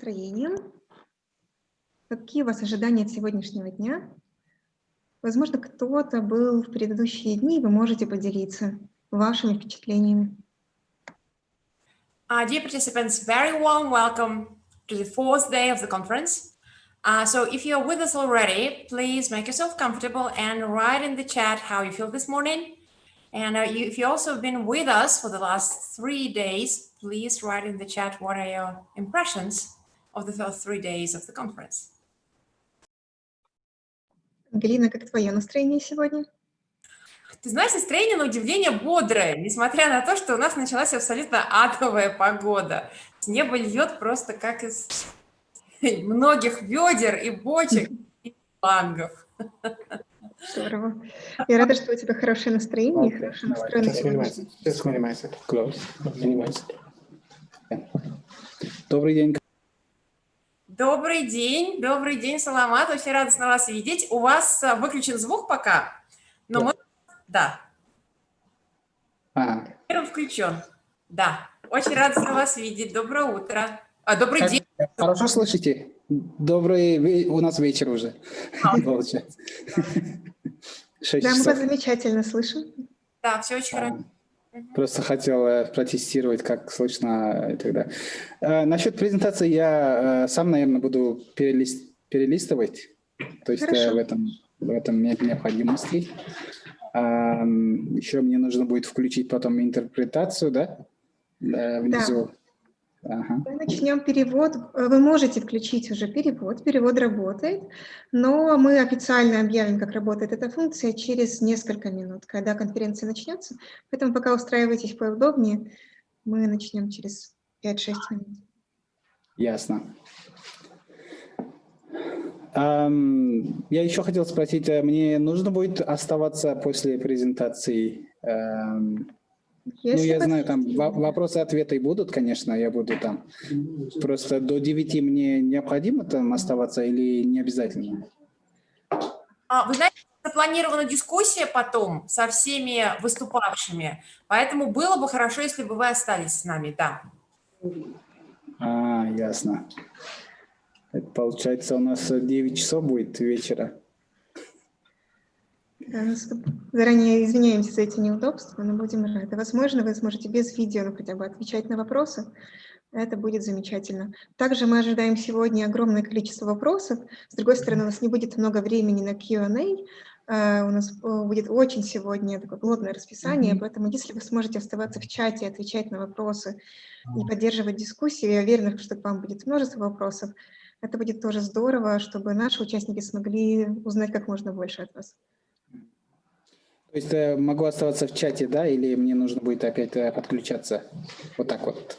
настроением? Какие у вас ожидания от сегодняшнего дня? Возможно, кто-то был в предыдущие дни, вы можете поделиться вашими впечатлениями. Dear participants, very warm welcome to the fourth day of the conference. So if you're with us already, please make yourself comfortable and write in the chat how you feel this morning. And if you also have been with us for the last 3 days, please write in the chat what are your impressions of the first 3 days of the conference. Галина, как твое настроение сегодня? Ты знаешь, настроение, на удивление, бодрое, несмотря на то, что у нас началась абсолютно адовая погода. С неба льет просто как из многих ведер и бочек и шлангов. Здорово. Я рада, что у тебя хорошее настроение и хорошее настроение. Добрый день. Добрый день, Саламат. Очень радостно вас видеть. У вас выключен звук пока, но мы... Да. Он включен. Да. Очень радостно вас видеть. Доброе утро. Добрый день. Хорошо слышите? У нас вечер уже. Получается. Да, мы вас замечательно слышим. Да, все очень хорошо. Просто хотел протестировать, как слышно и так далее. Насчет презентации я сам, наверное, буду перелистывать. То есть в этом нет необходимости. Еще мне нужно будет включить потом интерпретацию, да? Внизу. Ага. Мы начнем перевод. Вы можете включить уже перевод. Перевод работает, но мы официально объявим, как работает эта функция через несколько минут, когда конференция начнется. Поэтому пока устраивайтесь поудобнее, мы начнем через 5-6 минут. Ясно. Я еще хотел спросить, мне нужно будет оставаться после презентации? Я знаю, там вопросы-ответы и будут, конечно, я буду там. Просто до 9 мне необходимо там оставаться или не обязательно? Вы знаете, запланирована дискуссия потом со всеми выступавшими, поэтому было бы хорошо, если бы вы остались с нами, да. Ясно. Это получается у нас 9 часов будет вечера. Заранее извиняемся за эти неудобства, но будем рады. Возможно, вы сможете без видео хотя бы отвечать на вопросы. Это будет замечательно. Также мы ожидаем сегодня огромное количество вопросов. С другой стороны, у нас не будет много времени на Q&A. У нас будет очень сегодня такое плотное расписание, поэтому если вы сможете оставаться в чате, отвечать на вопросы и поддерживать дискуссию, я уверена, что к вам будет множество вопросов. Это будет тоже здорово, чтобы наши участники смогли узнать как можно больше от вас. То есть могу оставаться в чате, да, или мне нужно будет опять подключаться? Вот так вот.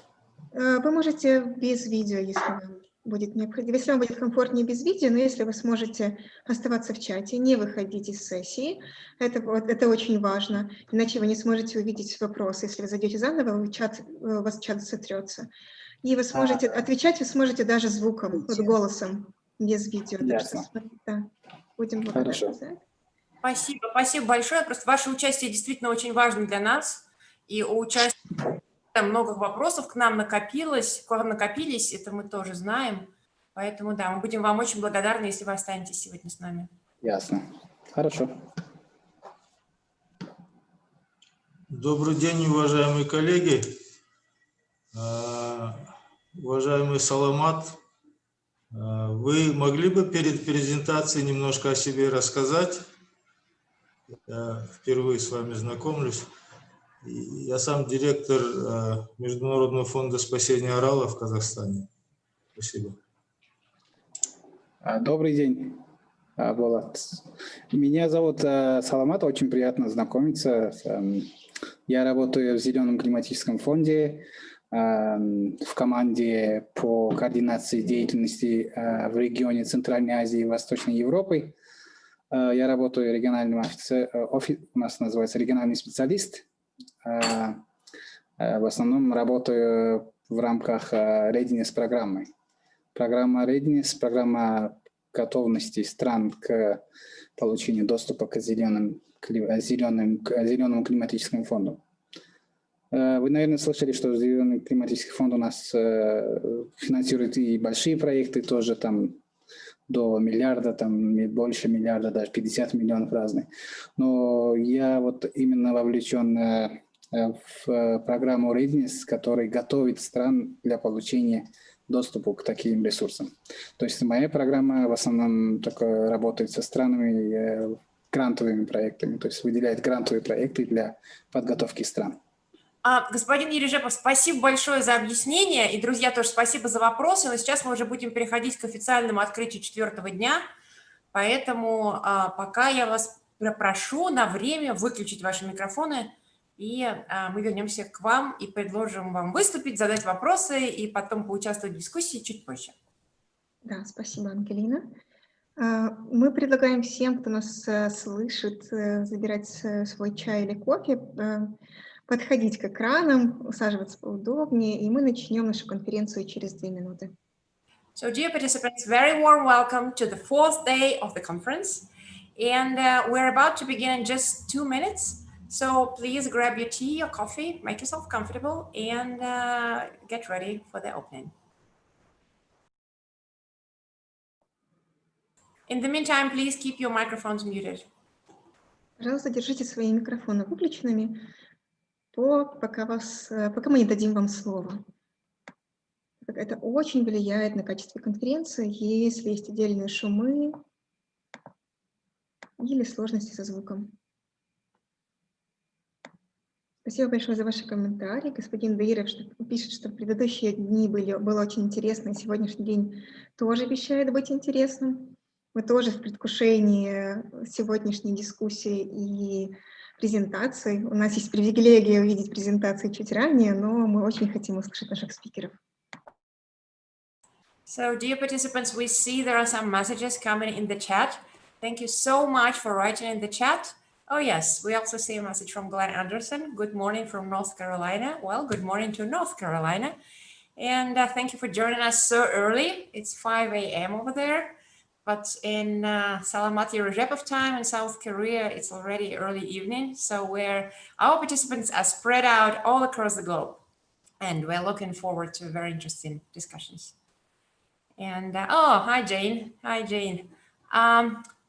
Вы можете без видео, если вам будет необходимо. Если вам будет комфортнее без видео, но если вы сможете оставаться в чате, не выходить из сессии, это очень важно, иначе вы не сможете увидеть вопросы. Если вы зайдете заново, у вас чат сотрется. И вы сможете отвечать, вы сможете даже звуком, голосом, без видео. Ясно. Так что, да, будем благодарны за это. Спасибо большое. Просто ваше участие действительно очень важно для нас. И у участников много вопросов к нам накопились, это мы тоже знаем. Поэтому, да, мы будем вам очень благодарны, если вы останетесь сегодня с нами. Ясно. Хорошо. Добрый день, уважаемые коллеги. Уважаемый Саламат, вы могли бы перед презентацией немножко о себе рассказать? Я впервые с вами знакомлюсь. Я сам директор Международного фонда спасения орала в Казахстане. Спасибо. Добрый день, Булат. Меня зовут Саламат, очень приятно знакомиться. Я работаю в Зеленом климатическом фонде, в команде по координации деятельности в регионе Центральной Азии и Восточной Европы. Я работаю региональным у нас называется региональный специалист. В основном работаю в рамках Readiness программы. Программа Readiness, программа готовности стран к получению доступа к зеленому климатическому фонду. Вы, наверное, слышали, что Зеленый климатический фонд у нас финансирует и большие проекты, тоже там до миллиарда, там больше миллиарда, даже 50 миллионов разных. Но я вот именно вовлечен в программу Readiness, которая готовит стран для получения доступа к таким ресурсам. То есть моя программа в основном только работает со странами, грантовыми проектами, то есть выделяет грантовые проекты для подготовки стран. Господин Ережепов, спасибо большое за объяснение. И, друзья, тоже спасибо за вопросы. Но сейчас мы уже будем переходить к официальному открытию 4-го дня. Поэтому пока я вас прошу на время выключить ваши микрофоны, и мы вернемся к вам и предложим вам выступить, задать вопросы и потом поучаствовать в дискуссии чуть позже. Да, спасибо, Ангелина. Мы предлагаем всем, кто нас слышит, забирать свой чай или кофе, подходить к экранам, усаживаться поудобнее, и мы начнем нашу конференцию через 2 минуты. So, dear participants, very warm welcome to the 4th day of the conference. And we're about to begin in just 2 minutes. So please grab your tea or coffee, make yourself comfortable, and get ready for the opening. In the meantime, please keep your microphones muted. Пожалуйста, держите свои микрофоны выключенными, пока мы не дадим вам слово. Это очень влияет на качество конференции, если есть отдельные шумы или сложности со звуком. Спасибо большое за ваши комментарии. Господин Даиров пишет, что предыдущие дни было очень интересно, и сегодняшний день тоже обещает быть интересным. Мы тоже в предвкушении сегодняшней дискуссии и презентации. У нас есть привилегия увидеть презентации чуть ранее, но мы очень хотим услышать наших спикеров. So, dear participants, we see there are some messages coming in the chat. Thank you so much for writing in the chat. Oh, yes, we also see a message from Glenn Anderson. Good morning from North Carolina. Well, good morning to North Carolina. And thank you for joining us so early. It's 5 a.m. over there. But in Salamat Yerejepov time in South Korea, it's already early evening. So our participants are spread out all across the globe. And we're looking forward to very interesting discussions. And, oh, hi, Jane. Hi, Jane.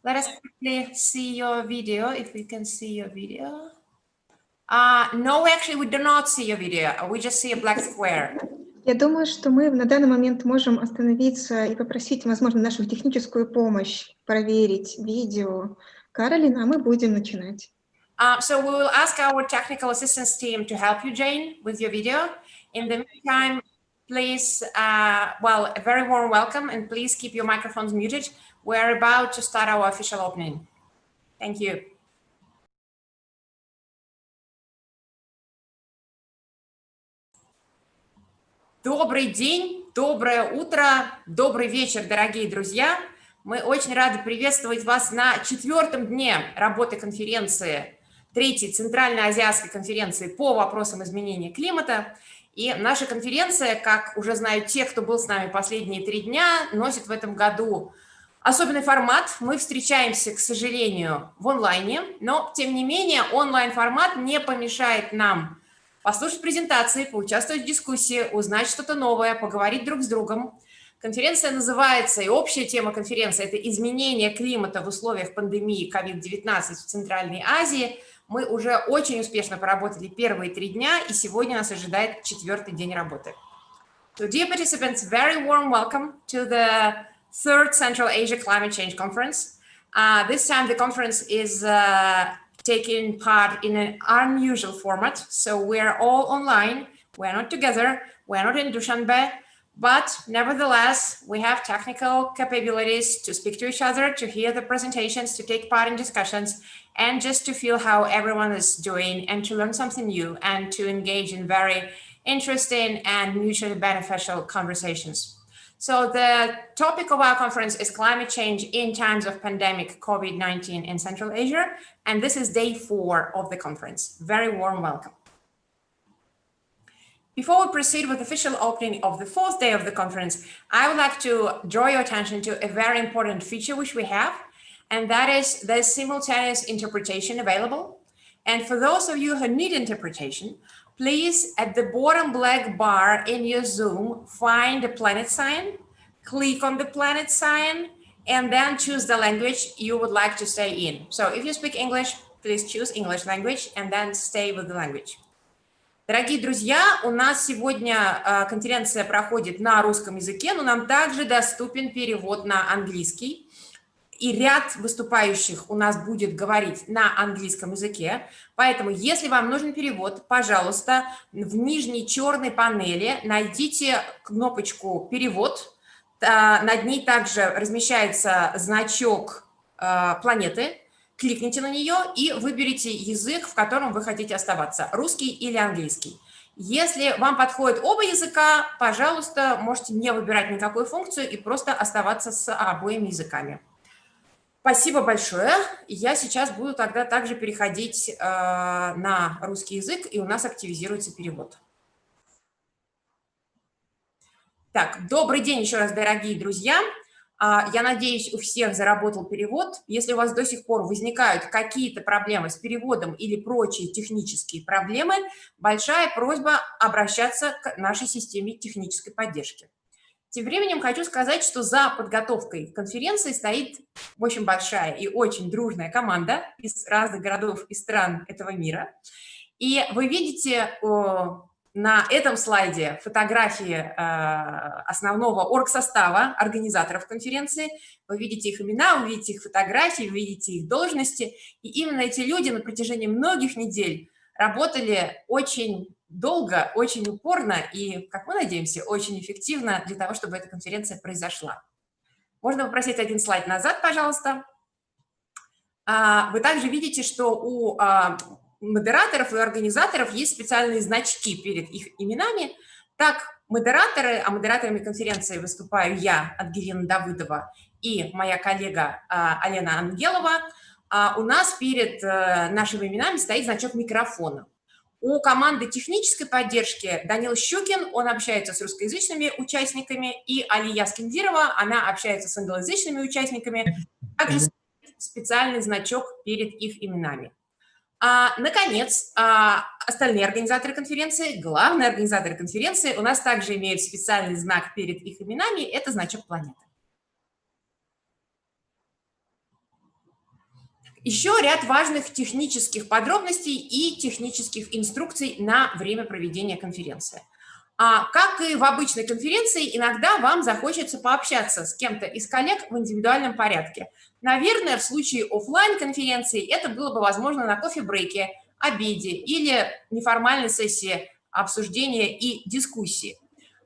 Let us quickly see your video, if we can see your video. No, actually, we do not see your video. We just see a black square. Я думаю, что мы на данный момент можем остановиться и попросить, возможно, нашу техническую помощь проверить видео Каролин, а мы будем начинать. So we will ask our technical assistance team to help you, Jane, with your video. In the meantime, please, well, a very warm welcome, and please keep your microphones muted. We're about to start our official opening. Thank you. Добрый день, доброе утро, добрый вечер, дорогие друзья. Мы очень рады приветствовать вас на 4-м дне работы конференции, 3-й Центральноазиатской конференции по вопросам изменения климата. И наша конференция, как уже знают те, кто был с нами последние 3 дня, носит в этом году особенный формат. Мы встречаемся, к сожалению, в онлайне, но, тем не менее, онлайн-формат не помешает нам послушать презентации, поучаствовать в дискуссии, узнать что-то новое, поговорить друг с другом. Конференция называется, и общая тема конференции – это изменение климата в условиях пандемии COVID-19 в Центральной Азии. Мы уже очень успешно поработали первые 3 дня, и сегодня нас ожидает 4-й день работы. So, dear participants, very warm welcome to the 3rd Central Asia Climate Change Conference. This time the conference is taking part in an unusual format. So we're all online, we're not together, we're not in Dushanbe, but nevertheless, we have technical capabilities to speak to each other, to hear the presentations, to take part in discussions, and just to feel how everyone is doing and to learn something new and to engage in very interesting and mutually beneficial conversations. So the topic of our conference is climate change in times of pandemic COVID-19 in Central Asia. And this is day 4 of the conference. Very warm welcome. Before we proceed with the official opening of the 4th day of the conference, I would like to draw your attention to a very important feature which we have, and that is there's simultaneous interpretation available. And for those of you who need interpretation, please, at the bottom black bar in your Zoom, find the planet sign, click on the planet sign, and then choose the language you would like to stay in. So if you speak English, please choose English language and then stay with the language. Дорогие друзья, у нас сегодня конференция проходит на русском языке, но нам также доступен перевод на английский. И ряд выступающих у нас будет говорить на английском языке. Поэтому, если вам нужен перевод, пожалуйста, в нижней черной панели найдите кнопочку «Перевод». Над ней также размещается значок планеты. Кликните на нее и выберите язык, в котором вы хотите оставаться, русский или английский. Если вам подходят оба языка, пожалуйста, можете не выбирать никакую функцию и просто оставаться с обоими языками. Спасибо большое. Я сейчас буду тогда также переходить на русский язык, и у нас активизируется перевод. Так, добрый день еще раз, дорогие друзья. Я надеюсь, у всех заработал перевод. Если у вас до сих пор возникают какие-то проблемы с переводом или прочие технические проблемы, большая просьба обращаться к нашей системе технической поддержки. Тем временем хочу сказать, что за подготовкой конференции стоит очень большая и очень дружная команда из разных городов и стран этого мира. И вы видите на этом слайде фотографии основного оргсостава организаторов конференции. Вы видите их имена, вы видите их фотографии, вы видите их должности. И именно эти люди на протяжении многих недель работали очень долго, очень упорно и, как мы надеемся, очень эффективно для того, чтобы эта конференция произошла. Можно попросить один слайд назад, пожалуйста. Вы также видите, что у модераторов и организаторов есть специальные значки перед их именами. Так, модераторы, а модераторами конференции выступаю я, Ангелина Давыдова, и моя коллега Алена Ангелова, у нас перед нашими именами стоит значок микрофона. У команды технической поддержки Данил Щукин, он общается с русскоязычными участниками, и Алия Скиндирова, она общается с англоязычными участниками. Также специальный значок перед их именами. Наконец, остальные организаторы конференции, главные организаторы конференции, у нас также имеют специальный знак перед их именами, это значок планеты. Еще ряд важных технических подробностей и технических инструкций на время проведения конференции. Как и в обычной конференции, иногда вам захочется пообщаться с кем-то из коллег в индивидуальном порядке. Наверное, в случае офлайн-конференции это было бы возможно на кофе-брейке, обеде или неформальной сессии обсуждения и дискуссии.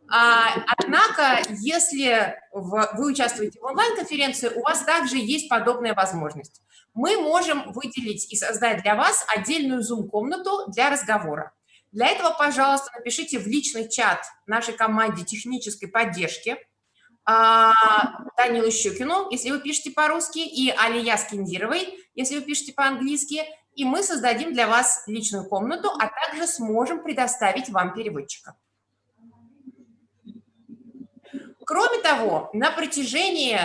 Однако, если вы участвуете в онлайн-конференции, у вас также есть подобная возможность. Мы можем выделить и создать для вас отдельную Zoom-комнату для разговора. Для этого, пожалуйста, напишите в личный чат нашей команде технической поддержки Данилу Щукину, если вы пишете по-русски, и Алия Скиндировой, если вы пишете по-английски, и мы создадим для вас личную комнату, а также сможем предоставить вам переводчика. Кроме того, на протяжении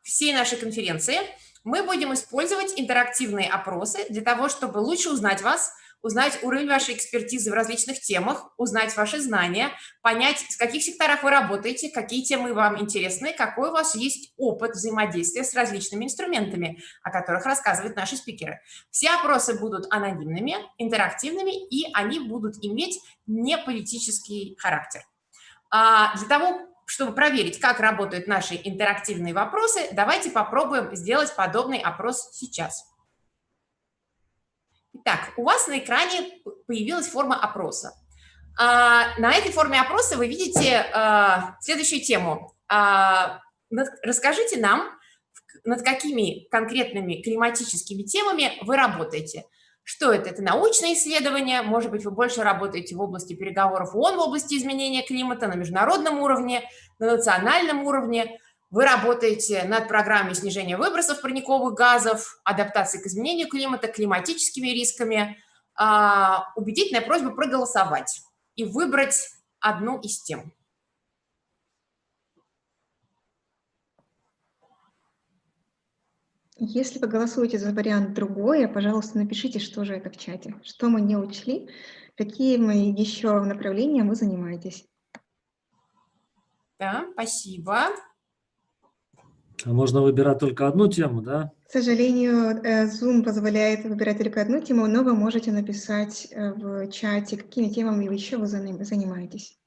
всей нашей конференции мы будем использовать интерактивные опросы для того, чтобы лучше узнать вас, узнать уровень вашей экспертизы в различных темах, узнать ваши знания, понять, в каких секторах вы работаете, какие темы вам интересны, какой у вас есть опыт взаимодействия с различными инструментами, о которых рассказывают наши спикеры. Все опросы будут анонимными, интерактивными, и они будут иметь неполитический характер. Для того, чтобы проверить, как работают наши интерактивные вопросы, давайте попробуем сделать подобный опрос сейчас. Итак, у вас на экране появилась форма опроса. На этой форме опроса вы видите следующую тему. Расскажите нам, над какими конкретными климатическими темами вы работаете. Что это? Это научные исследования, может быть, вы больше работаете в области переговоров ООН в области изменения климата, на международном уровне, на национальном уровне. Вы работаете над программой снижения выбросов парниковых газов, адаптации к изменению климата, климатическими рисками. Убедительная просьба проголосовать и выбрать одну из тем. Если вы голосуете за вариант другое, пожалуйста, напишите, что же это в чате, что мы не учли, какие еще направления вы занимаетесь. Да, спасибо. А можно выбирать только одну тему, да? К сожалению, Zoom позволяет выбирать только одну тему, но вы можете написать в чате, какими темами еще вы занимаетесь.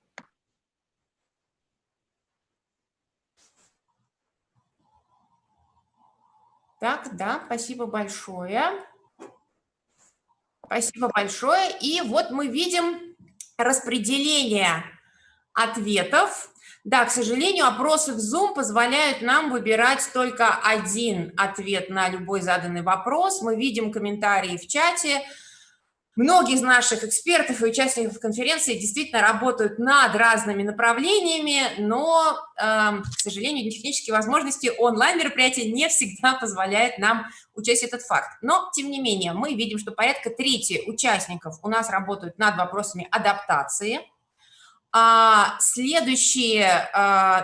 Так, да, спасибо большое. Спасибо большое. И вот мы видим распределение ответов. Да, к сожалению, опросы в Zoom позволяют нам выбирать только один ответ на любой заданный вопрос. Мы видим комментарии в чате. Многие из наших экспертов и участников конференции действительно работают над разными направлениями, но, к сожалению, технические возможности онлайн-мероприятия не всегда позволяют нам учесть этот факт. Но, тем не менее, мы видим, что порядка трети участников у нас работают над вопросами адаптации. Следующие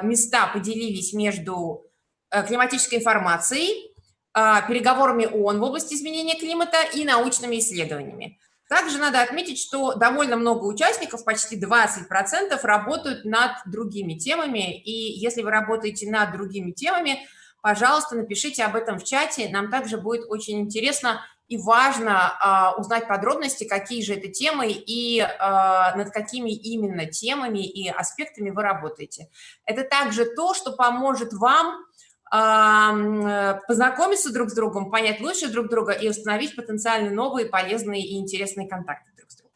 места поделились между климатической информацией, переговорами ООН в области изменения климата и научными исследованиями. Также надо отметить, что довольно много участников, почти 20%, работают над другими темами. И если вы работаете над другими темами, пожалуйста, напишите об этом в чате. Нам также будет очень интересно и важно узнать подробности, какие же это темы и над какими именно темами и аспектами вы работаете. Это также то, что поможет вам познакомиться друг с другом, понять лучше друг друга и установить потенциально новые, полезные и интересные контакты друг с другом.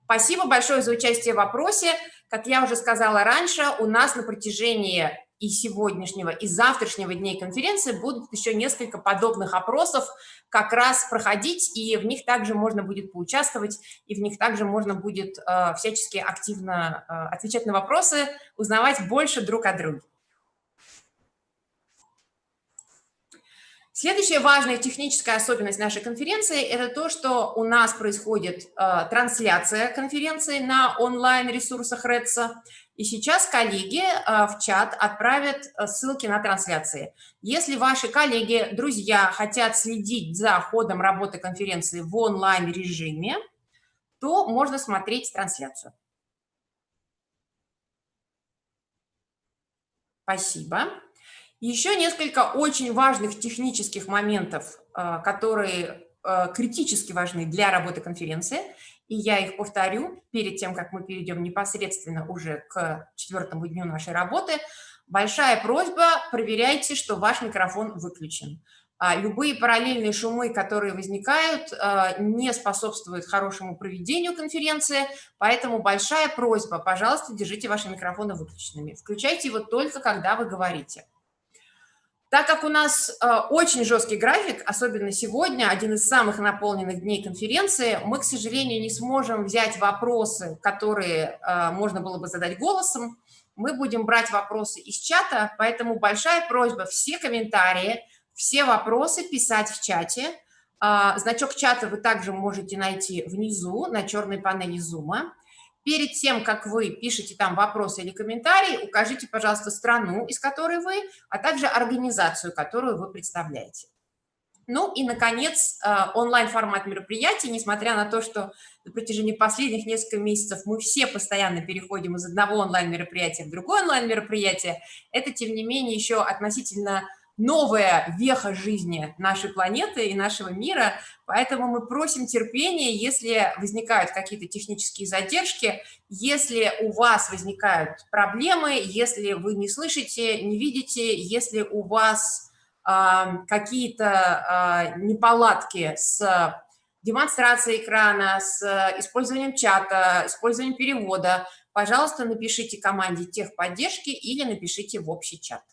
Спасибо большое за участие в вопросе. Как я уже сказала раньше, у нас на протяжении и сегодняшнего, и завтрашнего дней конференции будут еще несколько подобных опросов как раз проходить, и в них также можно будет поучаствовать, и в них также можно будет всячески активно отвечать на вопросы, узнавать больше друг о друге. Следующая важная техническая особенность нашей конференции – это то, что у нас происходит трансляция конференции на онлайн-ресурсах РЭДСа. И сейчас коллеги в чат отправят ссылки на трансляции. Если ваши коллеги, друзья хотят следить за ходом работы конференции в онлайн-режиме, то можно смотреть трансляцию. Спасибо. Еще несколько очень важных технических моментов, которые критически важны для работы конференции, и я их повторю перед тем, как мы перейдем непосредственно уже к 4-му дню нашей работы. Большая просьба, проверяйте, что ваш микрофон выключен. Любые параллельные шумы, которые возникают, не способствуют хорошему проведению конференции, поэтому большая просьба, пожалуйста, держите ваши микрофоны выключенными. Включайте его только, когда вы говорите. Так как у нас очень жесткий график, особенно сегодня, один из самых наполненных дней конференции, мы, к сожалению, не сможем взять вопросы, которые можно было бы задать голосом. Мы будем брать вопросы из чата, поэтому большая просьба все комментарии, все вопросы писать в чате. Значок чата вы также можете найти внизу на черной панели Zoom. Перед тем, как вы пишете там вопросы или комментарии, укажите, пожалуйста, страну, из которой вы, а также организацию, которую вы представляете. Ну и, наконец, онлайн-формат мероприятий, несмотря на то, что на протяжении последних нескольких месяцев мы все постоянно переходим из одного онлайн-мероприятия в другое онлайн-мероприятие, это, тем не менее, еще относительно новая веха жизни нашей планеты и нашего мира, поэтому мы просим терпения, если возникают какие-то технические задержки, если у вас возникают проблемы, если вы не слышите, не видите, если у вас какие-то неполадки с демонстрацией экрана, с использованием чата, использованием перевода, пожалуйста, напишите команде техподдержки или напишите в общий чат.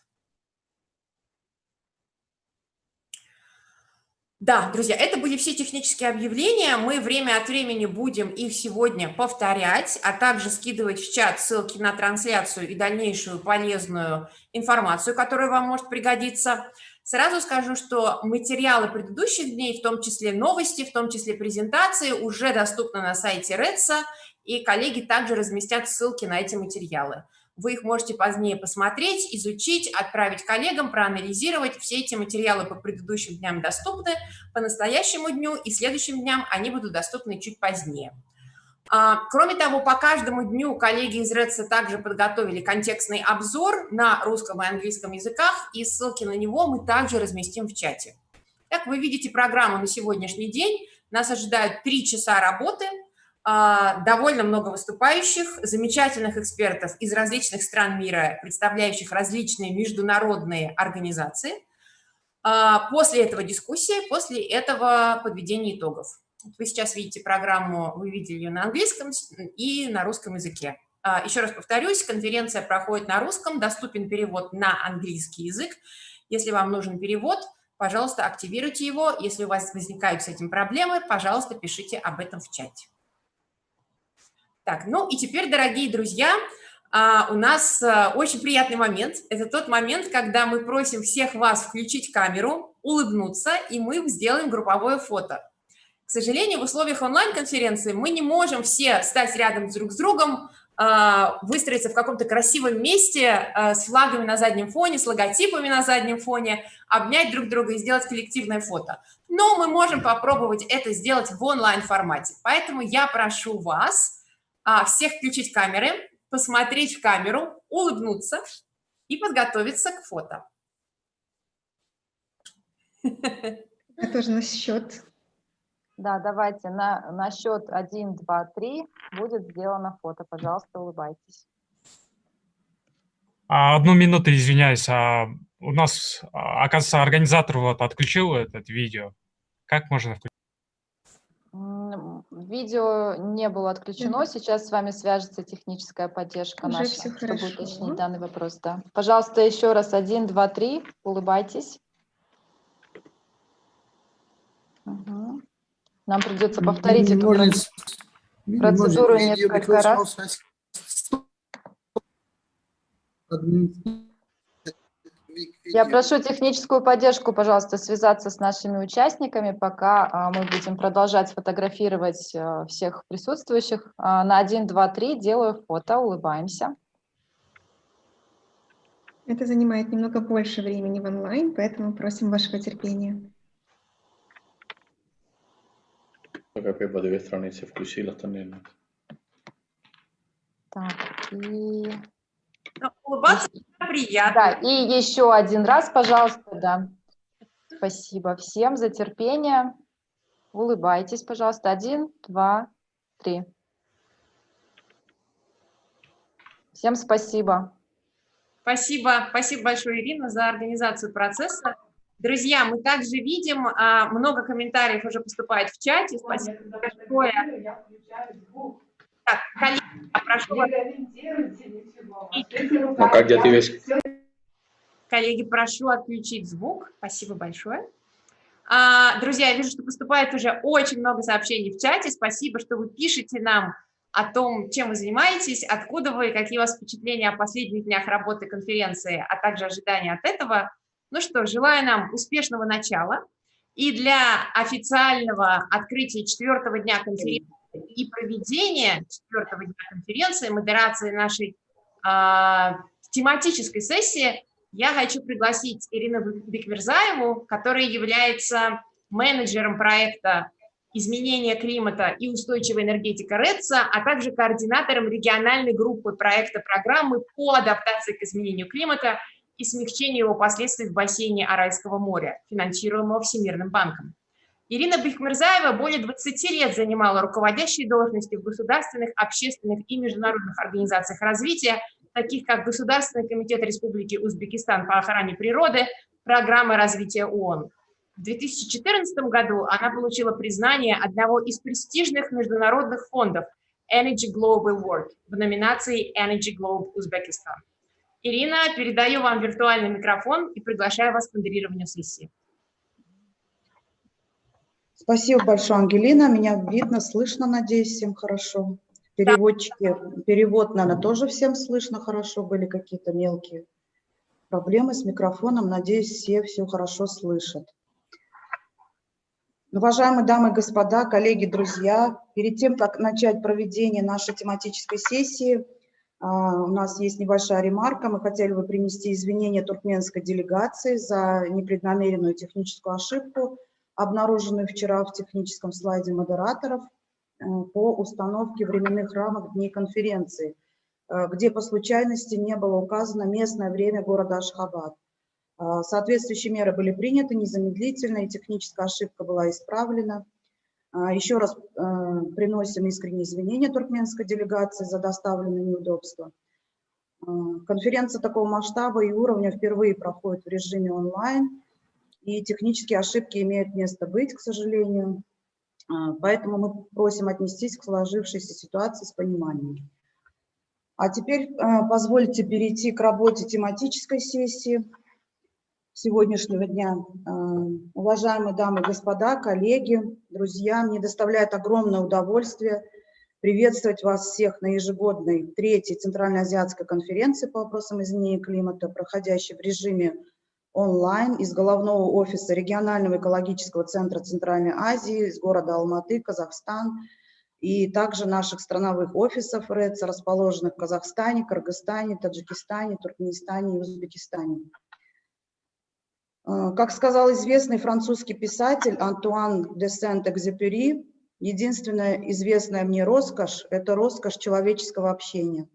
Да, друзья, это были все технические объявления. Мы время от времени будем их сегодня повторять, а также скидывать в чат ссылки на трансляцию и дальнейшую полезную информацию, которая вам может пригодиться. Сразу скажу, что материалы предыдущих дней, в том числе новости, в том числе презентации, уже доступны на сайте РЭДСа, и коллеги также разместят ссылки на эти материалы. Вы их можете позднее посмотреть, изучить, отправить коллегам, проанализировать. Все эти материалы по предыдущим дням доступны, по настоящему дню и следующим дням они будут доступны чуть позднее. Кроме того, по каждому дню коллеги из РЭЦа также подготовили контекстный обзор на русском и английском языках, и ссылки на него мы также разместим в чате. Как вы видите программу на сегодняшний день, нас ожидают 3 часа работы, довольно много выступающих, замечательных экспертов из различных стран мира, представляющих различные международные организации. После этого дискуссия, после этого подведение итогов. Вы сейчас видите программу, вы видели ее на английском и на русском языке. Еще раз повторюсь, конференция проходит на русском, доступен перевод на английский язык. Если вам нужен перевод, пожалуйста, активируйте его. Если у вас возникают с этим проблемы, пожалуйста, пишите об этом в чате. Так, ну и теперь, дорогие друзья, у нас очень приятный момент. Это тот момент, когда мы просим всех вас включить камеру, улыбнуться, и мы сделаем групповое фото. К сожалению, в условиях онлайн-конференции мы не можем все стать рядом друг с другом, выстроиться в каком-то красивом месте с флагами на заднем фоне, с логотипами на заднем фоне, обнять друг друга и сделать коллективное фото. Но мы можем попробовать это сделать в онлайн-формате. Поэтому я прошу вас всех включить камеры, посмотреть в камеру, улыбнуться и подготовиться к фото. Я тоже на счет. Да, давайте на счет 1, 2, 3 будет сделано фото. Пожалуйста, улыбайтесь. 1 минуту, извиняюсь. У нас, оказывается, организатор вот отключил это видео. Как можно включить? Видео не было отключено. Сейчас с вами свяжется техническая поддержка Уже наша, всё чтобы хорошо. уточнить данный вопрос. Да. Пожалуйста, еще раз 1, 2, 3. Улыбайтесь. Угу. Нам придется повторить эту процедуру несколько раз. Я прошу техническую поддержку, пожалуйста, связаться с нашими участниками, пока мы будем продолжать фотографировать всех присутствующих. На 1, 2, 3 делаю фото, улыбаемся. Это занимает немного больше времени в онлайн, поэтому просим вашего терпения. Так, и... Улыбаться приятно. Да, и еще один раз, пожалуйста, да. Спасибо всем за терпение. Улыбайтесь, пожалуйста. 1, 2, 3. Всем спасибо. Спасибо большое, Ирина, за организацию процесса. Друзья, мы также видим, много комментариев уже поступает в чате. Спасибо большое. Так, коллеги, прошу вас. Коллеги, прошу отключить звук. Спасибо большое. Друзья, я вижу, что поступает уже очень много сообщений в чате. Спасибо, что вы пишете нам о том, чем вы занимаетесь, откуда вы, какие у вас впечатления о последних днях работы конференции, а также ожидания от этого. Ну что, желаю нам успешного начала. И для официального открытия 4-го дня конференции и проведения 4-го дня конференции, модерации нашей тематической сессии, я хочу пригласить Ирину Бекмирзаеву, которая является менеджером проекта «Изменение климата и устойчивая энергетика РЭЦа», а также координатором региональной группы проекта программы по адаптации к изменению климата и смягчению его последствий в бассейне Аральского моря, финансируемого Всемирным банком. Ирина Бекмирзаева более 20 лет занимала руководящие должности в государственных, общественных и международных организациях развития, таких как Государственный комитет Республики Узбекистан по охране природы, Программа развития ООН. В 2014 году она получила признание одного из престижных международных фондов Energy Global Award в номинации Energy Globe Узбекистан. Ирина, передаю вам виртуальный микрофон и приглашаю вас к модерированию сессии. Спасибо большое, Ангелина. Меня видно, слышно, надеюсь, всем хорошо. Переводчики, перевод, наверное, тоже всем слышно хорошо. Были какие-то мелкие проблемы с микрофоном. Надеюсь, все хорошо слышат. Уважаемые дамы и господа, коллеги, друзья, перед тем, как начать проведение нашей тематической сессии, У нас есть небольшая ремарка. Мы хотели бы принести извинения туркменской делегации за непреднамеренную техническую ошибку, обнаруженную вчера в техническом слайде модераторов по установке временных рамок дней конференции, где по случайности не было указано местное время города Ашхабад. Соответствующие меры были приняты незамедлительно, и техническая ошибка была исправлена. Еще раз приносим искренние извинения туркменской делегации за доставленные неудобства. Конференция такого масштаба и уровня впервые проходит в режиме онлайн, и технические ошибки имеют место быть, к сожалению. Поэтому мы просим отнестись к сложившейся ситуации с пониманием. А теперь позвольте перейти к работе тематической сессии сегодняшнего дня. Уважаемые дамы и господа, коллеги, друзья, мне доставляет огромное удовольствие приветствовать вас всех на ежегодной 3-й Центральноазиатской конференции по вопросам изменения климата, проходящей в режиме онлайн из головного офиса регионального экологического центра Центральной Азии, из города Алматы, Казахстан, и также наших страновых офисов РЭЦ, расположенных в Казахстане, Кыргызстане, Таджикистане, Туркменистане и Узбекистане. Как сказал известный французский писатель Антуан де Сент-Экзюпери, единственная известная мне роскошь – это роскошь человеческого общения.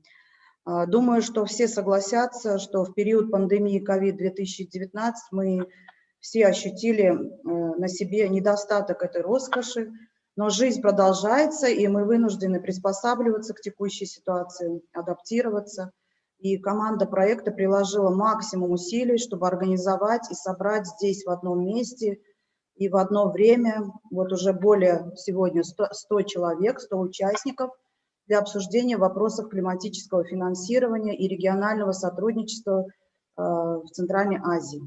Думаю, что все согласятся, что в период пандемии COVID-2019 мы все ощутили на себе недостаток этой роскоши, но жизнь продолжается, и мы вынуждены приспосабливаться к текущей ситуации, адаптироваться. И команда проекта приложила максимум усилий, чтобы организовать и собрать здесь в одном месте и в одно время, вот уже более сегодня 100 человек, 100 участников, для обсуждения вопросов климатического финансирования и регионального сотрудничества в Центральной Азии.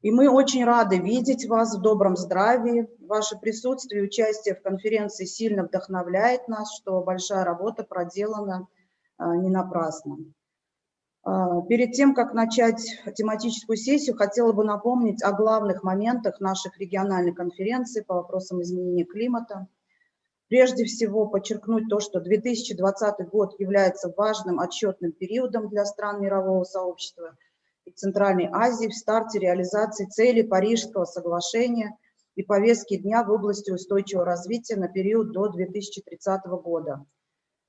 И мы очень рады видеть вас в добром здравии. Ваше присутствие и участие в конференции сильно вдохновляет нас, что большая работа проделана не напрасно. Перед тем, как начать тематическую сессию, хотела бы напомнить о главных моментах наших региональных конференций по вопросам изменения климата. Прежде всего, подчеркнуть то, что 2020 год является важным отчетным периодом для стран мирового сообщества и Центральной Азии в старте реализации целей Парижского соглашения и повестки дня в области устойчивого развития на период до 2030 года.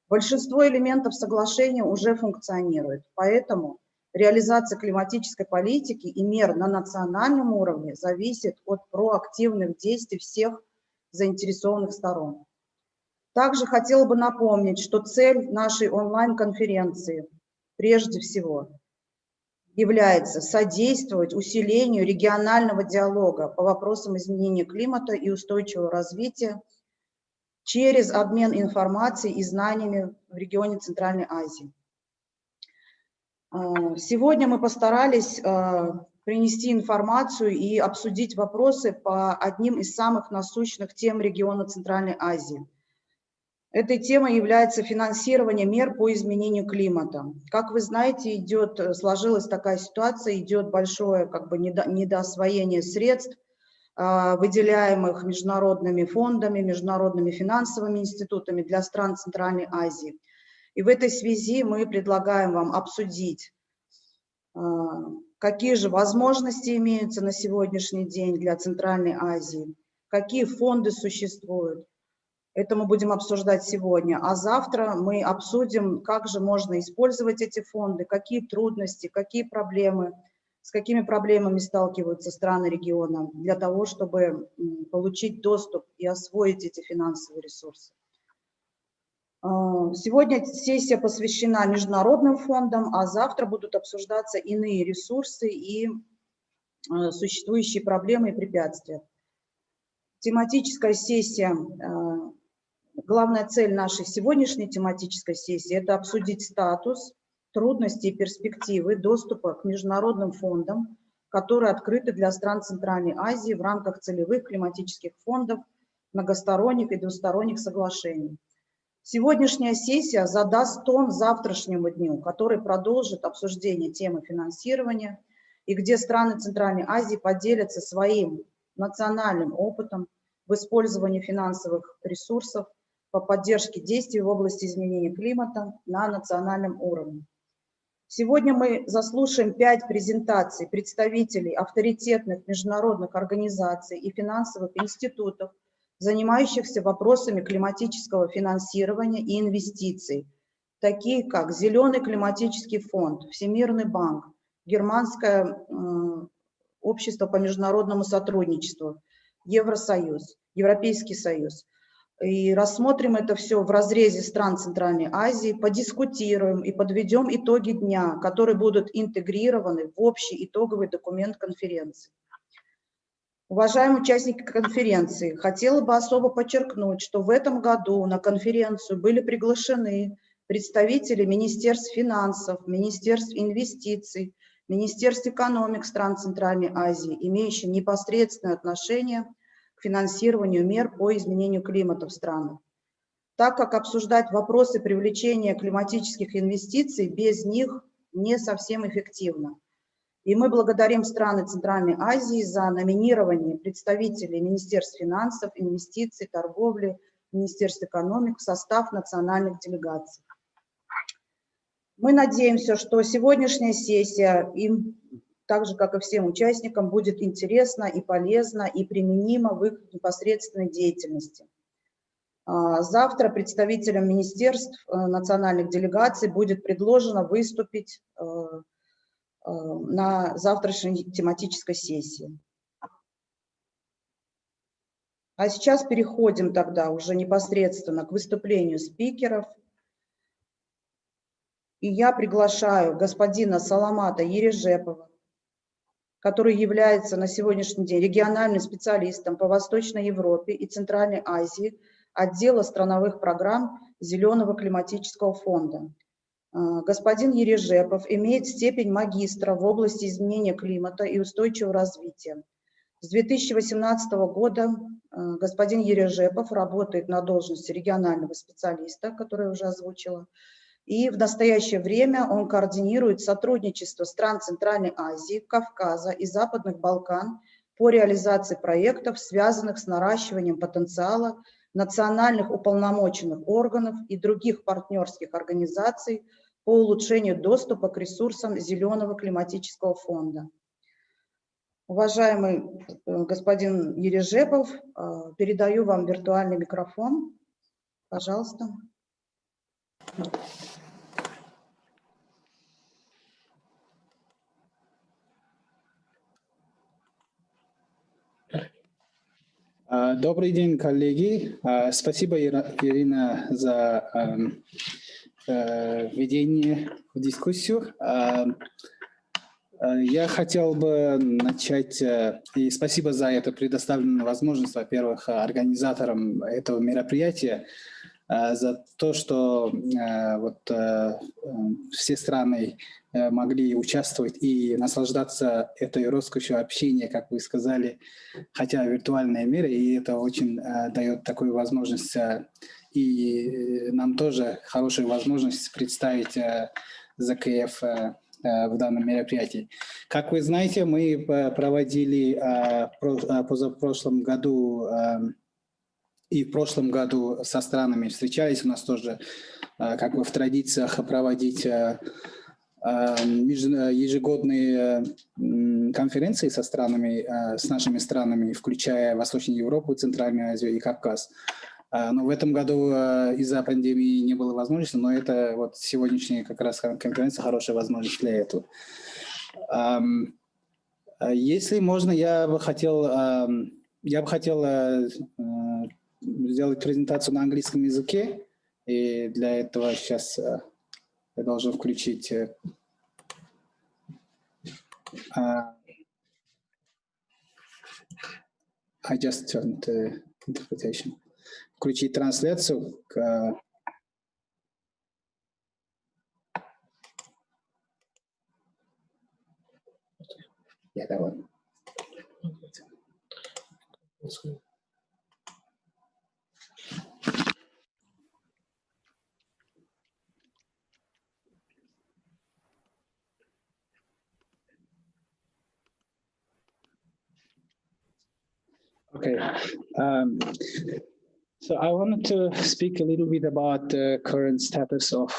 Большинство элементов соглашения уже функционирует, поэтому реализация климатической политики и мер на национальном уровне зависит от проактивных действий всех заинтересованных сторон. Также хотела бы напомнить, что цель нашей онлайн-конференции прежде всего является содействовать усилению регионального диалога по вопросам изменения климата и устойчивого развития через обмен информацией и знаниями в регионе Центральной Азии. Сегодня мы постарались принести информацию и обсудить вопросы по одним из самых насущных тем региона Центральной Азии. Этой темой является финансирование мер по изменению климата. Как вы знаете, сложилась такая ситуация, идет большое недоосвоение средств, выделяемых международными фондами, международными финансовыми институтами для стран Центральной Азии. И в этой связи мы предлагаем вам обсудить, какие же возможности имеются на сегодняшний день для Центральной Азии, какие фонды существуют. Это мы будем обсуждать сегодня, а завтра мы обсудим, как же можно использовать эти фонды, какие трудности, какие проблемы, с какими проблемами сталкиваются страны региона для того, чтобы получить доступ и освоить эти финансовые ресурсы. Сегодня сессия посвящена международным фондам, а завтра будут обсуждаться иные ресурсы и существующие проблемы и препятствия. Тематическая сессия, главная цель нашей сегодняшней тематической сессии – это обсудить статус, трудности и перспективы доступа к международным фондам, которые открыты для стран Центральной Азии в рамках целевых климатических фондов, многосторонних и двусторонних соглашений. Сегодняшняя сессия задаст тон завтрашнему дню, который продолжит обсуждение темы финансирования и где страны Центральной Азии поделятся своим национальным опытом в использовании финансовых ресурсов по поддержке действий в области изменения климата на национальном уровне. Сегодня мы заслушаем 5 презентаций представителей авторитетных международных организаций и финансовых институтов, занимающихся вопросами климатического финансирования и инвестиций, такие как Зеленый климатический фонд, Всемирный банк, Германское общество по международному сотрудничеству, Евросоюз, Европейский Союз. И рассмотрим это все в разрезе стран Центральной Азии, подискутируем и подведем итоги дня, которые будут интегрированы в общий итоговый документ конференции. Уважаемые участники конференции, хотела бы особо подчеркнуть, что в этом году на конференцию были приглашены представители Министерств финансов, Министерств инвестиций, Министерств экономик стран Центральной Азии, имеющие непосредственное отношение к финансированию мер по изменению климата в странах. Так как обсуждать вопросы привлечения климатических инвестиций без них не совсем эффективно. И мы благодарим страны Центральной Азии за номинирование представителей Министерств финансов, инвестиций, торговли, Министерств экономик в состав национальных делегаций. Мы надеемся, что сегодняшняя сессия им, так же как и всем участникам, будет интересна и полезна и применима в их непосредственной деятельности. Завтра представителям министерств национальных делегаций будет предложено выступить на завтрашней тематической сессии. А сейчас переходим тогда уже непосредственно к выступлению спикеров. И я приглашаю господина Саламата Ережепова, который является на сегодняшний день региональным специалистом по Восточной Европе и Центральной Азии отдела страновых программ Зеленого климатического фонда. Господин Ережепов имеет степень магистра в области изменения климата и устойчивого развития. С 2018 года господин Ережепов работает на должности регионального специалиста, которую я уже озвучила, и в настоящее время он координирует сотрудничество стран Центральной Азии, Кавказа и Западных Балкан по реализации проектов, связанных с наращиванием потенциала национальных уполномоченных органов и других партнерских организаций по улучшению доступа к ресурсам Зеленого климатического фонда. Уважаемый господин Ережепов, передаю вам виртуальный микрофон. Пожалуйста. Добрый день, коллеги. Спасибо, Ирина, за введение в дискуссию. Я хотел бы начать, и спасибо за эту предоставленную возможность, во-первых, организаторам этого мероприятия, за то, что все страны могли участвовать и наслаждаться этой роскошью общения, как вы сказали, хотя в виртуальной мере, и это очень дает такую возможность, и нам тоже хорошую возможность представить ЗКФ в данном мероприятии. Как вы знаете, мы проводили позапрошлом году и в прошлом году со странами встречались. У нас тоже как бы в традициях проводить ежегодные конференции со странами, с нашими странами, включая Восточную Европу, Центральную Азию и Кавказ. Но в этом году из-за пандемии не было возможности, но это вот сегодняшняя как раз конференция хорошая возможность для этого. Если можно, я бы хотел сделать презентацию на английском языке, и для этого сейчас я должен включить I just turned interpretation. Включить трансляцию к я давай. Okay. So I wanted to speak a little bit about the current status of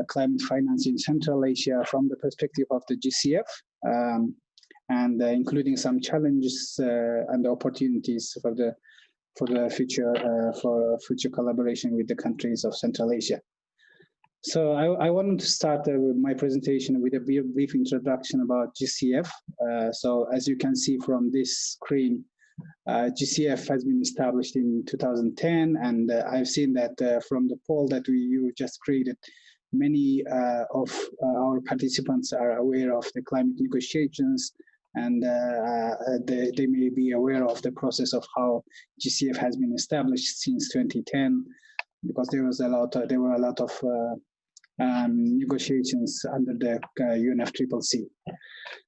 climate finance in Central Asia from the perspective of the GCF, and including some challenges and opportunities for the future collaboration with the countries of Central Asia. So I wanted to start my presentation with a brief introduction about GCF. So as you can see from this screen, GCF has been established in 2010, and I've seen that from the poll that you just created, many of our participants are aware of the climate negotiations, and they may be aware of the process of how GCF has been established since 2010, because there were a lot of negotiations under the UNFCCC.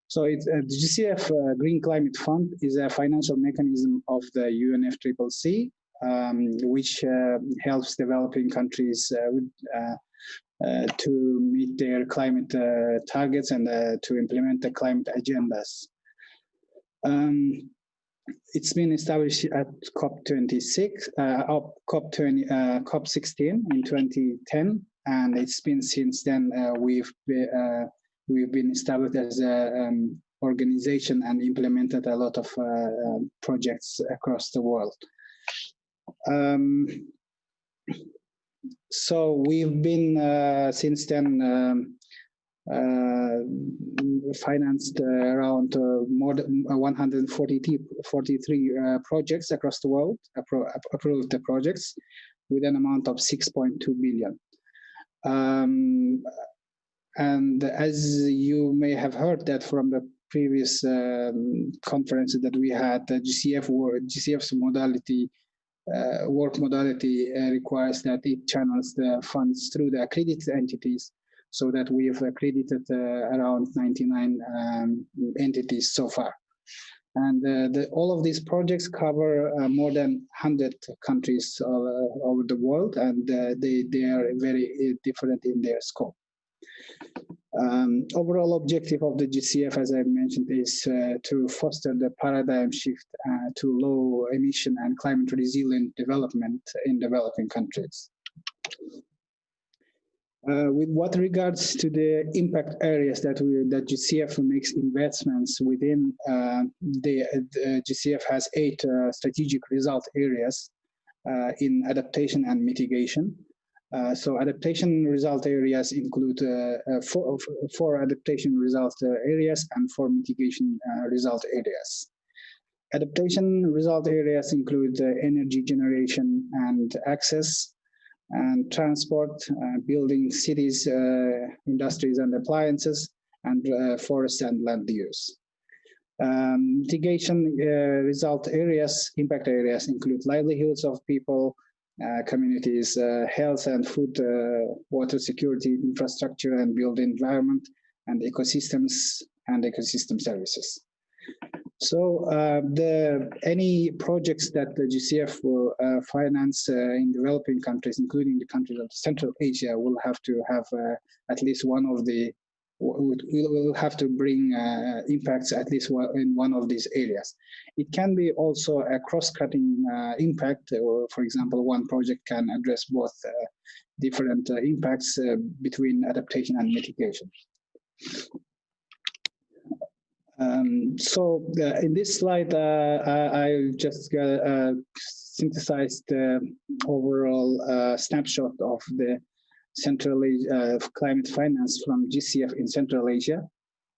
So the GCF Green Climate Fund is a financial mechanism of the UNFCCC, which helps developing countries to meet their climate targets and to implement the climate agendas. It's been established at COP26, COP16 in 2010, and it's been since then we've been established as an organization and implemented a lot of projects across the world. So we've been since then financed around more than 143 projects across the world, approved the projects with an amount of 6.2 billion. And as you may have heard that from the previous conferences that we had, the GCF's modality, work modality requires that it channels the funds through the accredited entities, so that we have accredited around 99 entities so far. And all of these projects cover more than 100 countries over the world, and they are very different in their scope. Overall objective of the GCF, as I mentioned, is to foster the paradigm shift to low emission and climate resilient development in developing countries. With what regards to the impact areas that GCF makes investments within, the GCF has 8 strategic result areas in adaptation and mitigation. So adaptation result areas include 4 adaptation result areas and 4 mitigation result areas. Adaptation result areas include energy generation and access, and transport, building cities, industries and appliances, and forest and land use. Mitigation result areas, impact areas include livelihoods of people, communities, health and food, water security, infrastructure and built environment, and ecosystems and ecosystem services. So any projects that the GCF will finance in developing countries, including the countries of Central Asia, will have to have at least one of the, will have to bring impacts at least in one of these areas. It can be also a cross-cutting impact, or for example, one project can address both different impacts between adaptation and mitigation. So in this slide, I just synthesized the overall snapshot of the Central Asia climate finance from GCF in Central Asia.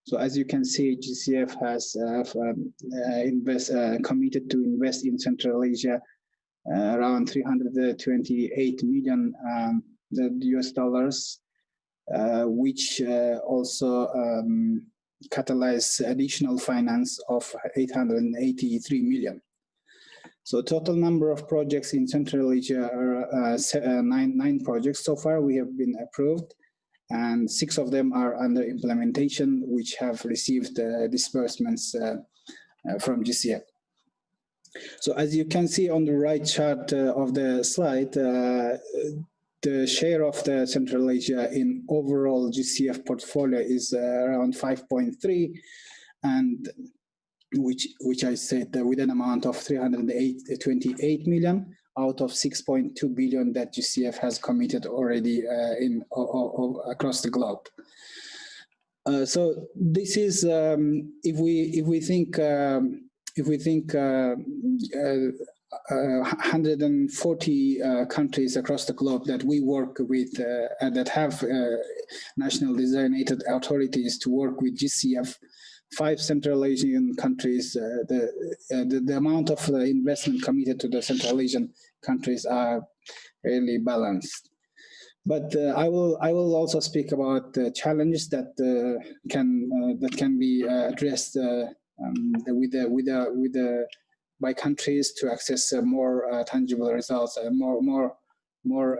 So as you can see, GCF has committed to invest in Central Asia around 328 million US dollars, which also catalyze additional finance of 883 million. So total number of projects in Central Asia are 9 projects so far we have been approved, and 6 of them are under implementation, which have received disbursements from GCF. So as you can see on the right chart of the slide, the share of the Central Asia in overall GCF portfolio is around 5.3, and which I said with an amount of 328 million, out of 6.2 billion that GCF has committed already across the globe. So this is if we think 140 countries across the globe that we work with and that have national designated authorities to work with GCF, 5 Central Asian countries, the amount of investment committed to the Central Asian countries are really balanced. But I will also speak about the challenges that can be addressed by countries to access more tangible results, more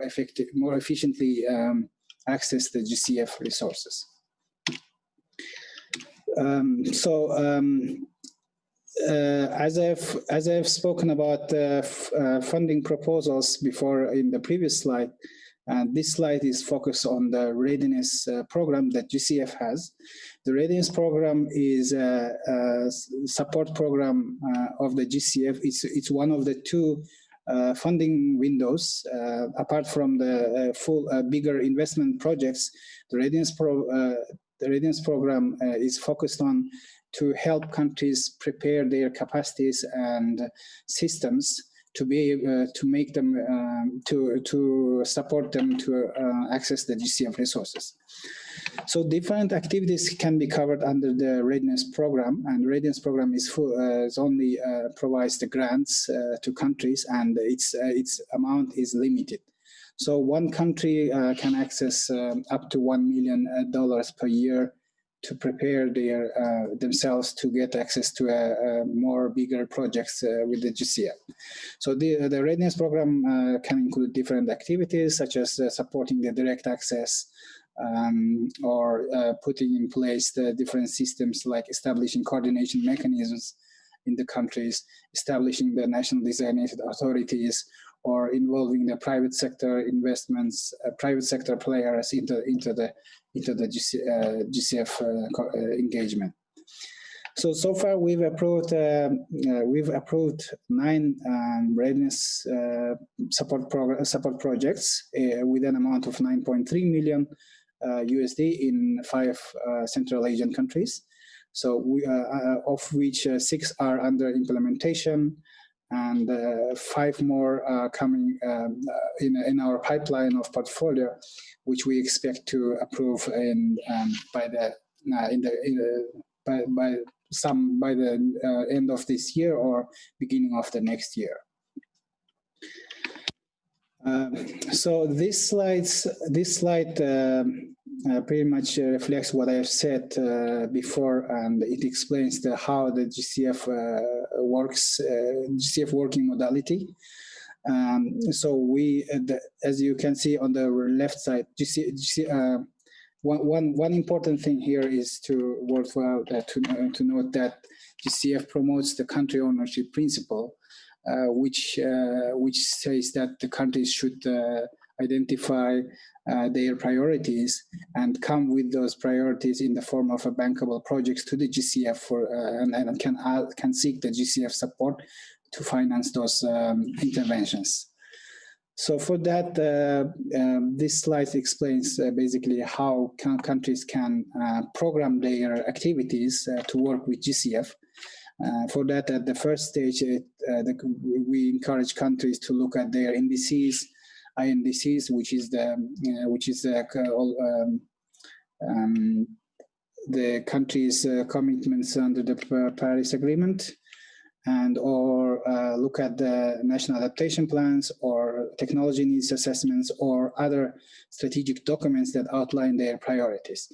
efficiently access the GCF resources. As I've spoken about funding proposals before in the previous slide, this slide is focused on the readiness program that GCF has. The readiness program is a support program of the GCF. It's one of the 2 funding windows. Apart from the full bigger investment projects, the readiness program is focused on to help countries prepare their capacities and systems to be able to make them to support them to access the GCF resources. So different activities can be covered under the readiness program, and the readiness program is only provides the grants to countries, and its amount is limited. So one country can access up to $1 million per year to prepare themselves to get access to more bigger projects with the GCF. So the readiness program can include different activities such as supporting the direct access or putting in place the different systems like establishing coordination mechanisms in the countries, establishing the national designated authorities, or involving the private sector investments, private sector players into the GCF engagement. So far we've approved 9 readiness support projects with an amount of 9.3 million USD in 5 Central Asian countries. So we of which 6 are under implementation, and 5 more are coming in our pipeline of portfolio, which we expect to approve by the end of this year or beginning of the next year. So this slide pretty much reflects what I have said before, and it explains how the GCF works, GCF working modality. So as you can see on the left side, one important thing here is worthwhile to note that GCF promotes the country ownership principle, which says that the countries should identify their priorities and come with those priorities in the form of a bankable projects to the GCF and can seek the GCF support to finance those interventions. So for that, this slide explains basically how countries can program their activities to work with GCF. For that, at the first stage, we encourage countries to look at their indices, INDCs, which is the country's commitments under the Paris Agreement, or look at the national adaptation plans or technology needs assessments or other strategic documents that outline their priorities.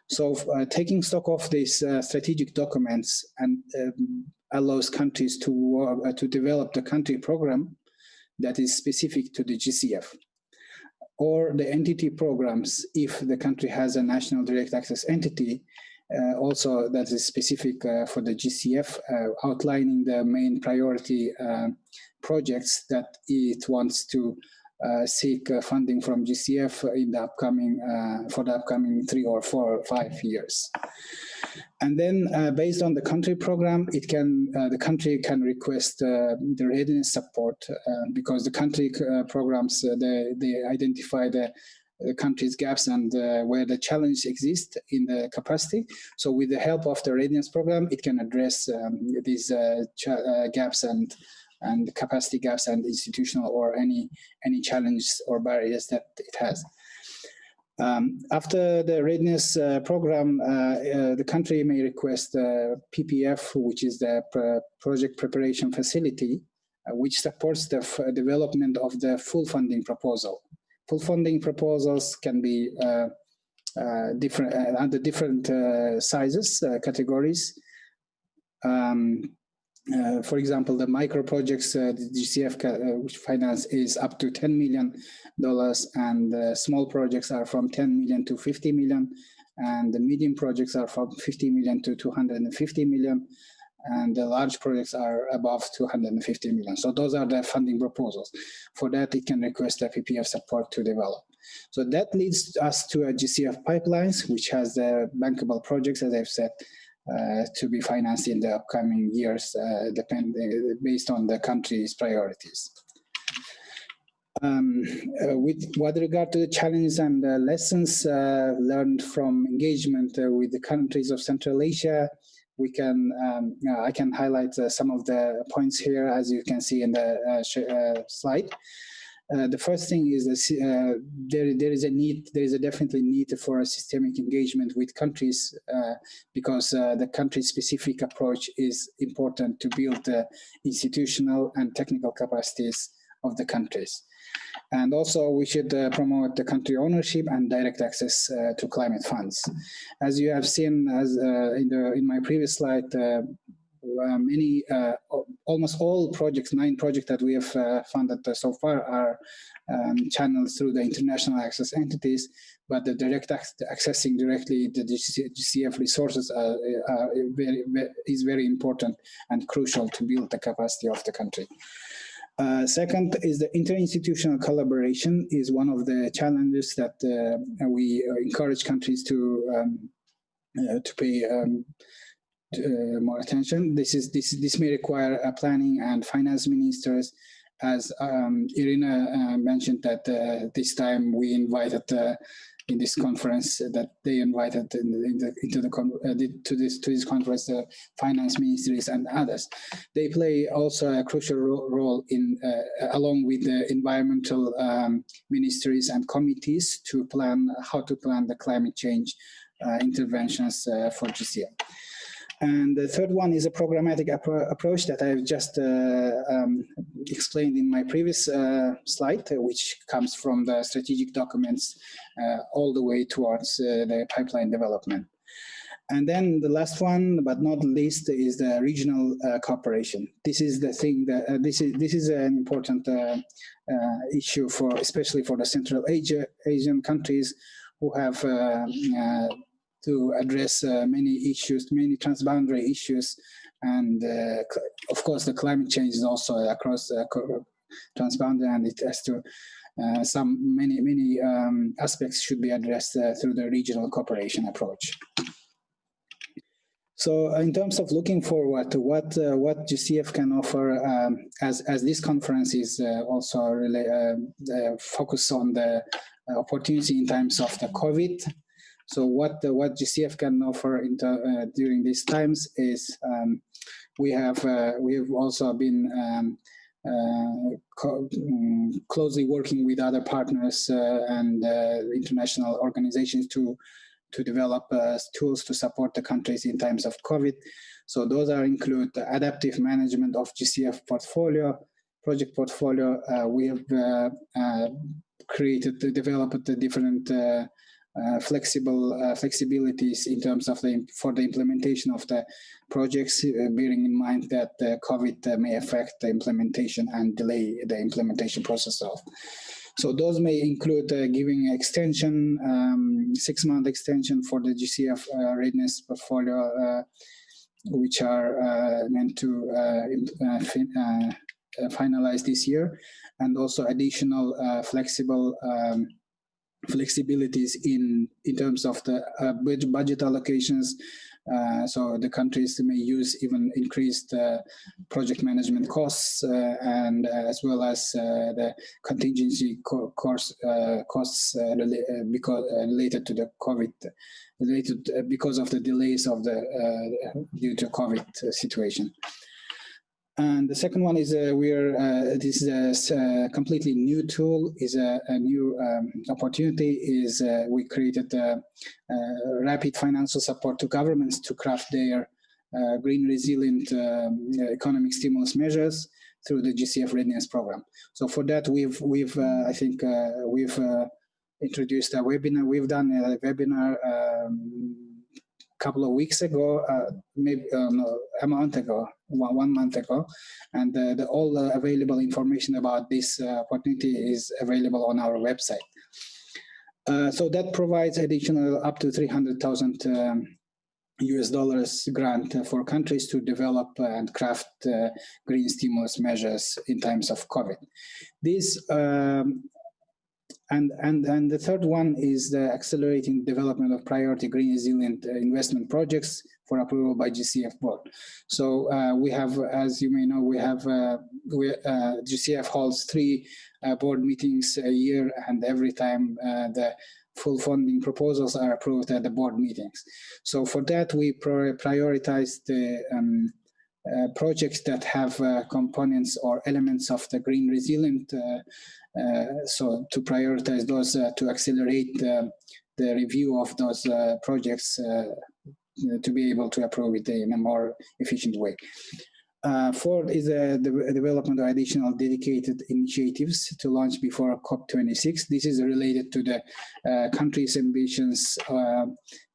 So taking stock of these strategic documents and allows countries to develop the country program that is specific to the GCF, or the entity programs if the country has a national direct access entity, also that is specific for the GCF, outlining the main priority projects that it wants to seek funding from GCF in the upcoming for the upcoming 3 or 4 or 5 years. And then, based on the country program, the country can request the readiness support because the country programs they identify the country's gaps and where the challenge exists in the capacity. So, with the help of the readiness program, it can address these gaps and capacity gaps and institutional or any challenges or barriers that it has. After the readiness program, the country may request PPF, which is the project preparation facility, which supports the development of the full funding proposal. Full funding proposals can be different under different sizes, categories. For example, the micro projects, the GCF which finance is up to $10 million, and small projects are from 10 million to 50 million, and the medium projects are from 50 million to 250 million, and the large projects are above 250 million. So those are the funding proposals. For that, it can request a PPF support to develop. So that leads us to a GCF pipelines, which has the bankable projects, as I've said, to be financed in the upcoming years, based on the country's priorities. With regard to the challenges and lessons learned from engagement with the countries of Central Asia, we can I can highlight some of the points here, as you can see in the slide. The first thing is that there is a definitely need for a systemic engagement with countries because the country-specific approach is important to build the institutional and technical capacities of the countries. And also, we should promote the country ownership and direct access to climate funds. As you have seen, as in my previous slide, almost all projects, 9 projects that we have funded so far are channeled through the international access entities, but the direct accessing directly the GCF resources is very important and crucial to build the capacity of the country. Second is the interinstitutional collaboration is one of the challenges that we encourage countries to pay more attention. This may require planning and finance ministers, as Irina mentioned that this time we invited in this conference that they invited to this conference the finance ministries and others. They play also a crucial role in along with the environmental ministries and committees to plan how to plan the climate change interventions for GCF. And the third one is a programmatic approach that I've just explained in my previous slide, which comes from the strategic documents all the way towards the pipeline development. And then the last one, but not least, is the regional cooperation. This is the thing that this is an important issue especially for the Central Asian countries who have to address many issues, many transboundary issues, and of course the climate change is also across transboundary, and it has to many aspects should be addressed through the regional cooperation approach. So, in terms of looking forward to what GCF can offer, as this conference is also really focused on the opportunity in times of the COVID. So what GCF can offer during these times is we have also been closely working with other partners and international organizations to develop tools to support the countries in times of COVID. So those include the adaptive management of GCF project portfolio. We have developed the different flexibilities in terms of for the implementation of the projects, bearing in mind that COVID may affect the implementation and delay the implementation process of. So those may include giving extension, 6-month extension for the GCF readiness portfolio, which are meant to finalize this year, and also additional flexibilities in terms of the budget allocations So the countries may use even increased project management costs and as well as the contingency costs because related to the COVID, because of the delays of the due to COVID situation. And the second one is this is a completely new tool, is a new opportunity, is we created rapid financial support to governments to craft their green resilient economic stimulus measures through the GCF readiness program. So for that, we've introduced a webinar. We've done a webinar couple of weeks ago, maybe no, a month ago, 1 month ago, and all the available information about this opportunity is available on our website. So that provides additional up to $300,000 US grant for countries to develop and craft green stimulus measures in times of COVID. This and the third one is the accelerating development of priority green resilient investment projects for approval by GCF board. So we have, as you may know, GCF holds 3 board meetings a year, and every time the full funding proposals are approved at the board meetings. So for that, we prioritize the projects that have components or elements of the green resilient, so to prioritize those to accelerate the review of those projects to be able to approve it in a more efficient way. Fourth is the development of additional dedicated initiatives to launch before COP26. This is related to the country's ambitions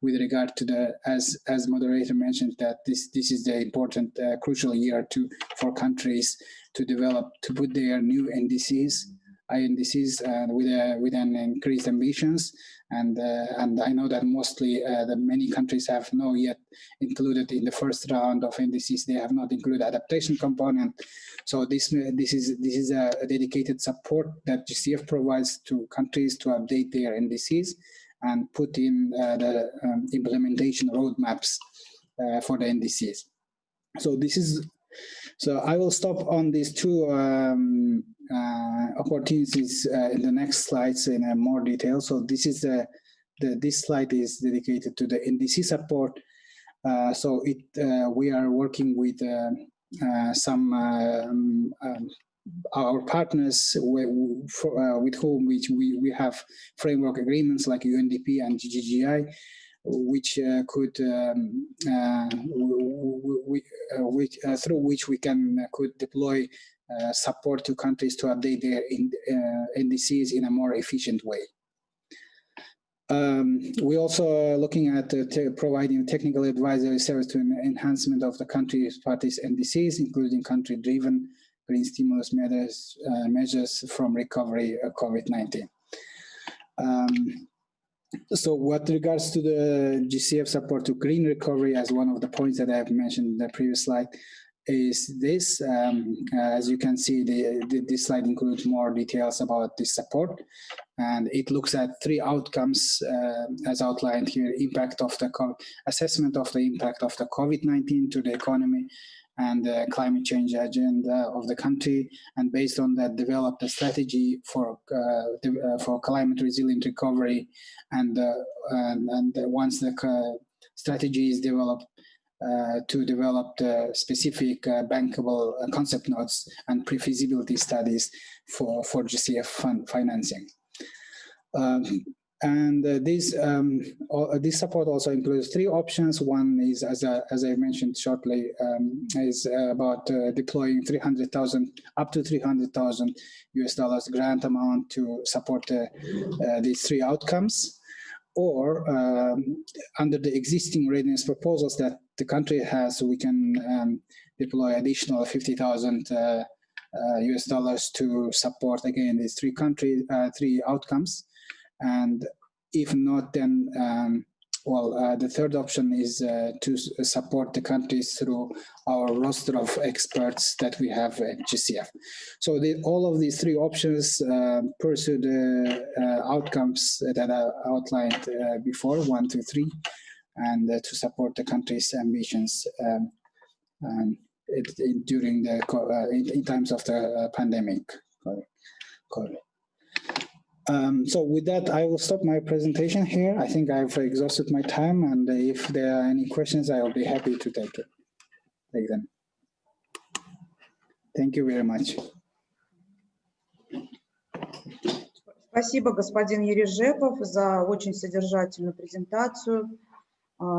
with regard to the, as moderator mentioned, that this is the important crucial year for countries to develop, to put their new INDCs with an increased ambitions, and I know that mostly the many countries have not yet included in the first round of NDCs. They have not included adaptation component. So this is a dedicated support that GCF provides to countries to update their NDCs and put in the implementation roadmaps for the NDCs. So I will stop on these 2 opportunities in the next slides in more detail. So this is this slide is dedicated to the NDC support. So we are working with some our partners with whom we have framework agreements like UNDP and GGGI, which through which we could deploy support to countries to update their NDCs in a more efficient way. We also are looking at providing technical advisory service to an enhancement of the country's parties' NDCs, including country-driven green stimulus measures from recovery of COVID-19. So with regards to the GCF support to green recovery, as one of the points that I have mentioned in the previous slide, is this. As you can see, this slide includes more details about this support, and it looks at 3 outcomes as outlined here: assessment of the impact of the COVID-19 to the economy and the climate change agenda of the country, and based on that, develop a strategy for climate resilient recovery, and once the strategy is developed, to develop the specific bankable concept notes and pre-feasibility studies for GCF financing. This support also includes 3 options. One is, as I mentioned shortly, is about deploying up to $300,000 US grant amount to support these 3 outcomes, or under the existing readiness proposals that the country has, we can deploy additional $50,000 US to support again these 3 outcomes. And if not, then the third option is to support the countries through our roster of experts that we have at GCF. So all of these 3 options pursue the outcomes that I outlined before, 1, 2, 3. and to support the country's ambitions during the in times of the pandemic. So with that, I will stop my presentation here. I think I've exhausted my time, and if there are any questions, I will be happy to take them. Thank you very much. Спасибо, господин Ережепов, за очень содержательную презентацию.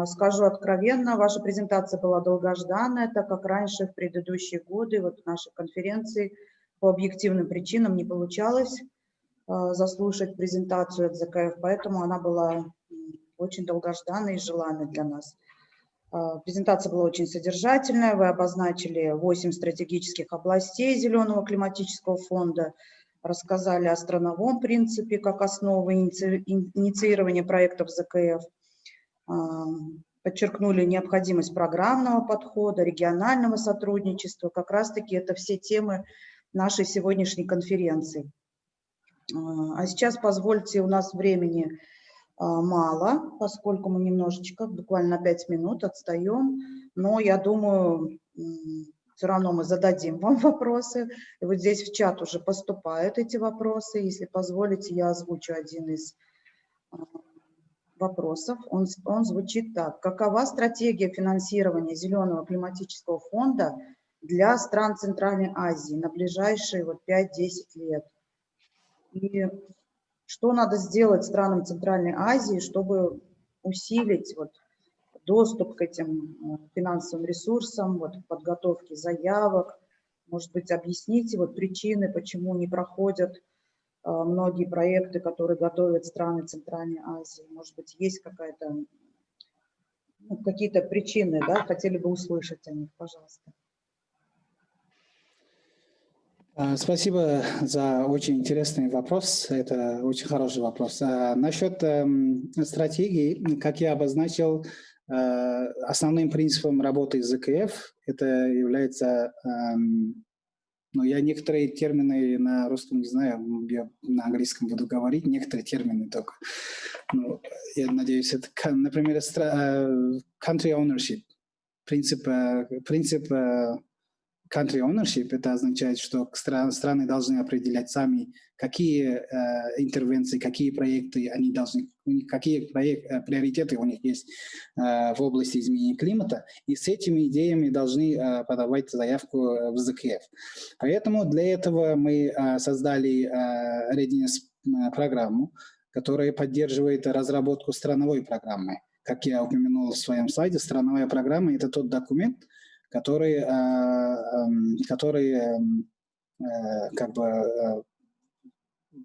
Скажу откровенно, ваша презентация была долгожданная, так как раньше, в предыдущие годы, вот в нашей конференции по объективным причинам не получалось заслушать презентацию от ЗКФ, поэтому она была очень долгожданной и желанной для нас. Презентация была очень содержательная, вы обозначили 8 стратегических областей Зеленого климатического фонда, рассказали о страновом принципе как основы инициирования проектов ЗКФ, подчеркнули необходимость программного подхода, регионального сотрудничества. Как раз-таки это все темы нашей сегодняшней конференции. А сейчас, позвольте, у нас времени мало, поскольку мы немножечко, буквально на 5 минут отстаем, но я думаю, все равно мы зададим вам вопросы. И вот здесь в чат уже поступают эти вопросы. Если позволите, я озвучу один из вопросов. Он звучит так. Какова стратегия финансирования Зеленого климатического фонда для стран Центральной Азии на ближайшие 5-10 лет? И что надо сделать странам Центральной Азии, чтобы усилить доступ к этим финансовым ресурсам, подготовке заявок? Может быть, объясните причины, почему не проходят многие проекты, которые готовят страны Центральной Азии. Может быть, есть какие-то причины, да? Хотели бы услышать о них, пожалуйста. Спасибо за очень интересный вопрос. Это очень хороший вопрос. Насчет стратегии, как я обозначил, основным принципом работы ЗКФ это является, я некоторые термины на русском не знаю, я на английском буду говорить, некоторые термины только. Я надеюсь, это, например, country ownership, принцип country ownership, это означает, что страны должны определять сами, какие интервенции, какие проекты они должны, какие приоритеты у них есть в области изменения климата, и с этими идеями должны подавать заявку в ЗКФ. Поэтому для этого мы создали readiness-программу, которая поддерживает разработку страновой программы. Как я упомянул в своем слайде, страновая программа – это тот документ, который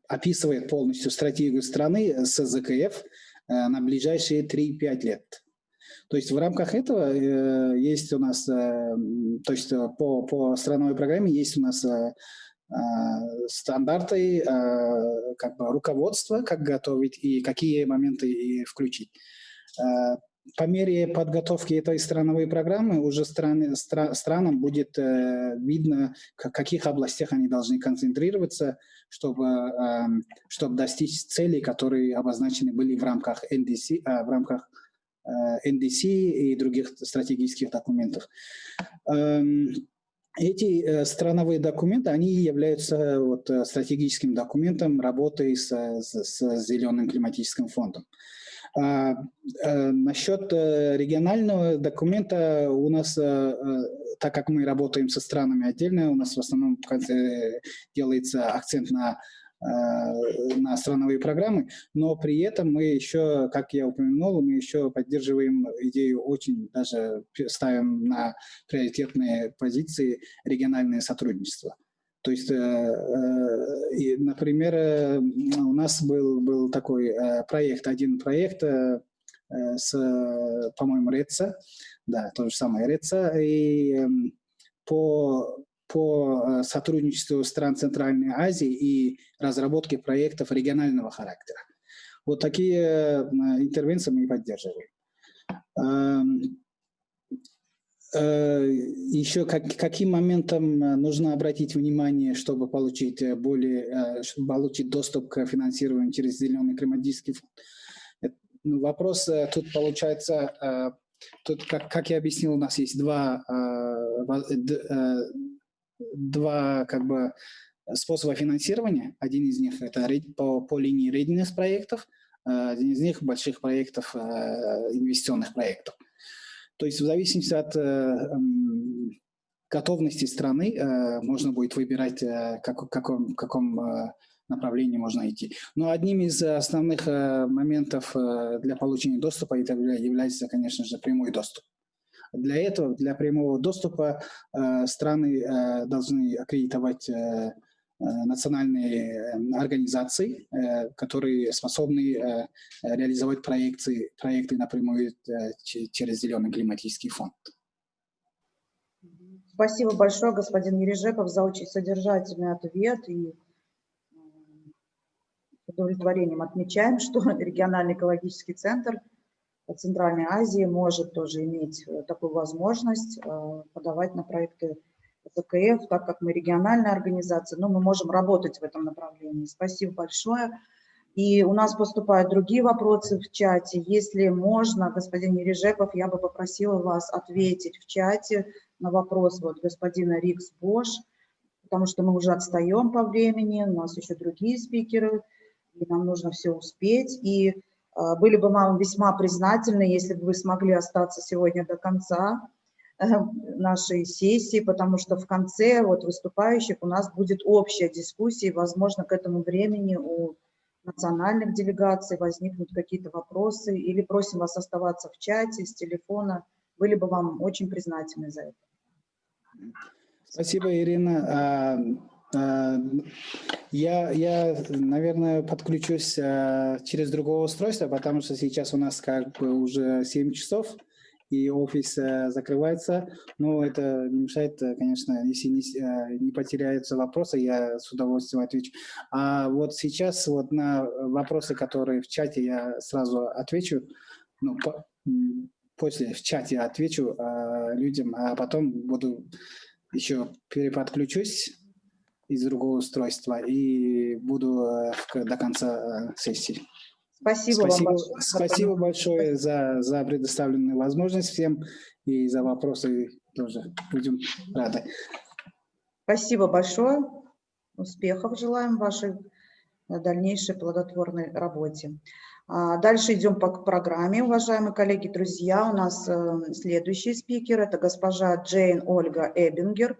описывает полностью стратегию страны с ЗКФ на ближайшие 3-5 лет. То есть в рамках этого есть у нас, то есть по страновой программе есть у нас стандарты, руководство, как готовить и какие моменты включить. По мере подготовки этой страновой программы уже странам будет видно, в каких областях они должны концентрироваться, чтобы достичь целей, которые обозначены были в рамках НДС и других стратегических документов. Эти страновые документы, они являются стратегическим документом работы с Зеленым климатическим фондом. Насчет регионального документа у нас, так как мы работаем со странами отдельно, у нас в основном делается акцент на страновые программы, но при этом мы еще, как я упомянул, мы еще поддерживаем идею, очень даже ставим на приоритетные позиции региональное сотрудничество. То есть, например, у нас был такой один проект с, по-моему, РЕЦА, да, то же самое РЕЦА, и по сотрудничеству стран Центральной Азии и разработке проектов регионального характера. Вот такие интервенции мы поддерживаем. Еще каким моментом нужно обратить внимание, чтобы получить доступ к финансированию через Зеленый климатический фонд? Вопрос тут получается, тут, как я объяснил, у нас есть два как бы способа финансирования. Один из них это по линии readiness проектов, один из них больших проектов, инвестиционных проектов. То есть в зависимости от готовности страны можно будет выбирать, в каком направлении можно идти. Но одним из основных моментов для получения доступа это является, конечно же, прямой доступ. Для этого, для прямого доступа страны должны аккредитовать национальные организации, которые способны реализовать проекты напрямую через Зеленый климатический фонд. Спасибо большое, господин Ережепов, за очень содержательный ответ. И с удовлетворением отмечаем, что региональный экологический центр Центральной Азии может тоже иметь такую возможность подавать на проекты ЗКФ, так как мы региональная организация, но мы можем работать в этом направлении. Спасибо большое. И у нас поступают другие вопросы в чате. Если можно, господин Ережепов, я бы попросила вас ответить в чате на вопрос господина Рикс Бош, потому что мы уже отстаем по времени, у нас еще другие спикеры, и нам нужно все успеть. И были бы вам весьма признательны, если бы вы смогли остаться сегодня до конца нашей сессии, потому что в конце выступающих у нас будет общая дискуссия, и, возможно, к этому времени у национальных делегаций возникнут какие-то вопросы, или просим вас оставаться в чате, с телефона. Были бы вам очень признательны за это. Спасибо, Ирина. Я, наверное, подключусь через другое устройство, потому что сейчас у нас как бы уже 7 часов, и офис закрывается. Но это не мешает, конечно, если не потеряются вопросы, я с удовольствием отвечу. А вот сейчас на вопросы, которые в чате, я сразу отвечу. После в чате отвечу людям, а потом буду еще переподключусь из другого устройства и буду до конца сессии. Спасибо большое за предоставленную возможность всем и за вопросы тоже. Будем рады. Спасибо большое. Успехов желаем в вашей дальнейшей плодотворной работе. Дальше идем по программе, уважаемые коллеги, друзья. У нас следующий спикер – это госпожа Джейн Ольга Эббингер,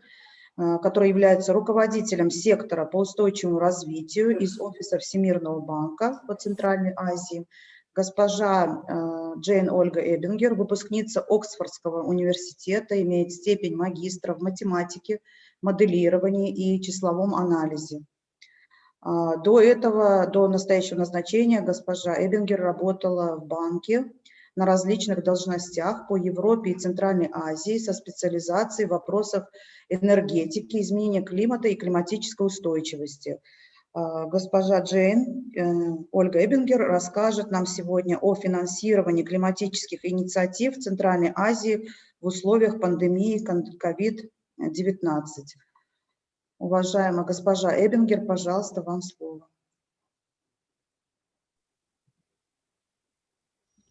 который является руководителем сектора по устойчивому развитию из Офиса Всемирного банка по Центральной Азии. Госпожа Джейн Ольга Эббингер, выпускница Оксфордского университета, имеет степень магистра в математике, моделировании и числовом анализе. До этого, до настоящего назначения, госпожа Эббингер работала в банке на различных должностях по Европе и Центральной Азии со специализацией в вопросах энергетики, изменения климата и климатической устойчивости. Госпожа Джейн Ольга Эббингер расскажет нам сегодня о финансировании климатических инициатив в Центральной Азии в условиях пандемии COVID-19. Уважаемая госпожа Эббингер, пожалуйста, вам слово.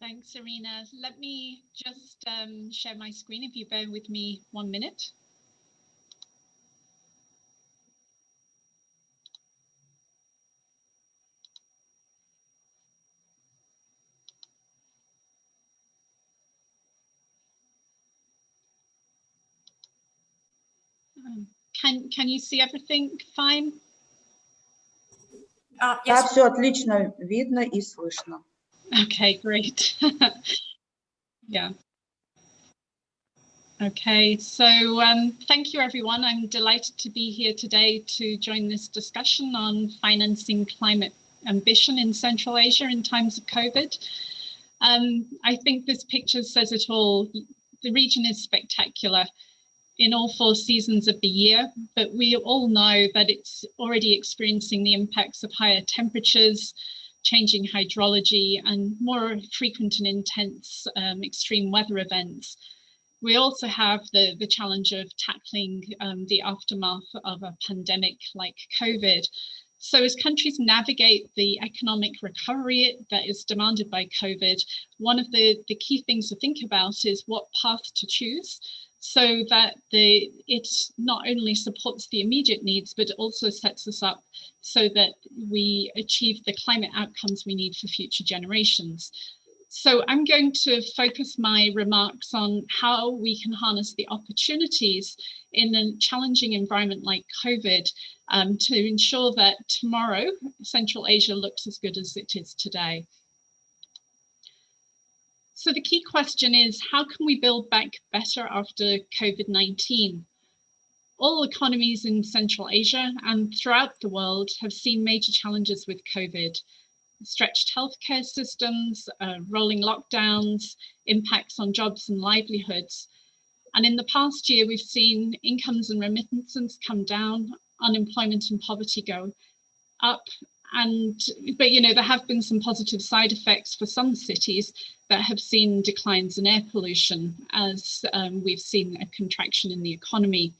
Thanks, Irina. Let me just share my screen if you bear with me 1 minute. Can you see everything fine? Yes. Да, все отлично видно и слышно. Okay, great. Yeah. Okay, so thank you everyone. I'm delighted to be here today to join this discussion on financing climate ambition in Central Asia in times of COVID. I think this picture says it all. The region is spectacular in all 4 seasons of the year, but we all know that it's already experiencing the impacts of higher temperatures, changing hydrology, and more frequent and intense extreme weather events. We also have the challenge of tackling the aftermath of a pandemic like COVID. So as countries navigate the economic recovery that is demanded by COVID, one of the key things to think about is what path to choose, so that it not only supports the immediate needs, but also sets us up so that we achieve the climate outcomes we need for future generations. So I'm going to focus my remarks on how we can harness the opportunities in a challenging environment like COVID to ensure that tomorrow Central Asia looks as good as it is today. So the key question is, how can we build back better after COVID-19? All economies in Central Asia and throughout the world have seen major challenges with COVID. Stretched healthcare systems, rolling lockdowns, impacts on jobs and livelihoods. And in the past year, we've seen incomes and remittances come down, unemployment and poverty go up. But there have been some positive side effects for some cities that have seen declines in air pollution, as we've seen a contraction in the economy.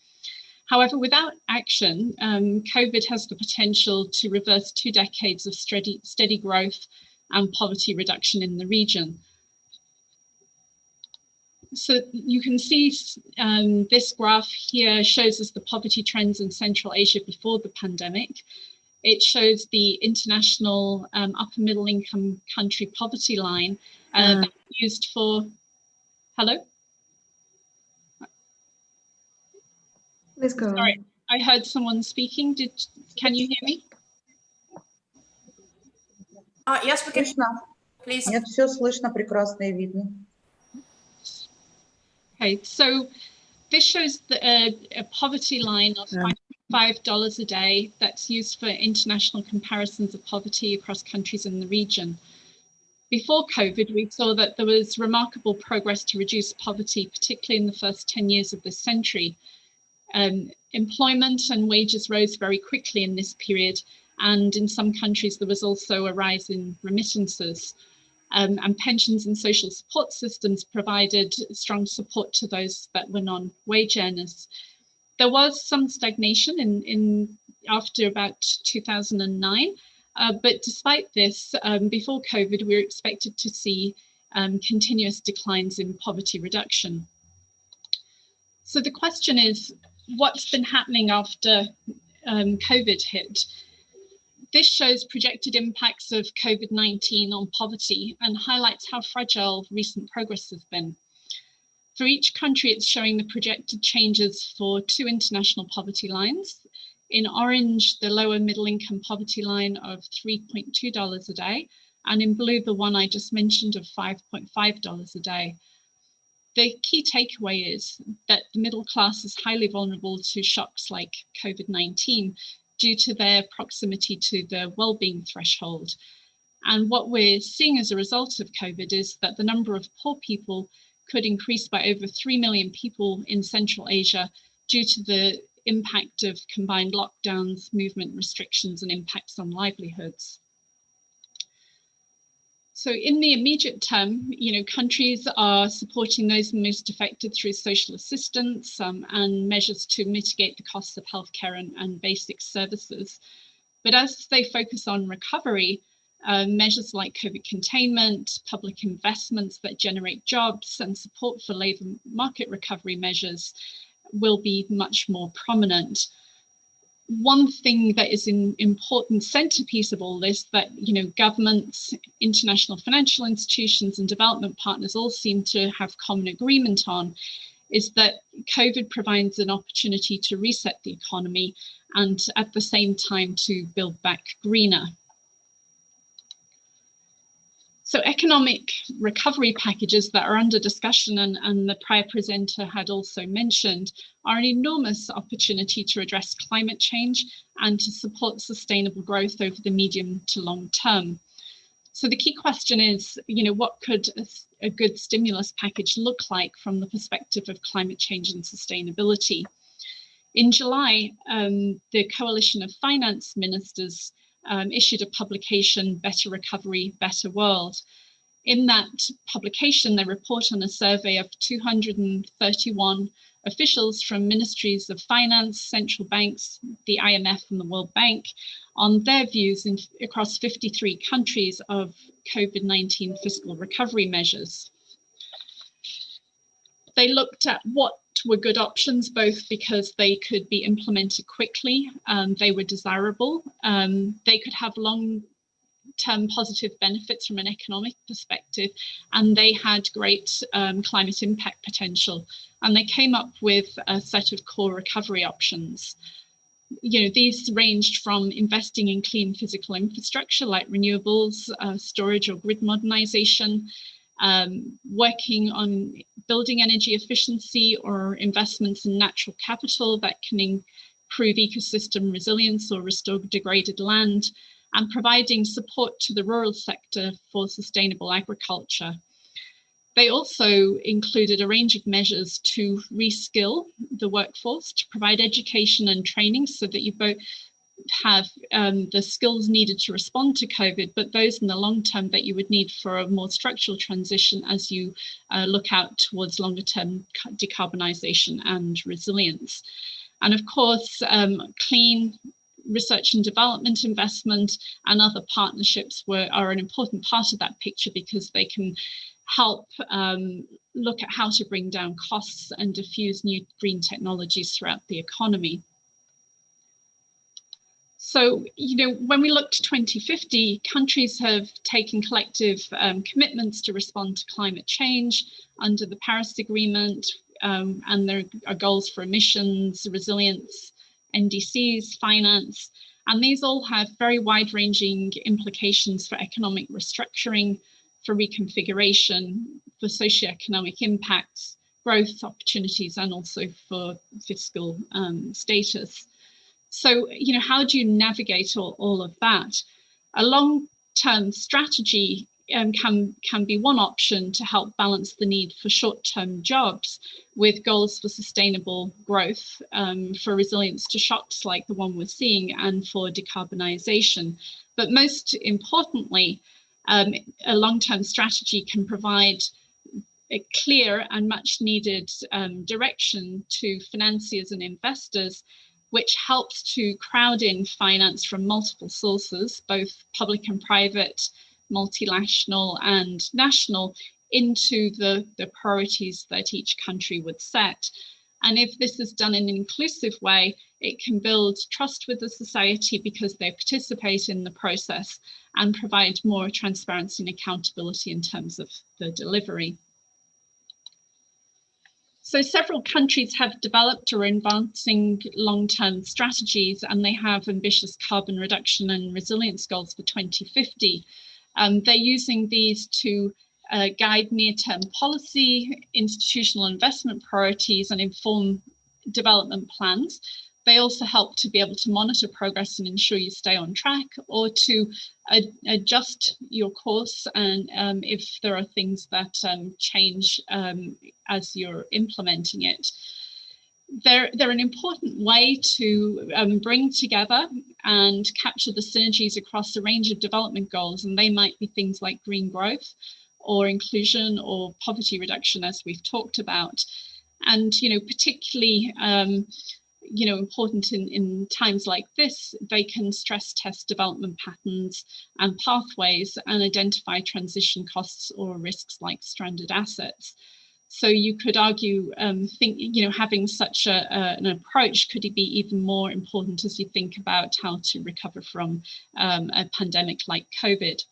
However, without action, COVID has the potential to reverse 2 decades of steady growth and poverty reduction in the region. So you can see this graph here shows us the poverty trends in Central Asia before the pandemic. It shows the international upper middle income country poverty line that's used for, hello? Let's go. Sorry, I heard someone speaking. Can you hear me? Yes, we can. Слышно? Please. Нет, все слышно, прекрасно и видно. Okay, so this shows a poverty line of $5 a day that's used for international comparisons of poverty across countries in the region. Before COVID, we saw that there was remarkable progress to reduce poverty, particularly in the first 10 years of this century. Employment and wages rose very quickly in this period, and in some countries there was also a rise in remittances. And pensions and social support systems provided strong support to those that were non-wage earners. There was some stagnation after about 2009, but despite this, before COVID, we were expected to see continuous declines in poverty reduction. So the question is, what's been happening after COVID hit? This shows projected impacts of COVID-19 on poverty and highlights how fragile recent progress has been. For each country, it's showing the projected changes for 2 international poverty lines. In orange, the lower middle income poverty line of $3.2 a day, and in blue, the one I just mentioned of $5.5 a day. The key takeaway is that the middle class is highly vulnerable to shocks like COVID-19 due to their proximity to the well-being threshold. And what we're seeing as a result of COVID is that the number of poor people could increase by over 3 million people in Central Asia due to the impact of combined lockdowns, movement restrictions, and impacts on livelihoods. So in the immediate term, countries are supporting those most affected through social assistance and measures to mitigate the costs of healthcare and basic services. But as they focus on recovery, measures like COVID containment, public investments that generate jobs, and support for labour market recovery measures will be much more prominent. One thing that is an important centerpiece of all this that governments, international financial institutions, and development partners all seem to have common agreement on is that COVID provides an opportunity to reset the economy and at the same time to build back greener. So economic recovery packages that are under discussion and the prior presenter had also mentioned are an enormous opportunity to address climate change and to support sustainable growth over the medium to long term. So the key question is, what could a good stimulus package look like from the perspective of climate change and sustainability? In July, the Coalition of Finance Ministers issued a publication, Better Recovery, Better World. In that publication, they report on a survey of 231 officials from ministries of finance, central banks, the IMF and the World Bank on their views across 53 countries of COVID-19 fiscal recovery measures. They looked at what were good options, both because they could be implemented quickly, they were desirable, they could have long-term positive benefits from an economic perspective, and they had great climate impact potential. And they came up with a set of core recovery options. These ranged from investing in clean physical infrastructure like renewables, storage or grid modernization, working on building energy efficiency or investments in natural capital that can improve ecosystem resilience or restore degraded land, and providing support to the rural sector for sustainable agriculture. They also included a range of measures to reskill the workforce, to provide education and training so that you both have the skills needed to respond to COVID, but those in the long term that you would need for a more structural transition as you look out towards longer term decarbonisation and resilience. And of course, clean research and development investment and other partnerships are an important part of that picture, because they can help look at how to bring down costs and diffuse new green technologies throughout the economy. So, when we look to 2050, countries have taken collective commitments to respond to climate change under the Paris Agreement, and there are goals for emissions, resilience, NDCs, finance, and these all have very wide-ranging implications for economic restructuring, for reconfiguration, for socioeconomic impacts, growth opportunities, and also for fiscal status. So, how do you navigate all of that? A long-term strategy can be one option to help balance the need for short-term jobs with goals for sustainable growth, for resilience to shocks like the one we're seeing, and for decarbonisation. But most importantly, a long-term strategy can provide a clear and much needed direction to financiers and investors, which helps to crowd in finance from multiple sources, both public and private, multinational and national, into the priorities that each country would set. And if this is done in an inclusive way, it can build trust with the society because they participate in the process and provide more transparency and accountability in terms of the delivery. So several countries have developed or are advancing long-term strategies, and they have ambitious carbon reduction and resilience goals for 2050. They're using these to guide near-term policy, institutional investment priorities, and inform development plans. They also help to be able to monitor progress and ensure you stay on track, or to adjust your course and if there are things that change as you're implementing it. They're an important way to bring together and capture the synergies across a range of development goals, and they might be things like green growth or inclusion or poverty reduction, as we've talked about. And particularly important in times like this, they can stress test development patterns and pathways and identify transition costs or risks like stranded assets. So you could argue, having such an approach could be even more important as you think about how to recover from a pandemic like COVID.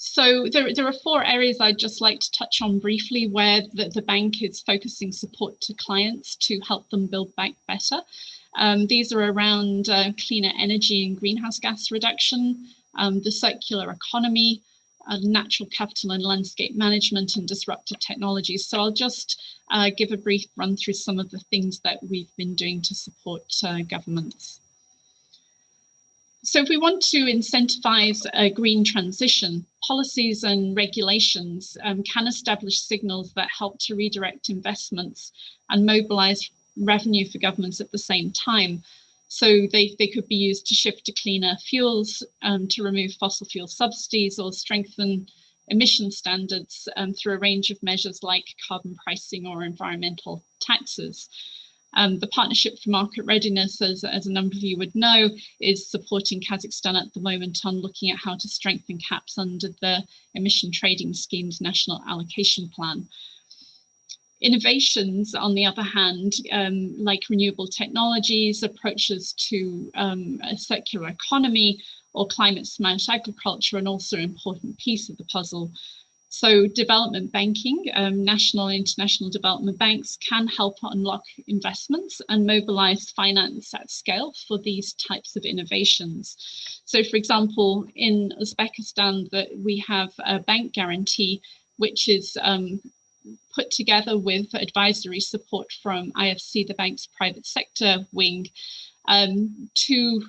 So there are four areas I'd just like to touch on briefly where the bank is focusing support to clients to help them build back better. These are around cleaner energy and greenhouse gas reduction, the circular economy, natural capital and landscape management, and disruptive technologies. So I'll just give a brief run through some of the things that we've been doing to support governments. So if we want to incentivize a green transition, policies and regulations can establish signals that help to redirect investments and mobilize revenue for governments at the same time. So they could be used to shift to cleaner fuels, to remove fossil fuel subsidies, or strengthen emission standards through a range of measures like carbon pricing or environmental taxes. The Partnership for Market Readiness, as a number of you would know, is supporting Kazakhstan at the moment on looking at how to strengthen caps under the Emission Trading Scheme's National Allocation Plan. Innovations, on the other hand, like renewable technologies, approaches to a circular economy or climate smart agriculture, are an also important piece of the puzzle. So development banking, national and international development banks can help unlock investments and mobilize finance at scale for these types of innovations. So for example, in Uzbekistan, we have a bank guarantee, which is put together with advisory support from IFC, the bank's private sector wing, to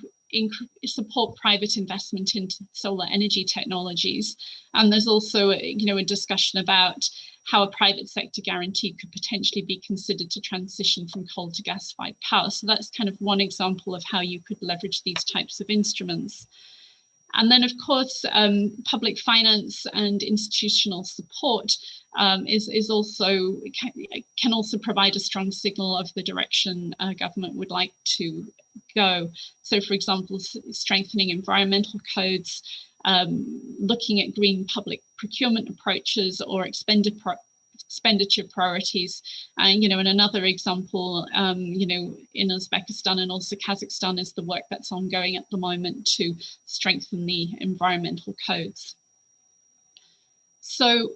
support private investment into solar energy technologies. And there's also a discussion about how a private sector guarantee could potentially be considered to transition from coal to gas-fired power. So that's kind of one example of how you could leverage these types of instruments. And then, of course, public finance and institutional support can also provide a strong signal of the direction government would like to go. So, for example, strengthening environmental codes, looking at green public procurement approaches or expenditure priorities. And another example, in Uzbekistan and also Kazakhstan is the work that's ongoing at the moment to strengthen the environmental codes. So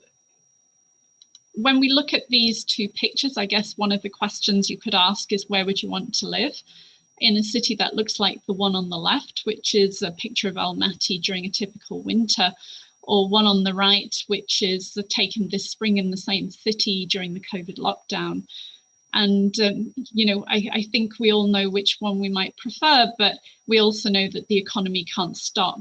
when we look at these two pictures, I guess one of the questions you could ask is, where would you want to live? In a city that looks like the one on the left, which is a picture of Almaty during a typical winter, or one on the right, which is taken this spring in the same city during the COVID lockdown. And, I think we all know which one we might prefer, but we also know that the economy can't stop.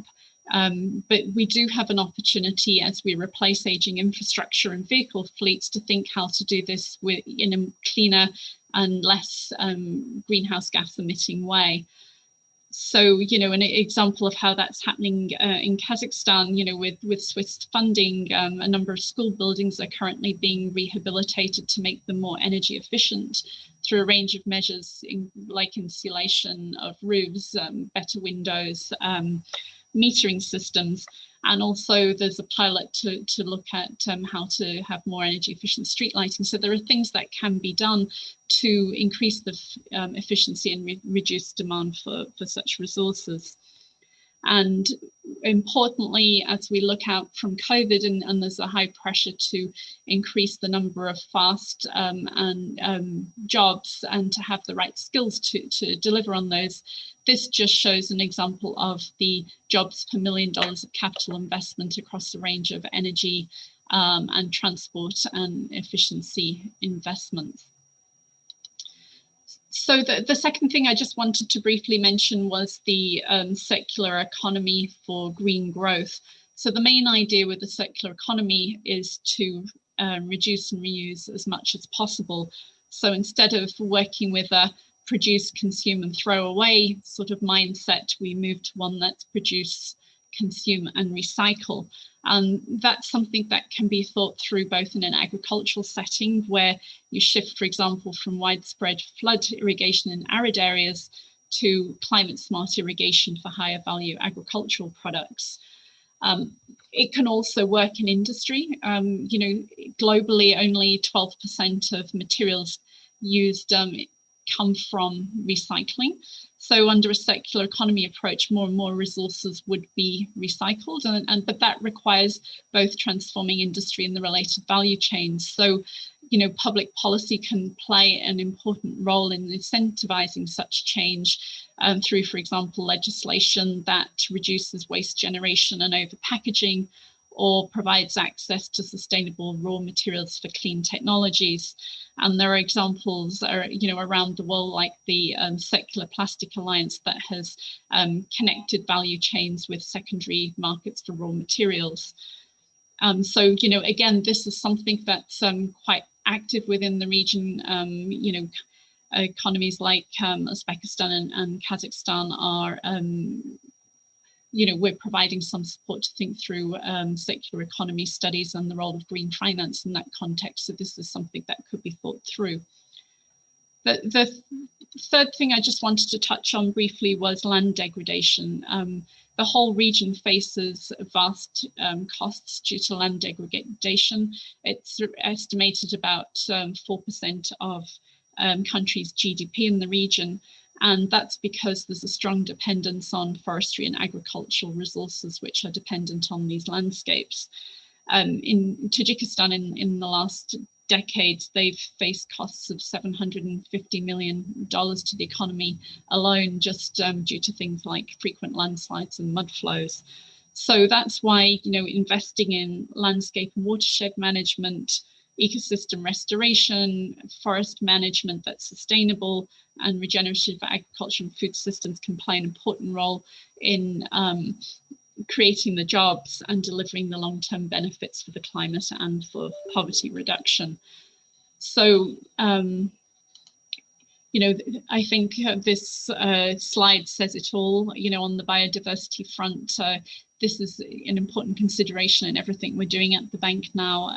But we do have an opportunity as we replace aging infrastructure and vehicle fleets to think how to do this in a cleaner and less greenhouse gas emitting way. So, an example of how that's happening in Kazakhstan, with Swiss funding, a number of school buildings are currently being rehabilitated to make them more energy efficient through a range of measures like insulation of roofs, better windows, metering systems. And also there's a pilot to look at how to have more energy efficient street lighting. So there are things that can be done to increase the efficiency and reduce demand for such resources. And importantly, as we look out from COVID and there's a high pressure to increase the number of fast jobs and to have the right skills to deliver on those, this just shows an example of the jobs per $1 million of capital investment across a range of energy and transport and efficiency investments. So the second thing I just wanted to briefly mention was the circular economy for green growth. So the main idea with the circular economy is to reduce and reuse as much as possible. So instead of working with a produce, consume and throw away sort of mindset, we move to one that's produce, consume and recycle. And that's something that can be thought through both in an agricultural setting where you shift, for example, from widespread flood irrigation in arid areas to climate smart irrigation for higher value agricultural products. It can also work in industry. Globally, only 12% of materials used come from recycling. So under a circular economy approach, more and more resources would be recycled, but that requires both transforming industry and the related value chains. So, public policy can play an important role in incentivizing such change through, for example, legislation that reduces waste generation and overpackaging, or provides access to sustainable raw materials for clean technologies. And there are examples around the world, like the Circular Plastic Alliance that has connected value chains with secondary markets for raw materials. So, again, this is something that's quite active within the region. Economies like Uzbekistan and Kazakhstan are we're providing some support to think through circular economy studies and the role of green finance in that context. So this is something that could be thought through. The third thing I just wanted to touch on briefly was land degradation. The whole region faces vast costs due to land degradation. It's estimated about 4% of countries' GDP in the region. And that's because there's a strong dependence on forestry and agricultural resources, which are dependent on these landscapes. In Tajikistan, in the last decades, they've faced costs of $750 million to the economy alone, just due to things like frequent landslides and mud flows. So that's why, investing in landscape and watershed management, ecosystem restoration, forest management that's sustainable, and regenerative agriculture and food systems can play an important role in creating the jobs and delivering the long-term benefits for the climate and for poverty reduction. So, I think this slide says it all. On the biodiversity front, this is an important consideration in everything we're doing at the bank now.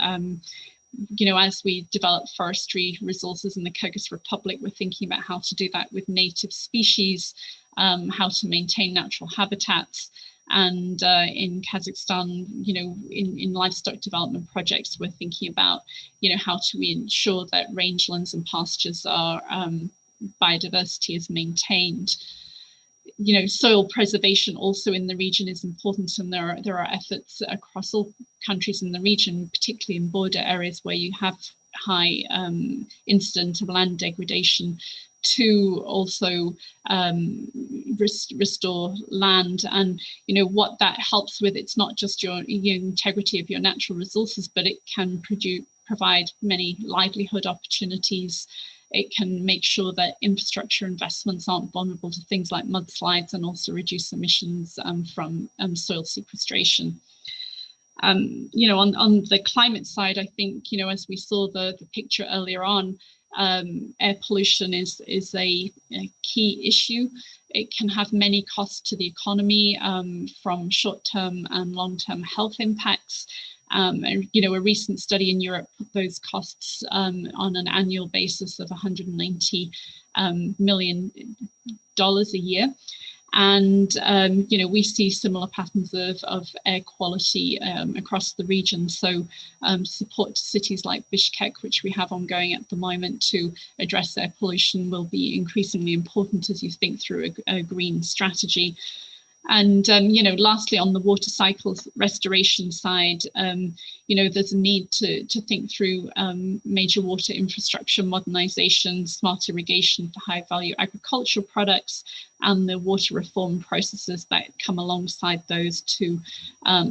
As we develop forestry resources in the Kyrgyz Republic, we're thinking about how to do that with native species, how to maintain natural habitats. And in Kazakhstan, in livestock development projects, we're thinking about, how to ensure that rangelands and pastures are biodiversity is maintained. Soil preservation also in the region is important, and there are efforts across all countries in the region, particularly in border areas where you have high incidence of land degradation, to also restore land. And what that helps with, it's not just your integrity of your natural resources, but it can provide many livelihood opportunities. It can make sure that infrastructure investments aren't vulnerable to things like mudslides, and also reduce emissions from soil sequestration. On the climate side, I think, as we saw the picture earlier on, air pollution is a key issue. It can have many costs to the economy, from short-term and long-term health impacts. A recent study in Europe put those costs on an annual basis of $190 million a year. And, we see similar patterns of air quality across the region. So support to cities like Bishkek, which we have ongoing at the moment to address air pollution, will be increasingly important as you think through a green strategy. And, lastly, on the water cycle restoration side, there's a need to think through major water infrastructure modernization, smart irrigation for high value agricultural products, and the water reform processes that come alongside those to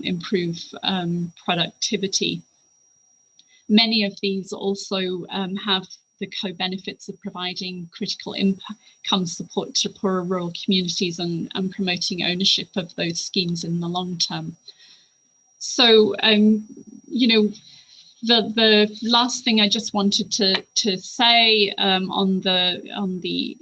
improve productivity. Many of these also have the co-benefits of providing critical income support to poorer rural communities and promoting ownership of those schemes in the long term. So, the last thing I just wanted to say on the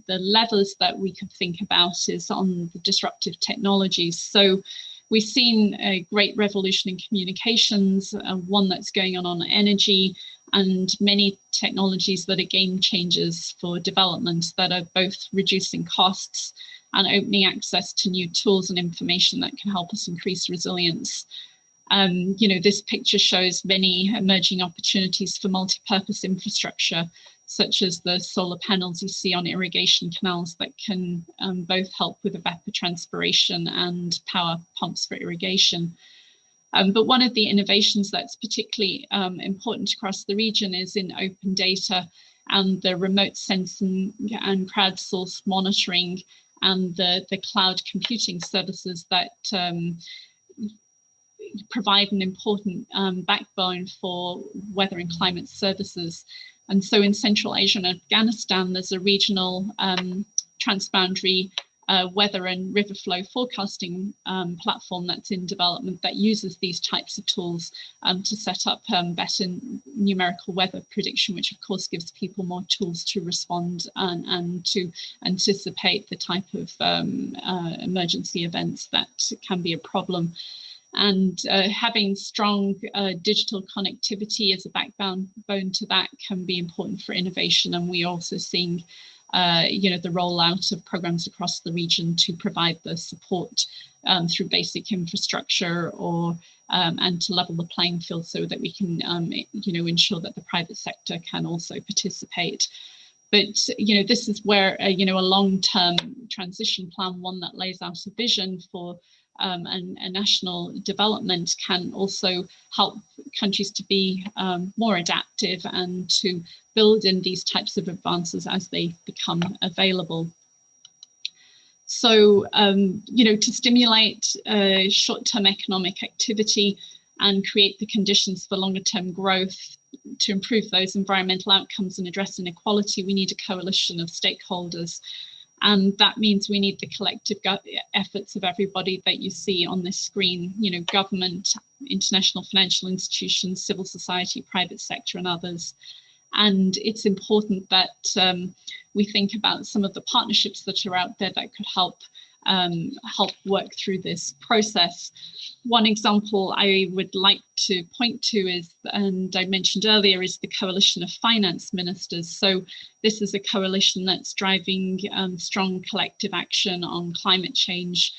levers that we could think about is on the disruptive technologies. So we've seen a great revolution in communications, one that's going on energy, and many technologies that are game changers for development, that are both reducing costs and opening access to new tools and information that can help us increase resilience. This picture shows many emerging opportunities for multi-purpose infrastructure, such as the solar panels you see on irrigation canals that can both help with evapotranspiration and power pumps for irrigation. But one of the innovations that's particularly important across the region is in open data and the remote sensing and crowdsourced monitoring and the cloud computing services that provide an important backbone for weather and climate services. And so in Central Asia and Afghanistan, there's a regional transboundary weather and river flow forecasting platform that's in development that uses these types of tools to set up better numerical weather prediction, which of course gives people more tools to respond and to anticipate the type of emergency events that can be a problem. And having strong digital connectivity as a backbone to that can be important for innovation. And we're also seeing the rollout of programs across the region to provide the support through basic infrastructure or and to level the playing field so that we can ensure that the private sector can also participate. But this is where a long-term transition plan, one that lays out a vision for a national development, can also help countries to be more adaptive and to build in these types of advances as they become available. So, to stimulate short-term economic activity and create the conditions for longer-term growth, to improve those environmental outcomes and address inequality, we need a coalition of stakeholders. And that means we need the collective efforts of everybody that you see on this screen, government, international financial institutions, civil society, private sector, and others. And it's important that we think about some of the partnerships that are out there that could help work through this process. One example I would like to point to is, and I mentioned earlier, is the Coalition of Finance Ministers. So this is a coalition that's driving strong collective action on climate change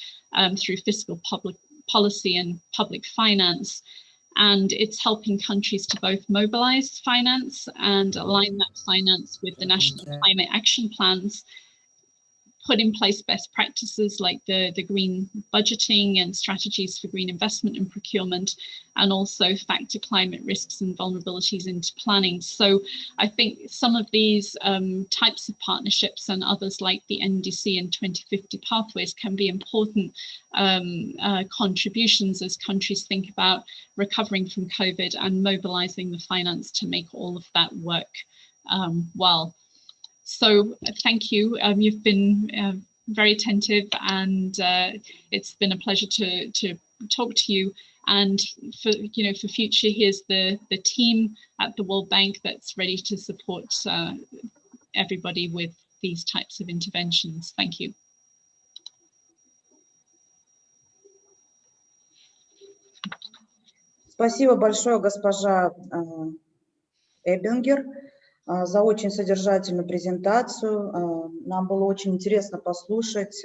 through fiscal public policy and public finance. And it's helping countries to both mobilize finance and align that finance with the national climate action plans, put in place best practices like the green budgeting and strategies for green investment and procurement, and also factor climate risks and vulnerabilities into planning. So I think some of these types of partnerships and others like the NDC and 2050 pathways can be important contributions as countries think about recovering from COVID and mobilizing the finance to make all of that work well. So thank you. You've been very attentive, and it's been a pleasure to talk to you. And for future, here's the team at the World Bank that's ready to support everybody with these types of interventions. Thank you. Спасибо большое, госпожа Эббингер, за очень содержательную презентацию. Нам было очень интересно послушать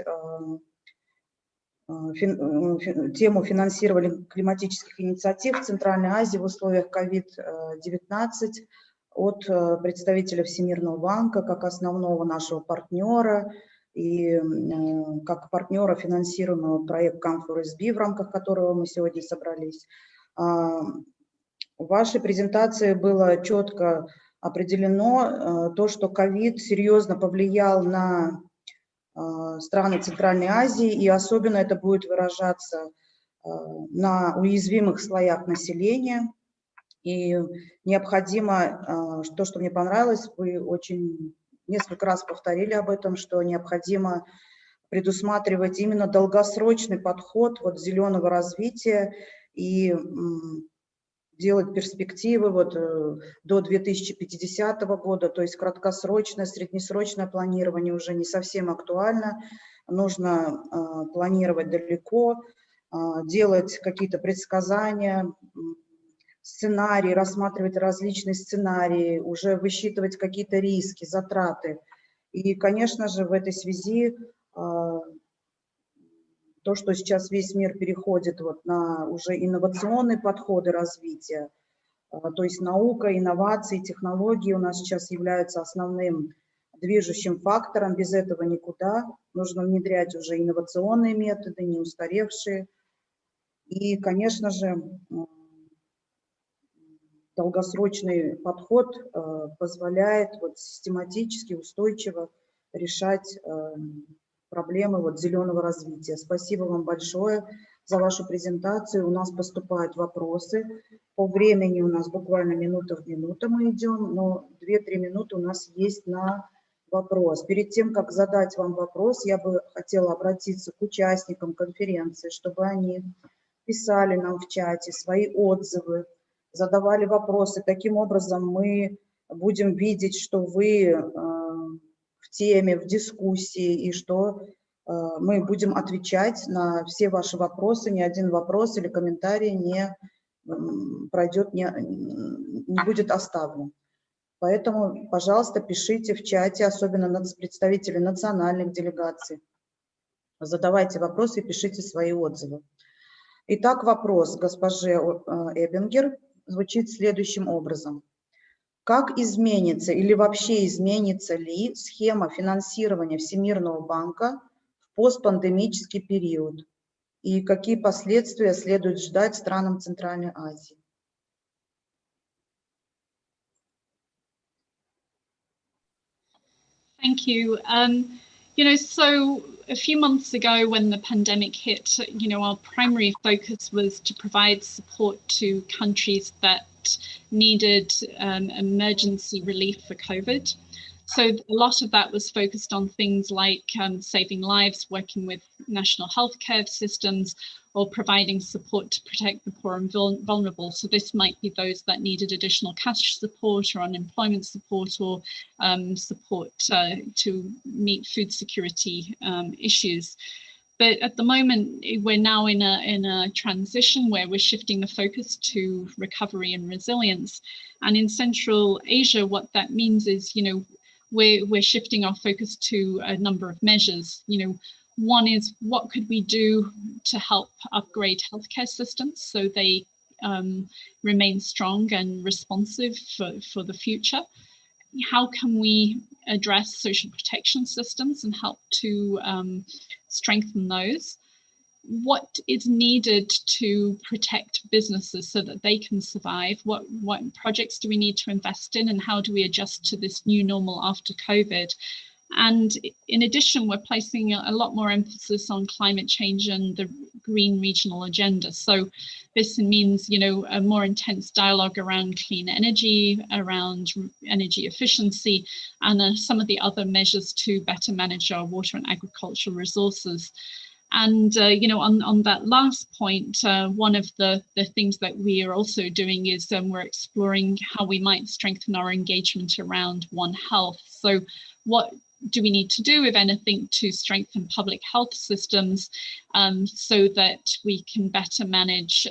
тему финансирования климатических инициатив в Центральной Азии в условиях COVID-19 от представителя Всемирного банка как основного нашего партнера и как партнера финансируемого проекта COM4SB, в рамках которого мы сегодня собрались. В вашей презентации было четко определено то, что ковид серьезно повлиял на страны Центральной Азии, и особенно это будет выражаться на уязвимых слоях населения. И необходимо, то, что мне понравилось, вы очень несколько раз повторили об этом, что необходимо предусматривать именно долгосрочный подход зеленого развития и делать перспективы до 2050 года, то есть краткосрочное, среднесрочное планирование уже не совсем актуально. Нужно планировать далеко, делать какие-то предсказания, сценарии, рассматривать различные сценарии, уже высчитывать какие-то риски, затраты. И, конечно же, в этой связи то, что сейчас весь мир переходит на уже инновационные подходы развития, то есть наука, инновации, технологии у нас сейчас являются основным движущим фактором, без этого никуда. Нужно внедрять уже инновационные методы, не устаревшие. И, конечно же, долгосрочный подход позволяет систематически, устойчиво решать проблемы зеленого развития. Спасибо вам большое за вашу презентацию. У нас поступают вопросы. По времени у нас буквально минута в минуту мы идем, но 2-3 минуты у нас есть на вопрос. Перед тем, как задать вам вопрос, я бы хотела обратиться к участникам конференции, чтобы они писали нам в чате свои отзывы, задавали вопросы. Таким образом мы будем видеть, что вы в теме, в дискуссии, и что мы будем отвечать на все ваши вопросы. Ни один вопрос или комментарий не пройдет, не будет оставлен. Поэтому, пожалуйста, пишите в чате, особенно представители национальных делегаций. Задавайте вопросы и пишите свои отзывы. Итак, вопрос госпоже Эббингер звучит следующим образом. Как изменится или вообще изменится ли схема финансирования Всемирного банка в постпандемический период? И какие последствия следует ждать странам Центральной Азии? Thank you. So a few months ago when the pandemic hit, our primary focus was to provide support to countries that needed emergency relief for COVID. So a lot of that was focused on things like saving lives, working with national healthcare systems, or providing support to protect the poor and vulnerable. So this might be those that needed additional cash support or unemployment support, or support to meet food security issues. But at the moment, we're now in a transition where we're shifting the focus to recovery and resilience. And in Central Asia, what that means is, we're shifting our focus to a number of measures. One is, what could we do to help upgrade healthcare systems so they remain strong and responsive for the future? How can we address social protection systems and help to strengthen those? What is needed to protect businesses so that they can survive? What projects do we need to invest in, and how do we adjust to this new normal after COVID? And in addition, we're placing a lot more emphasis on climate change and the green regional agenda. So this means, a more intense dialogue around clean energy, around energy efficiency, and some of the other measures to better manage our water and agricultural resources. And, on that last point, one of the things that we are also doing is we're exploring how we might strengthen our engagement around One Health. So what do we need to do, if anything, to strengthen public health systems so that we can better manage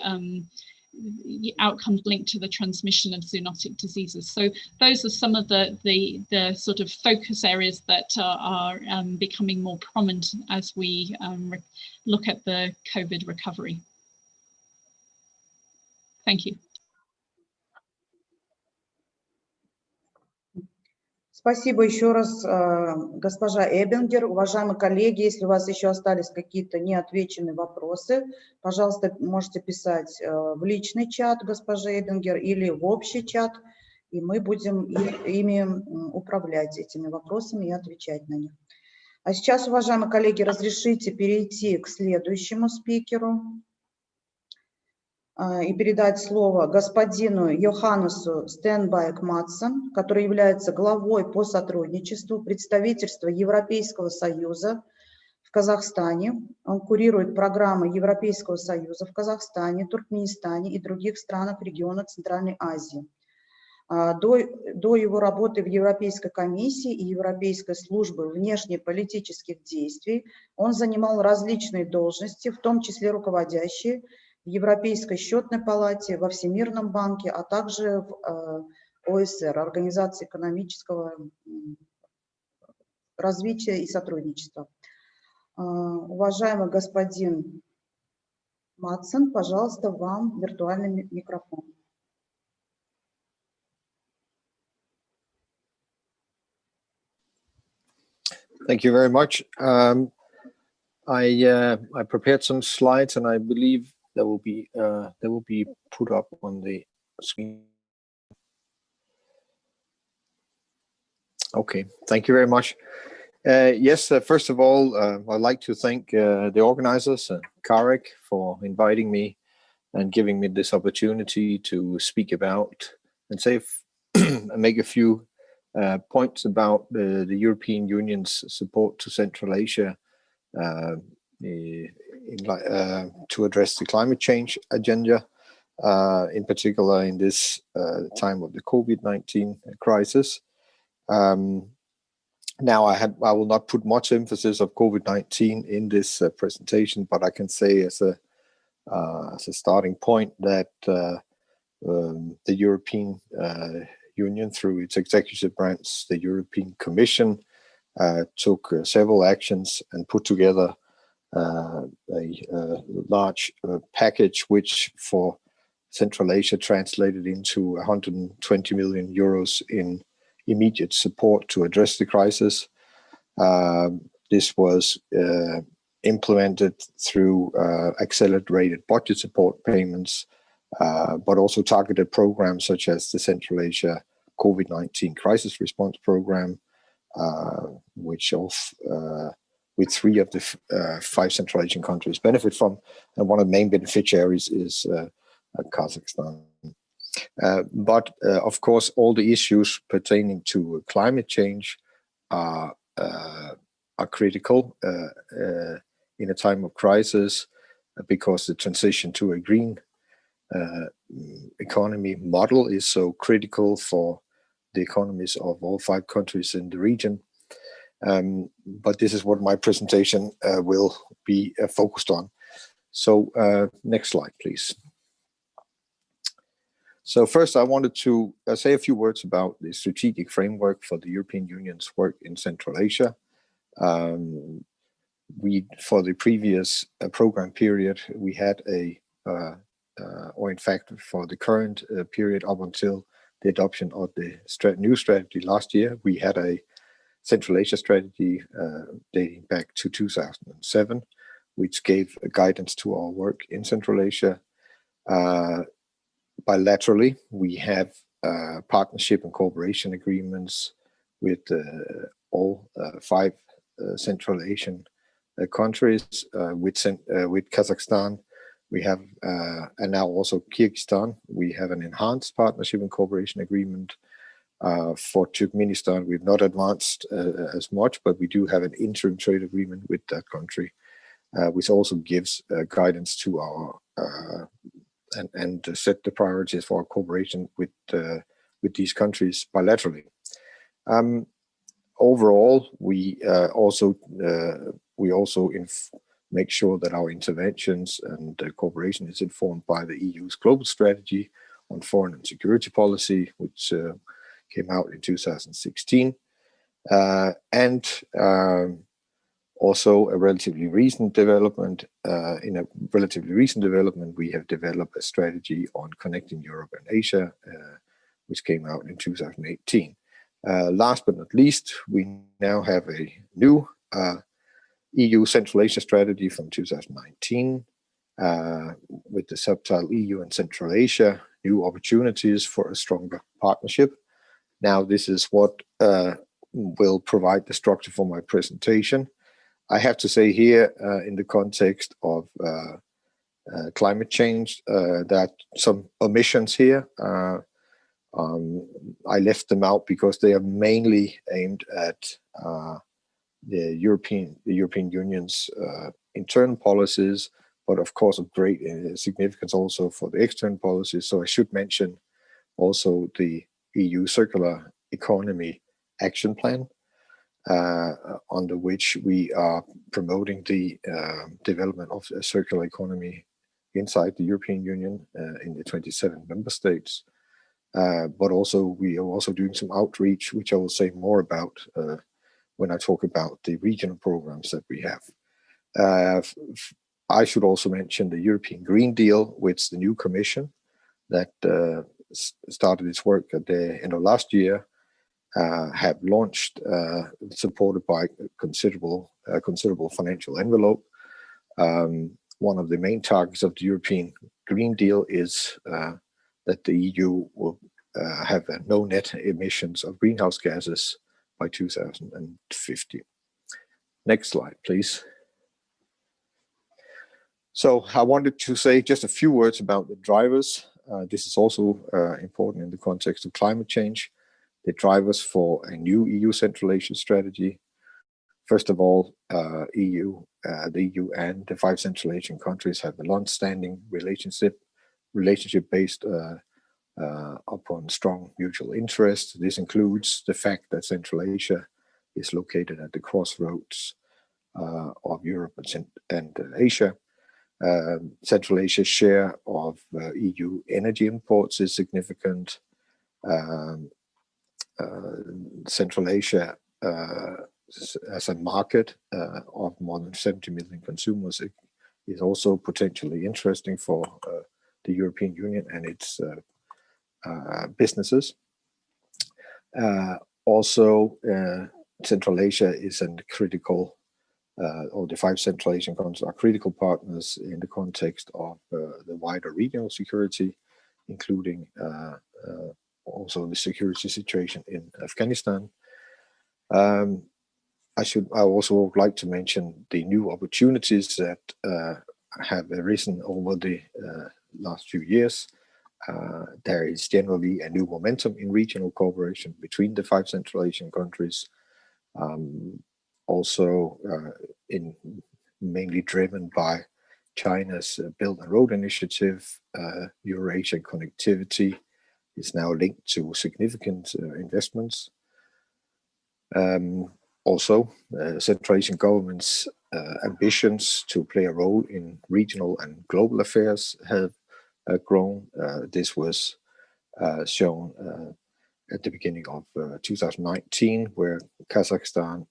outcomes linked to the transmission of zoonotic diseases? So those are some of the sort of focus areas that are becoming more prominent as we look at the COVID recovery. Thank you. Спасибо еще раз, госпожа Эббингер. Уважаемые коллеги, если у вас еще остались какие-то неотвеченные вопросы, пожалуйста, можете писать в личный чат госпожи Эббингер или в общий чат, и мы будем ими управлять, этими вопросами, и отвечать на них. А сейчас, уважаемые коллеги, разрешите перейти к следующему спикеру и передать слово господину Йоханнесу Стенбайк-Матсон, который является главой по сотрудничеству представительства Европейского Союза в Казахстане. Он курирует программы Европейского Союза в Казахстане, Туркменистане и других странах региона Центральной Азии. До его работы в Европейской комиссии и Европейской службы внешнеполитических действий он занимал различные должности, в том числе руководящие в Европейской счетной палате, во Всемирном банке, а также в ОСР, Организации экономического развития и сотрудничества. Уважаемый господин Матсон, пожалуйста, вам виртуальный микрофон. Thank you very much. I prepared some slides, and I believe they will be put up on the screen. Okay, thank you very much. Yes, first of all, I'd like to thank the organizers, CAREC, for inviting me and giving me this opportunity to speak about and make a few points about the European Union's support to Central Asia to address the climate change agenda, in particular in this time of the COVID-19 crisis. Now, I will not put much emphasis of COVID-19 in this presentation, but I can say as a starting point that the European Union, through its executive branch, the European Commission, took several actions and put together a large package, which for Central Asia translated into 120 million euros in immediate support to address the crisis. This was implemented through accelerated budget support payments, but also targeted programs such as the Central Asia COVID-19 Crisis Response Program, which with 3 of the 5 Central Asian countries benefit from, and one of the main beneficiaries is Kazakhstan. But of course, all the issues pertaining to climate change are critical in a time of crisis, because the transition to a green economy model is so critical for the economies of all 5 countries in the region. But this is what my presentation will be focused on. So next slide, please. So first, I wanted to say a few words about the strategic framework for the European Union's work in Central Asia. For the previous program period, we had or in fact, for the current period up until the adoption of the new strategy last year, we had a Central Asia strategy dating back to 2007, which gave guidance to our work in Central Asia. Bilaterally, we have partnership and cooperation agreements with all 5 Central Asian countries. With Kazakhstan, we have, and now also Kyrgyzstan, we have an enhanced partnership and cooperation agreement. For Turkmenistan, we've not advanced as much, but we do have an interim trade agreement with that country, which also gives guidance to our and set the priorities for our cooperation with these countries bilaterally. Overall, we also make sure that our interventions and cooperation is informed by the EU's global strategy on foreign and security policy, which came out in 2016, and also a relatively recent development. In a relatively recent development, we have developed a strategy on connecting Europe and Asia, which came out in 2018. Last but not least, we now have a new EU Central Asia strategy from 2019 with the subtitle EU and Central Asia, New Opportunities for a Stronger Partnership. Now, this is what will provide the structure for my presentation. I have to say here, in the context of climate change, that some omissions here. I left them out because they are mainly aimed at the European Union's internal policies, but of course of great significance also for the external policies. So I should mention also the EU Circular Economy Action Plan, under which we are promoting the development of a circular economy inside the European Union in the 27 member states. But also we are also doing some outreach, which I will say more about when I talk about the regional programs that we have. I should also mention the European Green Deal, which the new Commission that started its work at the end of last year have launched, supported by a considerable financial envelope. One of the main targets of the European Green Deal is that the EU will have no net emissions of greenhouse gases by 2050. Next slide, please. So I wanted to say just a few words about the drivers. This is also important in the context of climate change. the drivers for a new EU Central Asia strategy. First of all, the EU and the 5 Central Asian countries have a long-standing relationship based upon strong mutual interest. This includes the fact that Central Asia is located at the crossroads of Europe and Asia. Central Asia's share of EU energy imports is significant. Central Asia as a market of more than 70 million consumers is also potentially interesting for the European Union and its businesses. Also, Central Asia is a critical, or the 5 Central Asian countries are critical partners in the context of the wider regional security, including also the security situation in Afghanistan. I also would like to mention the new opportunities that have arisen over the last few years. There is generally a new momentum in regional cooperation between the 5 Central Asian countries, also mainly driven by China's Belt and Road Initiative. Eurasian connectivity is now linked to significant investments. Also, Central Asian governments' ambitions to play a role in regional and global affairs have grown. This was shown at the beginning of 2019, where Kazakhstan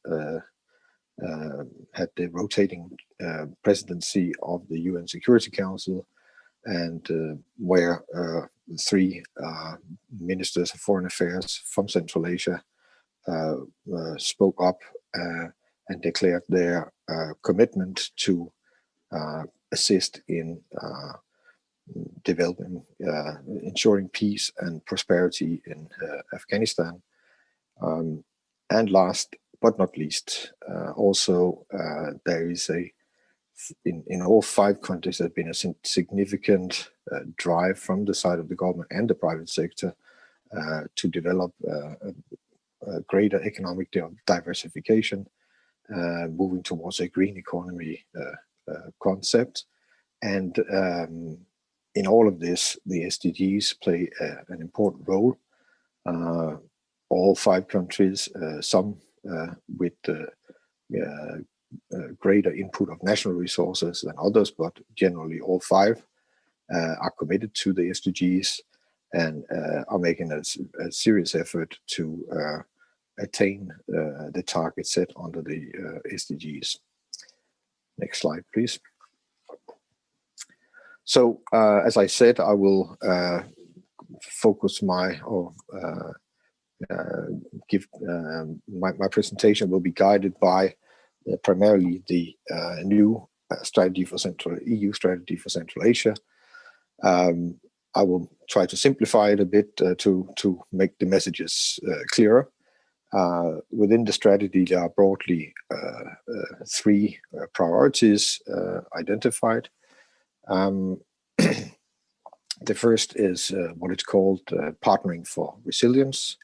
had the rotating presidency of the UN Security Council, and where 3 ministers of foreign affairs from Central Asia spoke up and declared their commitment to assist in developing, ensuring peace and prosperity in Afghanistan. And last but not least, also there is in all 5 countries there has been a significant drive from the side of the government and the private sector to develop greater economic diversification, moving towards a green economy concept. And in all of this, the SDGs play an important role. All 5 countries, some with greater input of national resources than others, but generally all 5 are committed to the SDGs and are making a serious effort to attain the target set under the SDGs. Next slide, please. So, as I said, I will focus my presentation will be guided by primarily the new strategy for EU strategy for Central Asia. I will try to simplify it a bit to make the messages clearer. Within the strategy, there are broadly 3 priorities identified. The first is what it's called partnering for resilience.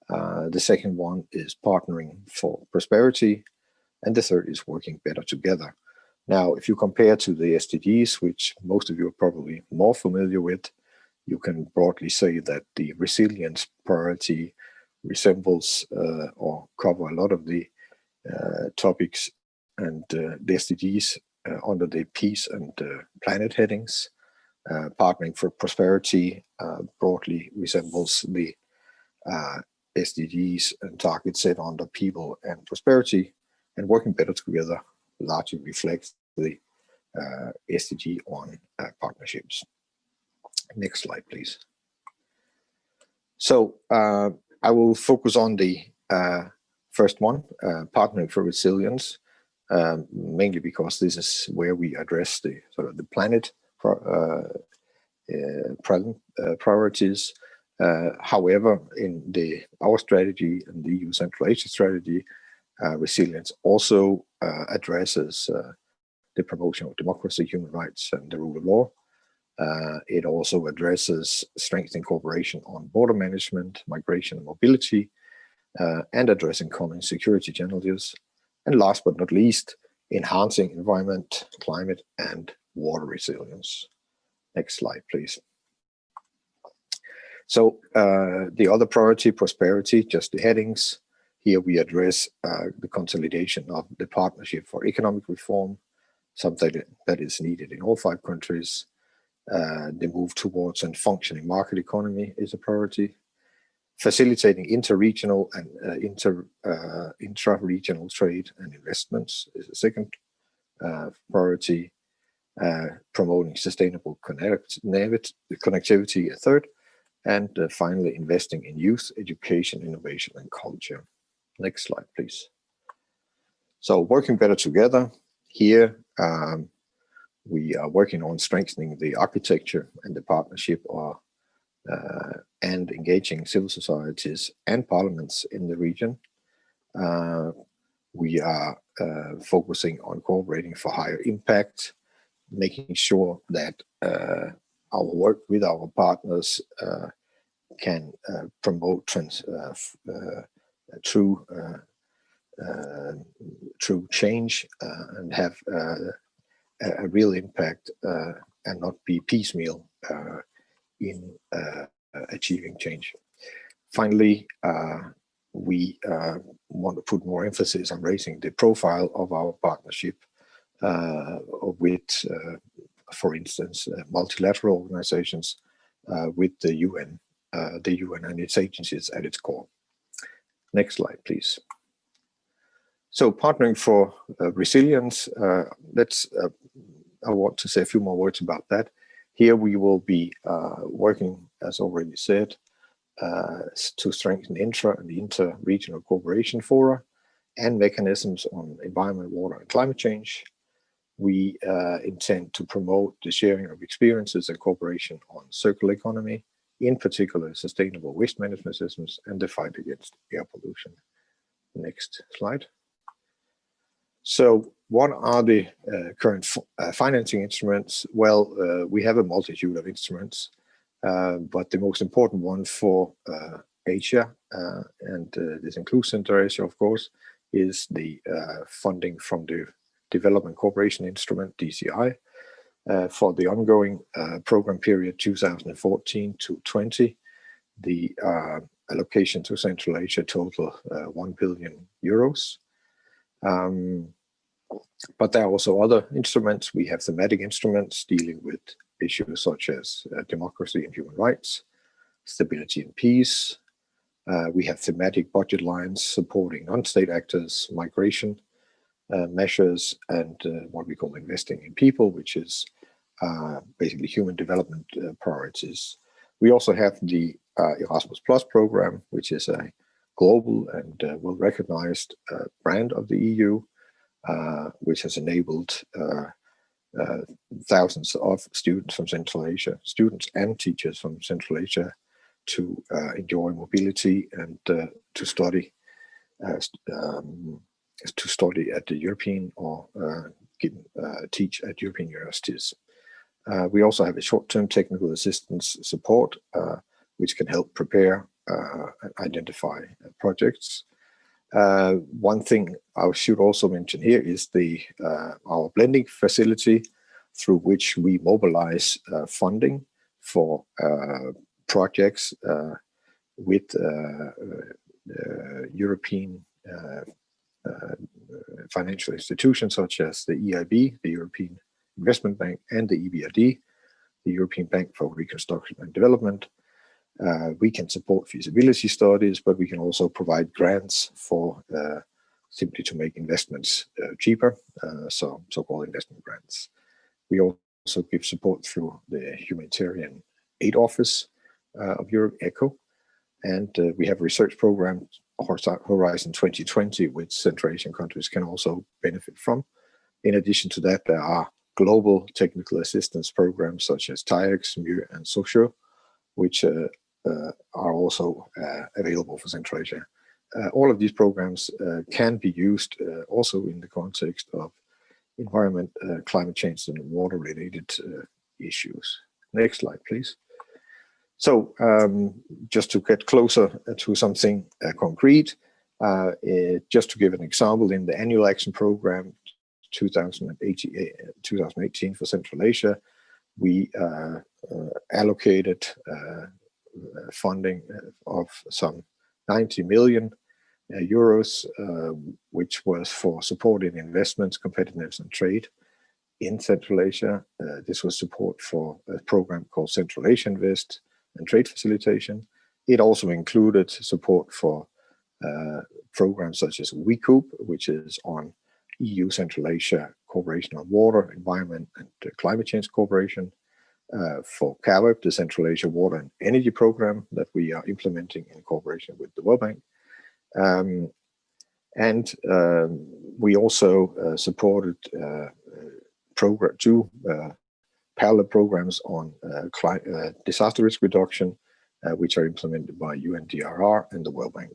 The second one is partnering for prosperity. And the third is working better together. Now, if you compare to the SDGs, which most of you are probably more familiar with, you can broadly say that the resilience priority resembles or cover a lot of the topics and the SDGs under the peace and planet headings. Partnering for prosperity broadly resembles the SDGs and targets set under people and prosperity, and working better together largely reflects the SDG on partnerships. Next slide, please. So I will focus on the first one, partnering for resilience, mainly because this is where we address the sort of the planet priorities. However, in our strategy and the EU Central Asia strategy, resilience also addresses the promotion of democracy, human rights, and the rule of law. It also addresses strengthening cooperation on border management, migration and mobility, and addressing common security challenges. And last but not least, enhancing environment, climate, and water resilience. Next slide, please. So the other priority, prosperity, just the headings. Here we address the consolidation of the Partnership for Economic Reform, something that is needed in all 5 countries. The move towards a functioning market economy is a priority. Facilitating interregional and intra-regional trade and investments is a second priority. Promoting sustainable connectivity, a third. And finally, investing in youth, education, innovation, and culture. Next slide, please. So working better together. Here, we are working on strengthening the architecture and the partnership and engaging civil societies and parliaments in the region. We are focusing on cooperating for higher impact, making sure that our work with our partners can promote true change and have a real impact and not be piecemeal in achieving change. Finally, we want to put more emphasis on raising the profile of our partnership with, for instance, multilateral organizations with the UN and its agencies at its core. Next slide, please. So partnering for resilience, I want to say a few more words about that. Here we will be working, as already said, to strengthen intra and inter-regional cooperation fora and mechanisms on environment, water, and climate change. We intend to promote the sharing of experiences and cooperation on circular economy, in particular sustainable waste management systems and the fight against air pollution. Next slide. So what are the current financing instruments? Well, we have a multitude of instruments, but the most important one for Asia, and this includes Central Asia, of course, is the funding from the Development Cooperation Instrument, DCI, for the ongoing program period 2014 to 20. The allocation to Central Asia total 1 billion euros. But there are also other instruments. We have thematic instruments dealing with issues such as democracy and human rights, stability and peace. We have thematic budget lines supporting non-state actors, migration measures, and what we call investing in people, which is basically human development priorities. We also have the Erasmus Plus program, which is a global and well-recognized brand of the EU, which has enabled thousands of students from Central Asia, students and teachers from Central Asia, to enjoy mobility and to study at the European or teach at European universities. We also have a short-term technical assistance support, which can help prepare and identify projects. One thing I should also mention here is our blending facility, through which we mobilize funding for projects with European financial institutions such as the EIB, the European Investment Bank, and the EBRD, the European Bank for Reconstruction and Development. We can support feasibility studies, but we can also provide grants for simply to make investments cheaper, so-called investment grants. We also give support through the Humanitarian Aid Office of Europe, ECHO, and we have a research program, Horizon 2020, which Central Asian countries can also benefit from. In addition to that, there are global technical assistance programs such as TAIEX, MUR, and SOCIO, which are also available for Central Asia. All of these programs can be used also in the context of environment, climate change, and water-related issues. Next slide, please. So just to get closer to something concrete, just to give an example, in the annual action program 2018 for Central Asia, we allocated funding of some 90 million euros, which was for supporting investments, competitiveness and trade in Central Asia. This was support for a program called Central Asia Invest and trade facilitation. It also included support for programs such as WECOOP, which is on EU Central Asia cooperation on water, environment and climate change cooperation, for CAWEP, the Central Asia Water and Energy Program that we are implementing in cooperation with the World Bank. We also supported two parallel programs on disaster risk reduction, which are implemented by UNDRR and the World Bank.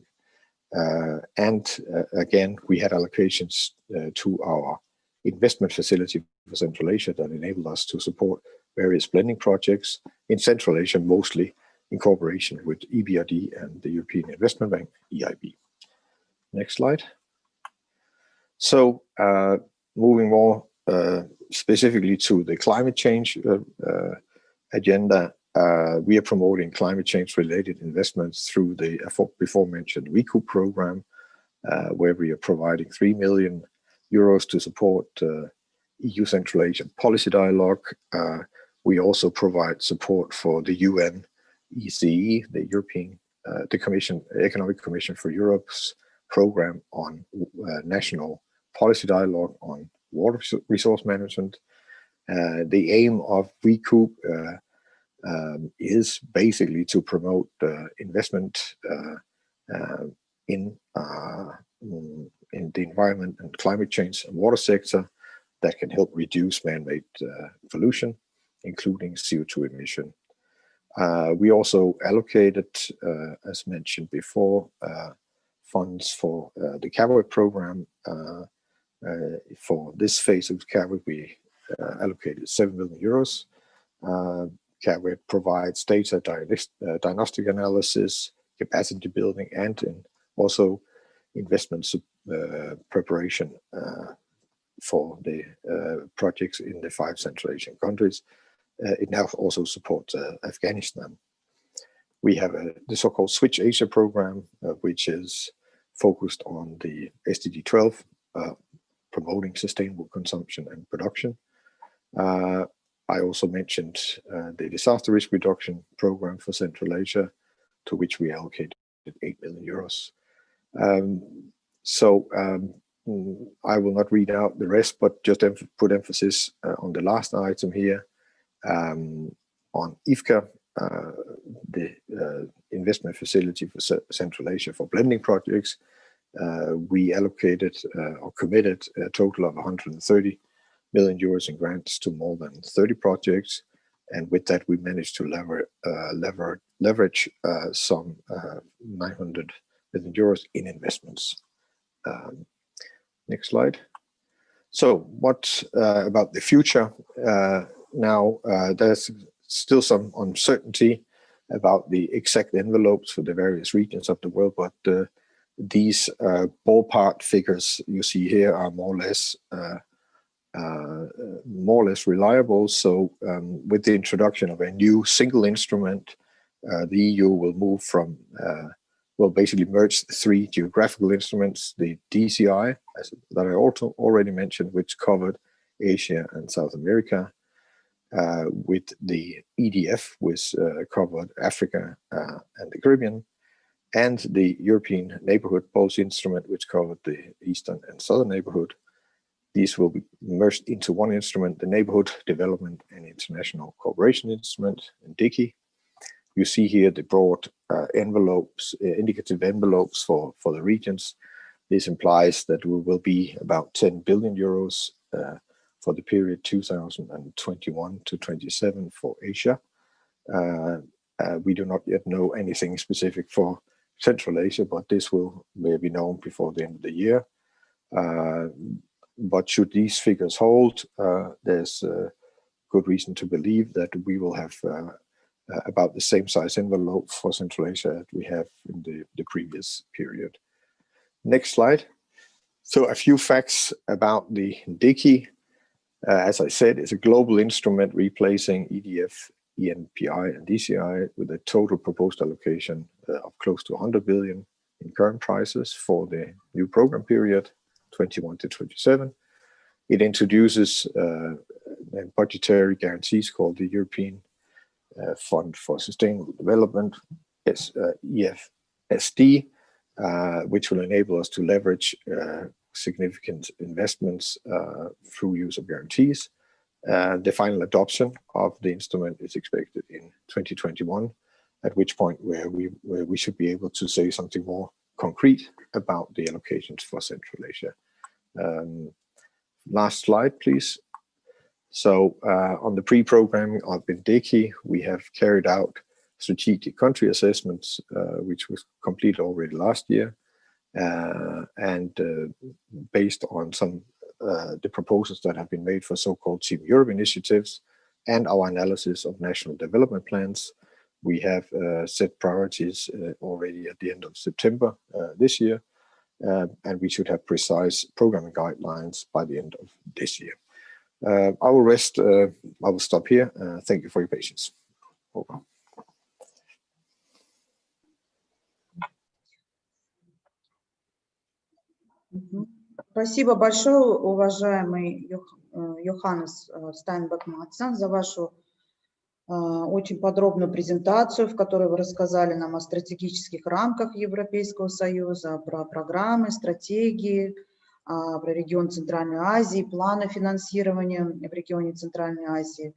Again, we had allocations to our investment facility for Central Asia that enabled us to support various blending projects in Central Asia, mostly in cooperation with EBRD and the European Investment Bank, EIB. Next slide. So moving more specifically to the climate change agenda, we are promoting climate change related investments through the before mentioned WECOOP program, where we are providing 3 million euros to support EU Central Asia policy dialogue. We also provide support for the UN ECE, the European Economic Commission for Europe's program on national policy dialogue on water resource management. The aim of WECOOP is basically to promote investment in the environment and climate change and water sector that can help reduce man-made pollution, including CO2 emission. We also allocated, as mentioned before, funds for the CAWEP program. For this phase of CAWEP, we allocated 7 million euros. CAWEP provides data diagnostic analysis, capacity building, and also investment preparation for the projects in the 5 Central Asian countries. It now also supports Afghanistan. We have the so-called Switch Asia program, which is focused on the SDG 12, promoting sustainable consumption and production. I also mentioned the disaster risk reduction program for Central Asia, to which we allocated 8 million euros. I will not read out the rest, but just put emphasis on the last item here, on IFCA, the investment facility for Central Asia for blending projects. We allocated or committed a total of 130 million euros in grants to more than 30 projects, and with that we managed to leverage some 900 million euros in investments. Next slide. So what about the future? Now there's still some uncertainty about the exact envelopes for the various regions of the world, but these ballpark figures you see here are more or less reliable. So with the introduction of a new single instrument, the EU will move from basically merge 3 geographical instruments: the DCI, that I also already mentioned, which covered Asia and South America, with the EDF, which covered Africa and the Caribbean, and the European Neighbourhood Policy Instrument, which covered the Eastern and Southern Neighbourhood. These will be merged into one instrument, the Neighbourhood Development and International Cooperation Instrument, NDICI. You see here the broad envelopes, indicative envelopes for the regions. This implies that we will be about 10 billion euros for the period 2021 to 27 for Asia. We do not yet know anything specific for Central Asia, but this will be known before the end of the year. But should these figures hold, there's good reason to believe that we will have about the same size envelope for Central Asia as we have in the previous period. Next slide. So a few facts about the DECI. As I said, it's a global instrument replacing EDF, ENPI, and DCI with a total proposed allocation of close to 100 billion in current prices for the new program period, 21 to 27. It introduces budgetary guarantees called the European Fund for Sustainable Development, EFSD, which will enable us to leverage significant investments through use of guarantees. The final adoption of the instrument is expected in 2021, at which point where we should be able to say something more concrete about the allocations for Central Asia. Last slide, please. So on the pre-programming of DECI, we have carried out strategic country assessments, which was completed already last year, and based on some the proposals that have been made for so-called Team Europe initiatives and our analysis of national development plans, we have set priorities already at the end of September this year, and we should have precise programming guidelines by the end of this year. I will stop here. Thank you for your patience. Over. Спасибо большое, уважаемый Йоханнес Стайнбек-Матсон, за вашу очень подробную презентацию, в которой вы рассказали нам о стратегических рамках Европейского Союза, про программы, стратегии, про регион Центральной Азии, планы финансирования в регионе Центральной Азии.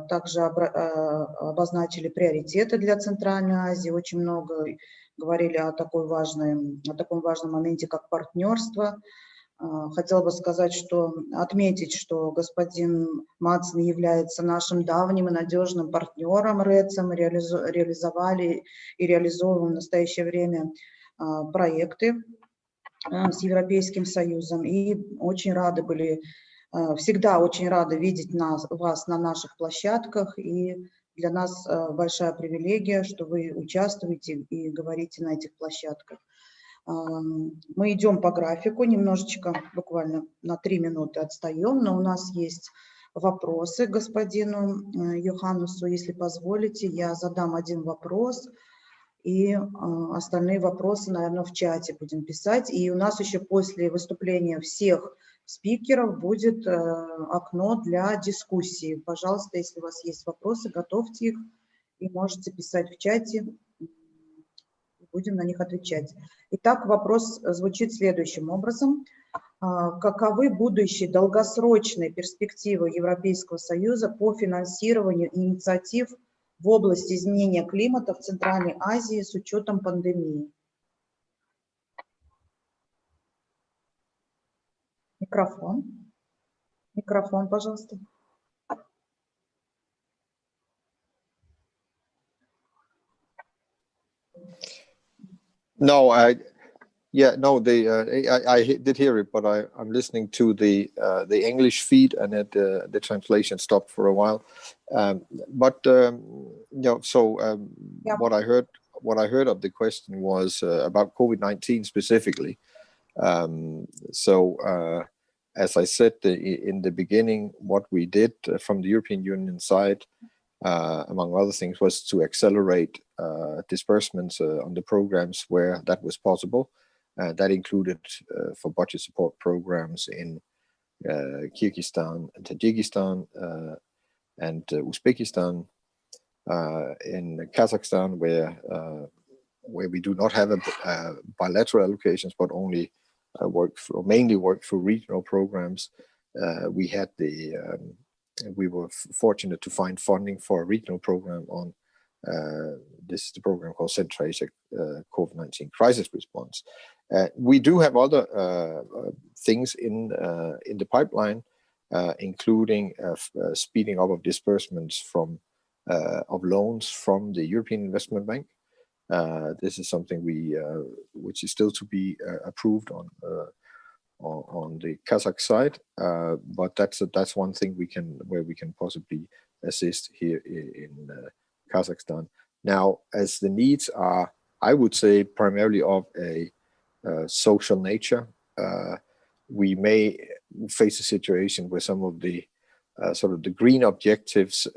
Также обозначили приоритеты для Центральной Азии. Очень много говорили о таком важном моменте, как партнерство. Хотела бы отметить, что господин Матсон является нашим давним и надежным партнером РЭЦом, реализовали и реализовываем в настоящее время проекты с Европейским Союзом. И очень рады были, всегда очень рады видеть вас на наших площадках. И для нас большая привилегия, что вы участвуете и говорите на этих площадках. Мы идем по графику, немножечко, буквально на 3 минуты отстаем, но у нас есть вопросы к господину Йоханнесу. Если позволите, я задам один вопрос, и остальные вопросы, наверное, в чате будем писать. И у нас еще после выступления всех спикеров будет окно для дискуссии. Пожалуйста, если у вас есть вопросы, готовьте их и можете писать в чате. Будем на них отвечать. Итак, вопрос звучит следующим образом. Каковы будущие долгосрочные перспективы Европейского Союза по финансированию инициатив в области изменения климата в Центральной Азии с учетом пандемии? Микрофон. Микрофон, пожалуйста. No, I did hear it, but I'm listening to the English feed, and the translation stopped for a while. What I heard of the question was about COVID-19 specifically. As I said in the beginning, what we did from the European Union side, among other things, was to accelerate disbursements on the programs where that was possible. That included for budget support programs in Kyrgyzstan and Tajikistan and Uzbekistan, in Kazakhstan, where we do not have bilateral allocations, but only mainly work through regional programs. We were fortunate to find funding for a regional program on this is the program called Central Asia COVID-19 Crisis Response. We do have other things in the pipeline, including speeding up of disbursements of loans from the European Investment Bank. This is something which is still to be approved on on the Kazakh side, but that's one thing where we can possibly assist here in Kazakhstan. Now, as the needs are, I would say, primarily of a social nature, we may face a situation where some of the sort of the green objectives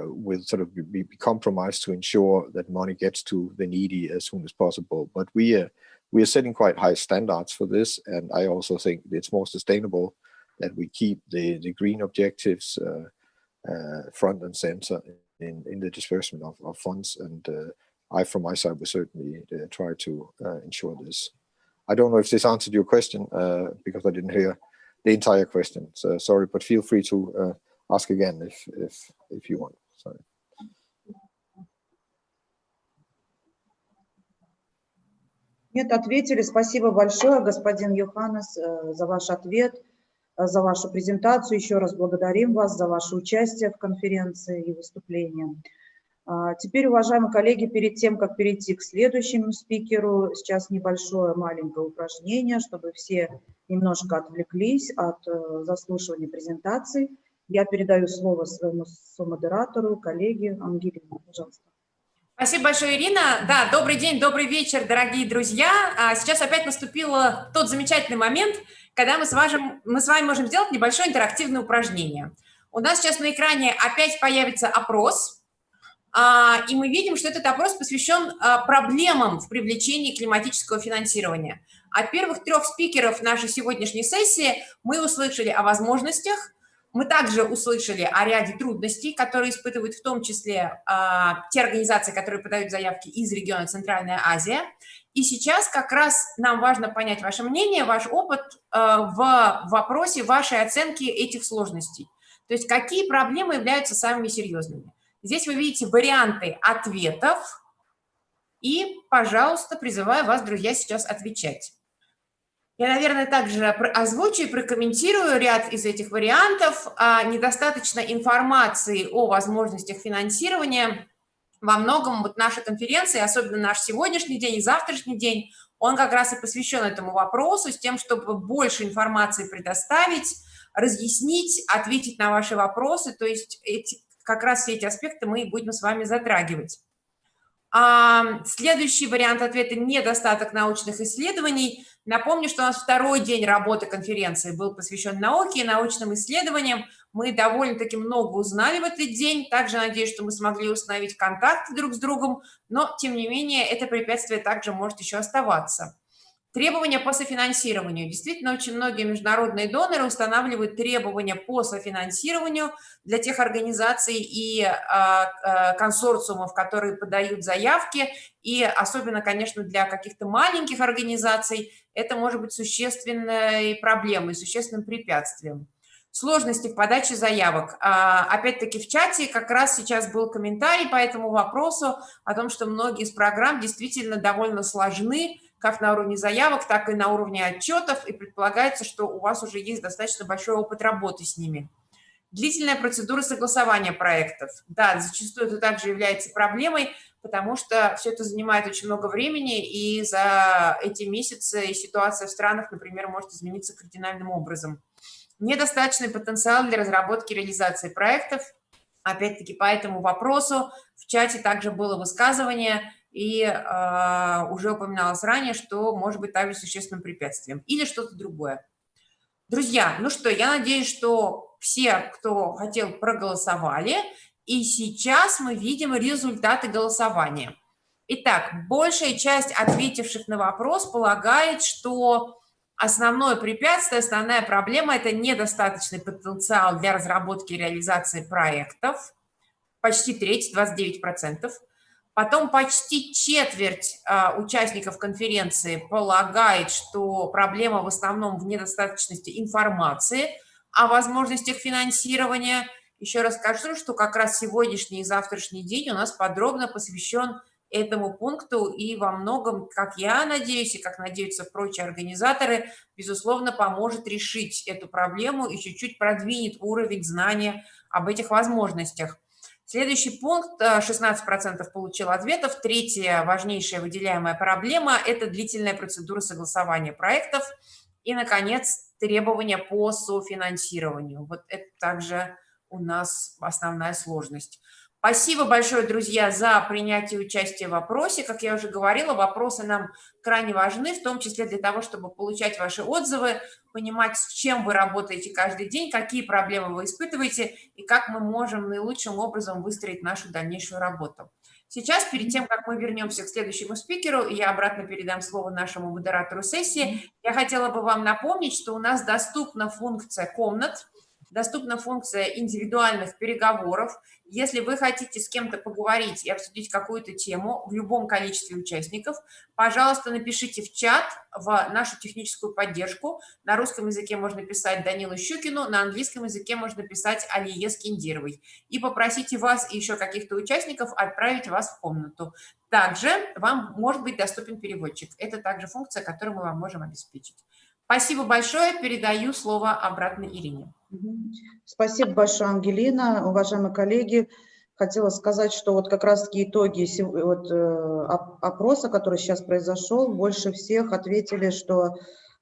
will sort of be compromised to ensure that money gets to the needy as soon as possible. But we are setting quite high standards for this, and I also think it's more sustainable that we keep the green objectives front and center in the disbursement of funds. And I, from my side, will certainly try to ensure this. I don't know if this answered your question because I didn't hear the entire question. So sorry, but feel free to ask again if you want. Sorry. Нет, ответили. Спасибо большое, господин Йоханнес, за ваш ответ, за вашу презентацию. Еще раз благодарим вас за ваше участие в конференции и выступление. Теперь, уважаемые коллеги, перед тем, как перейти к следующему спикеру, сейчас небольшое маленькое упражнение, чтобы все немножко отвлеклись от заслушивания презентаций. Я передаю слово своему модератору, коллеге Ангелине. Пожалуйста. Спасибо большое, Ирина. Да, добрый день, добрый вечер, дорогие друзья. Сейчас опять наступил тот замечательный момент, когда мы с вами можем сделать небольшое интерактивное упражнение. У нас сейчас на экране опять появится опрос, и мы видим, что этот опрос посвящен проблемам в привлечении климатического финансирования. От первых трех спикеров нашей сегодняшней сессии мы услышали о возможностях, мы также услышали о ряде трудностей, которые испытывают в том числе те организации, которые подают заявки из региона Центральная Азия. И сейчас как раз нам важно понять ваше мнение, ваш опыт в вопросе вашей оценки этих сложностей. То есть какие проблемы являются самыми серьезными. Здесь вы видите варианты ответов, и, пожалуйста, призываю вас, друзья, сейчас отвечать. Я, наверное, также озвучу и прокомментирую ряд из этих вариантов. Недостаточно информации о возможностях финансирования. Во многом вот наша конференция, особенно наш сегодняшний день и завтрашний день, он как раз и посвящен этому вопросу, с тем, чтобы больше информации предоставить, разъяснить, ответить на ваши вопросы. То есть как раз все эти аспекты мы будем с вами затрагивать. Следующий вариант ответа – недостаток научных исследований. Напомню, что у нас второй день работы конференции был посвящен науке и научным исследованиям. Мы довольно-таки много узнали в этот день. Также надеюсь, что мы смогли установить контакты друг с другом, но, тем не менее, это препятствие также может еще оставаться. Требования по софинансированию. Действительно, очень многие международные доноры устанавливают требования по софинансированию для тех организаций и консорциумов, которые подают заявки, и особенно, конечно, для каких-то маленьких организаций это может быть существенной проблемой, существенным препятствием. Сложности в подаче заявок. Опять-таки в чате как раз сейчас был комментарий по этому вопросу о том, что многие из программ действительно довольно сложны, как на уровне заявок, так и на уровне отчетов, и предполагается, что у вас уже есть достаточно большой опыт работы с ними. Длительная процедура согласования проектов. Да, зачастую это также является проблемой, потому что все это занимает очень много времени, и за эти месяцы ситуация в странах, например, может измениться кардинальным образом. Недостаточный потенциал для разработки и реализации проектов. Опять-таки по этому вопросу в чате также было высказывание, и уже упоминалось ранее, что может быть также существенным препятствием или что-то другое. Друзья, ну что, я надеюсь, что все, кто хотел, проголосовали, и сейчас мы видим результаты голосования. Итак, большая часть ответивших на вопрос полагает, что основное препятствие, основная проблема – это недостаточный потенциал для разработки и реализации проектов. Почти треть, 29%. Потом почти четверть участников конференции полагает, что проблема в основном в недостаточности информации о возможностях финансирования. Еще раз скажу, что как раз сегодняшний и завтрашний день у нас подробно посвящен этому пункту, и во многом, как я надеюсь, и как надеются прочие организаторы, безусловно, поможет решить эту проблему и чуть-чуть продвинет уровень знания об этих возможностях. Следующий пункт, 16% получил ответов. Третья важнейшая выделяемая проблема – это длительная процедура согласования проектов. И, наконец, требования по софинансированию. Вот это также у нас основная сложность. Спасибо большое, друзья, за принятие участия в вопросе. Как я уже говорила, вопросы нам крайне важны, в том числе для того, чтобы получать ваши отзывы, понимать, с чем вы работаете каждый день, какие проблемы вы испытываете и как мы можем наилучшим образом выстроить нашу дальнейшую работу. Сейчас, перед тем, как мы вернемся к следующему спикеру, и я обратно передам слово нашему модератору сессии, я хотела бы вам напомнить, что у нас доступна функция комнат, доступна функция индивидуальных переговоров. Если вы хотите с кем-то поговорить и обсудить какую-то тему в любом количестве участников, пожалуйста, напишите в чат в нашу техническую поддержку. На русском языке можно писать Данилу Щукину, на английском языке можно писать Алие Скиндировой. И попросите вас и еще каких-то участников отправить вас в комнату. Также вам может быть доступен переводчик. Это также функция, которую мы вам можем обеспечить. Спасибо большое. Передаю слово обратно Ирине. Спасибо большое, Ангелина. Уважаемые коллеги, хотела сказать, что вот как раз-таки итоги опроса, который сейчас произошел, больше всех ответили, что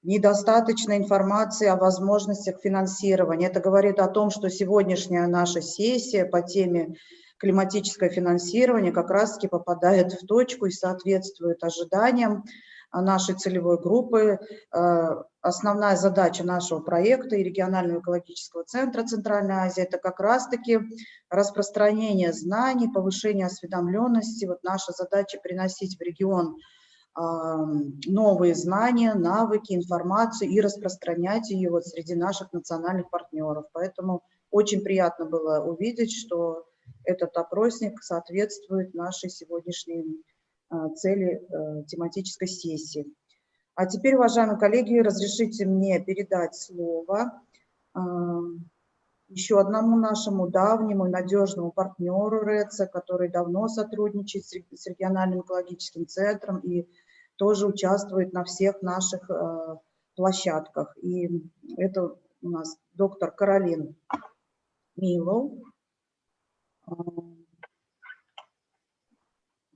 недостаточно информации о возможностях финансирования. Это говорит о том, что сегодняшняя наша сессия по теме климатическое финансирование как раз-таки попадает в точку и соответствует ожиданиям нашей целевой группы. Основная задача нашего проекта и регионального экологического центра Центральной Азии – это как раз-таки распространение знаний, повышение осведомленности. Вот наша задача – приносить в регион новые знания, навыки, информацию и распространять ее вот среди наших национальных партнеров. Поэтому очень приятно было увидеть, что этот опросник соответствует нашей сегодняшней цели тематической сессии. А теперь, уважаемые коллеги, разрешите мне передать слово еще одному нашему давнему и надежному партнеру РЭЦа, который давно сотрудничает с региональным экологическим центром и тоже участвует на всех наших площадках. И это у нас доктор Каролин Милов.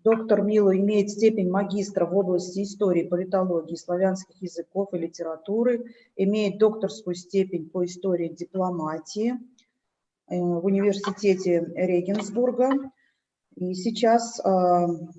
Доктор Мило имеет степень магистра в области истории, политологии, славянских языков и литературы, имеет докторскую степень по истории дипломатии в университете Регенсбурга. И сейчас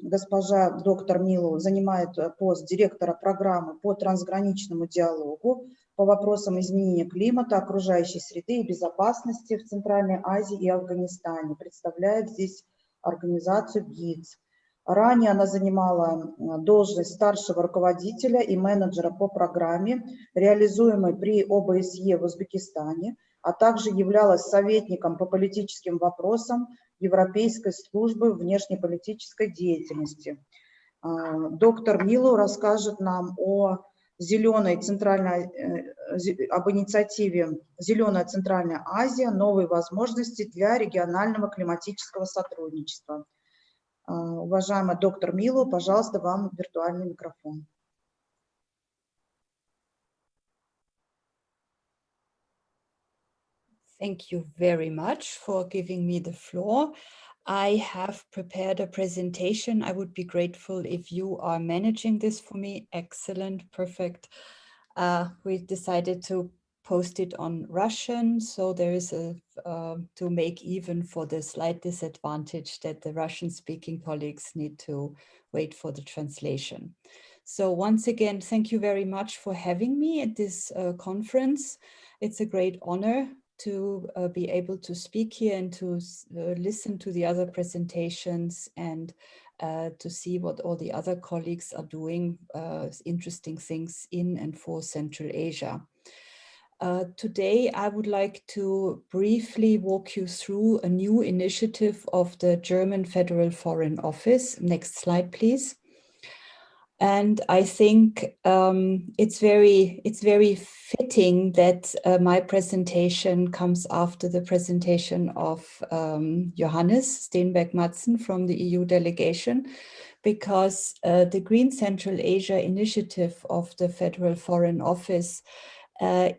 госпожа доктор Мило занимает пост директора программы по трансграничному диалогу по вопросам изменения климата, окружающей среды и безопасности в Центральной Азии и Афганистане. Представляет здесь организацию ГИЦ. Ранее она занимала должность старшего руководителя и менеджера по программе, реализуемой при ОБСЕ в Узбекистане, а также являлась советником по политическим вопросам Европейской службы внешнеполитической деятельности. Доктор Милу расскажет нам об инициативе «Зеленая Центральная Азия. Новые возможности для регионального климатического сотрудничества». Уважаемый доктор Милу, пожалуйста, вам виртуальный микрофон. Thank you very much for giving me the floor. I have prepared a presentation. I would be grateful if you are managing this for me. Excellent, perfect. We decided to post it on Russian, so there is to make even for the slight disadvantage that the Russian-speaking colleagues need to wait for the translation. So once again, thank you very much for having me at this conference. It's a great honor to be able to speak here and to listen to the other presentations and to see what all the other colleagues are doing, interesting things in and for Central Asia. Today, I would like to briefly walk you through a new initiative of the German Federal Foreign Office. Next slide, please. And I think it's very fitting that my presentation comes after the presentation of Johannes Steenberg-Madsen from the EU delegation, because the Green Central Asia initiative of the Federal Foreign Office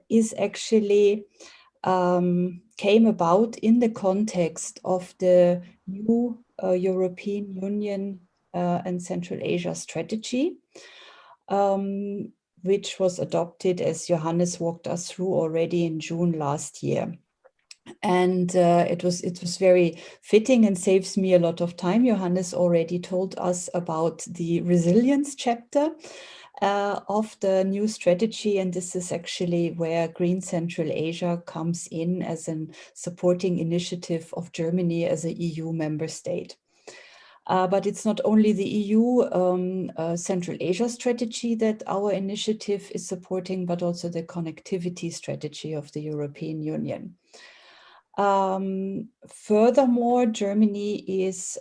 is actually came about in the context of the new European Union and Central Asia strategy. which was adopted, as Johannes walked us through, already in June last year. And it was very fitting and saves me a lot of time. Johannes already told us about the resilience chapter of the new strategy, and this is actually where Green Central Asia comes in as a supporting initiative of Germany as an EU member state. But it's not only the EU Central Asia strategy that our initiative is supporting, but also the connectivity strategy of the European Union. Furthermore, Germany is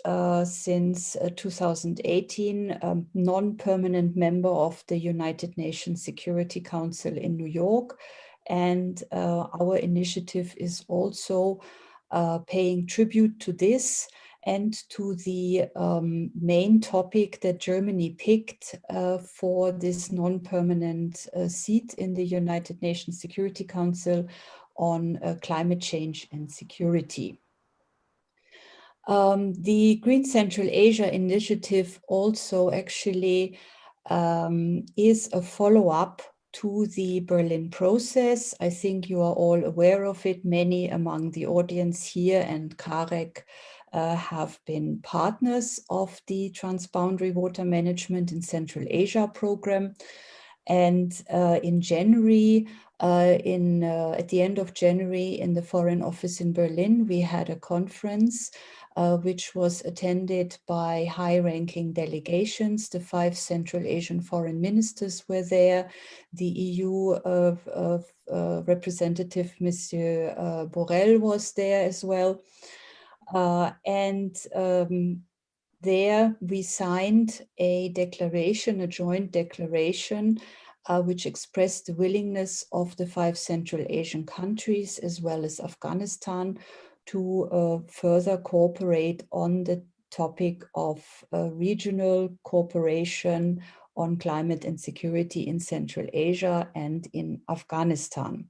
since 2018 a non-permanent member of the United Nations Security Council in New York, and our initiative is also paying tribute to this and to the main topic that Germany picked for this non-permanent seat in the United Nations Security Council on climate change and security. The Green Central Asia initiative also actually is a follow-up to the Berlin process. I think you are all aware of it. Many among the audience here and Karek have been partners of the Transboundary Water Management in Central Asia program. And in January, at the end of January, in the Foreign Office in Berlin, we had a conference which was attended by high-ranking delegations. The 5 Central Asian foreign ministers were there. The EU representative, Monsieur Borrell, was there as well. There we signed a declaration, a joint declaration, which expressed the willingness of the 5 Central Asian countries, as well as Afghanistan, to further cooperate on the topic of regional cooperation on climate and security in Central Asia and in Afghanistan.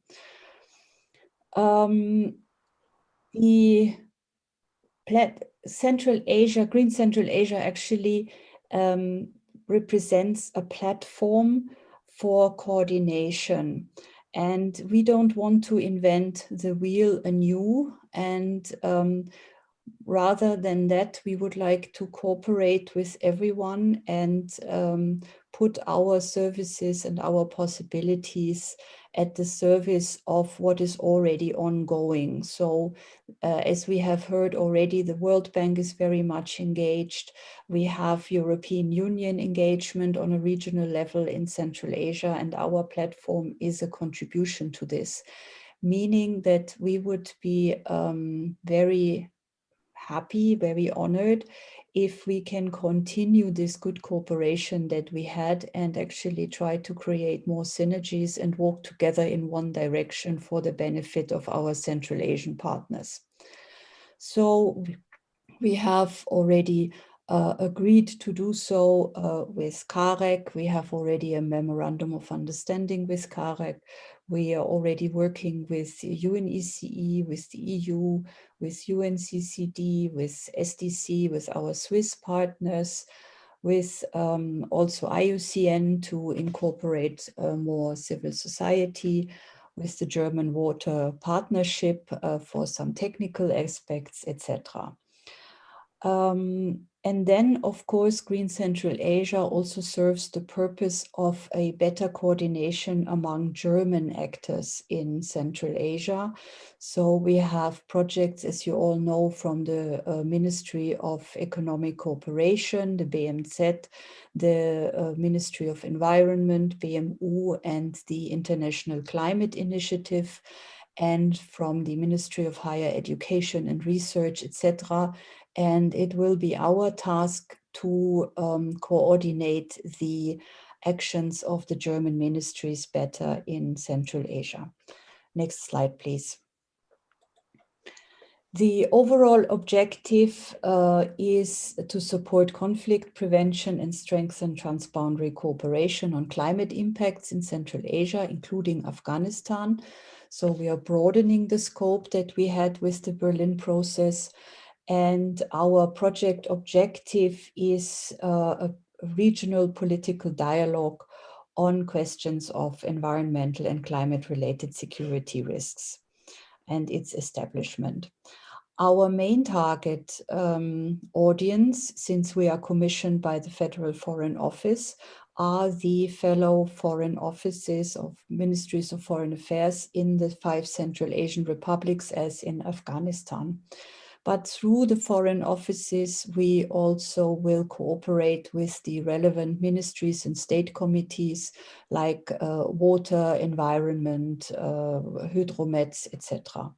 The Central Asia, Green Central Asia actually represents a platform for coordination. And we don't want to invent the wheel anew. And rather than that, we would like to cooperate with everyone and put our services and our possibilities at the service of what is already ongoing. So as we have heard already, the World Bank is very much engaged. We have European Union engagement on a regional level in Central Asia, and our platform is a contribution to this, meaning that we would be very happy, very honored if we can continue this good cooperation that we had and actually try to create more synergies and work together in one direction for the benefit of our Central Asian partners. So we have already agreed to do so with Karek. We have already a memorandum of understanding with Karek. We are already working with UNECE, with the EU, with UNCCD, with SDC, with our Swiss partners, with also IUCN to incorporate more civil society, with the German Water Partnership for some technical aspects, etc. And then, of course, Green Central Asia also serves the purpose of a better coordination among German actors in Central Asia. So we have projects, as you all know, from the Ministry of Economic Cooperation, the BMZ, the Ministry of Environment, BMU, and the International Climate Initiative, and from the Ministry of Higher Education and Research, etc. And it will be our task to coordinate the actions of the German ministries better in Central Asia. Next slide, please. The overall objective is to support conflict prevention and strengthen transboundary cooperation on climate impacts in Central Asia, including Afghanistan. So we are broadening the scope that we had with the Berlin process. And our project objective is a regional political dialogue on questions of environmental and climate-related security risks and its establishment. Our main target audience, since we are commissioned by the Federal Foreign Office, are the fellow foreign offices of ministries of foreign affairs in the 5 Central Asian republics, as in Afghanistan. But through the foreign offices, we also will cooperate with the relevant ministries and state committees like water, environment, hydromets, etc.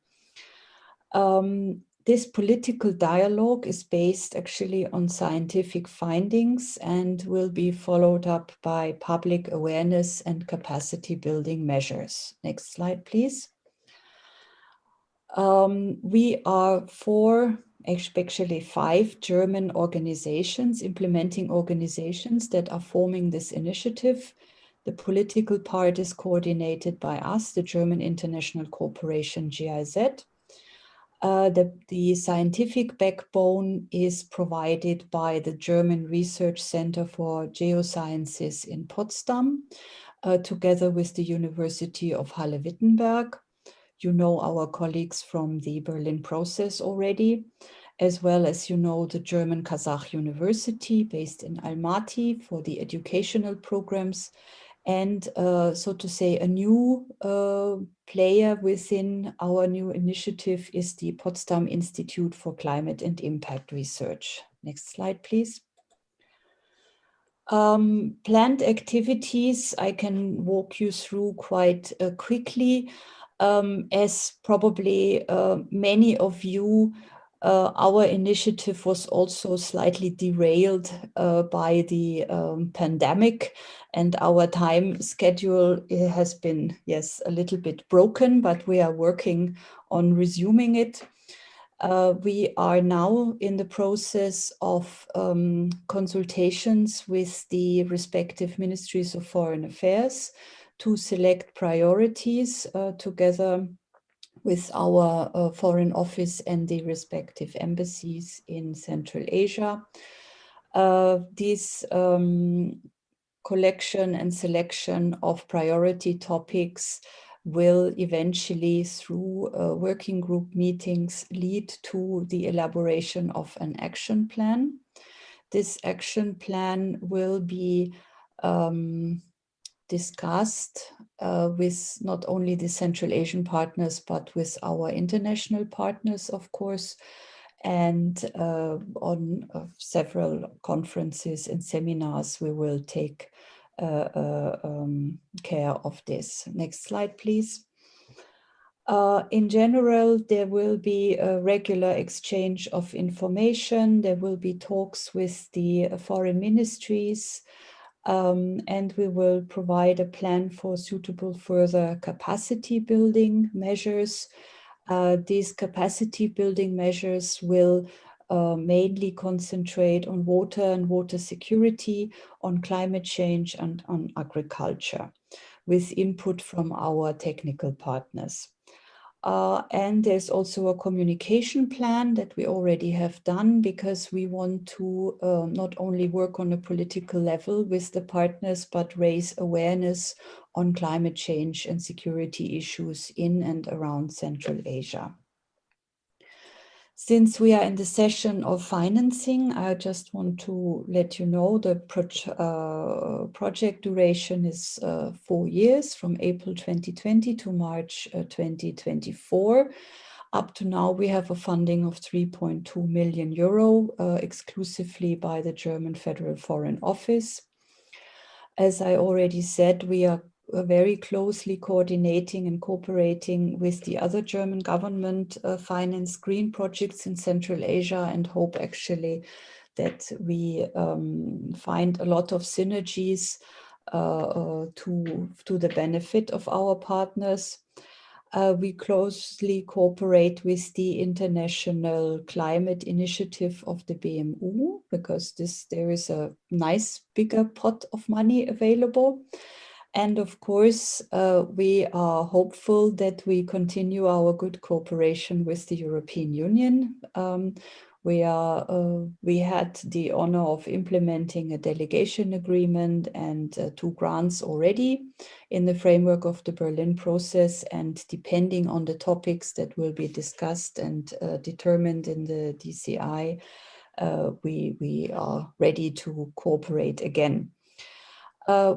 This political dialogue is based actually on scientific findings and will be followed up by public awareness and capacity building measures. Next slide, please. We are 4, actually 5 German organizations, implementing organizations that are forming this initiative. The political part is coordinated by us, the German International Cooperation, GIZ. The scientific backbone is provided by the German Research Center for Geosciences in Potsdam, together with the University of Halle-Wittenberg. You know our colleagues from the Berlin process already, as well as you know the German Kazakh University based in Almaty for the educational programs. And so to say, a new player within our new initiative is the Potsdam Institute for Climate and Impact Research. Next slide, please. Planned activities, I can walk you through quite quickly. As probably many of you, our initiative was also slightly derailed by the pandemic, and our time schedule has been, yes, a little bit broken, but we are working on resuming it. We are now in the process of consultations with the respective ministries of foreign affairs to select priorities together with our Foreign Office and the respective embassies in Central Asia. This collection and selection of priority topics will eventually, through working group meetings, lead to the elaboration of an action plan. This action plan will be discussed with not only the Central Asian partners, but with our international partners, of course, and on several conferences and seminars, we will take care of this. Next slide, please. In general, there will be a regular exchange of information. There will be talks with the foreign ministries, and we will provide a plan for suitable further capacity building measures. These capacity building measures will mainly concentrate on water and water security, on climate change, and on agriculture, with input from our technical partners. And there's also a communication plan that we already have done, because we want to not only work on a political level with the partners, but raise awareness on climate change and security issues in and around Central Asia. Since we are in the session of financing, I just want to let you know the project duration is 4 years, from April 2020 to March 2024. Up to now, we have a funding of 3.2 million euro, exclusively by the German Federal Foreign Office. As I already said, we are very closely coordinating and cooperating with the other German government financed green projects in Central Asia, and hope actually that we find a lot of synergies to the benefit of our partners. We closely cooperate with the International Climate Initiative of the BMU, because there is a nice bigger pot of money available. And of course, we are hopeful that we continue our good cooperation with the European Union, We had the honor of implementing a delegation agreement and 2 grants already in the framework of the Berlin process, and depending on the topics that will be discussed and determined in the DCI, we are ready to cooperate again.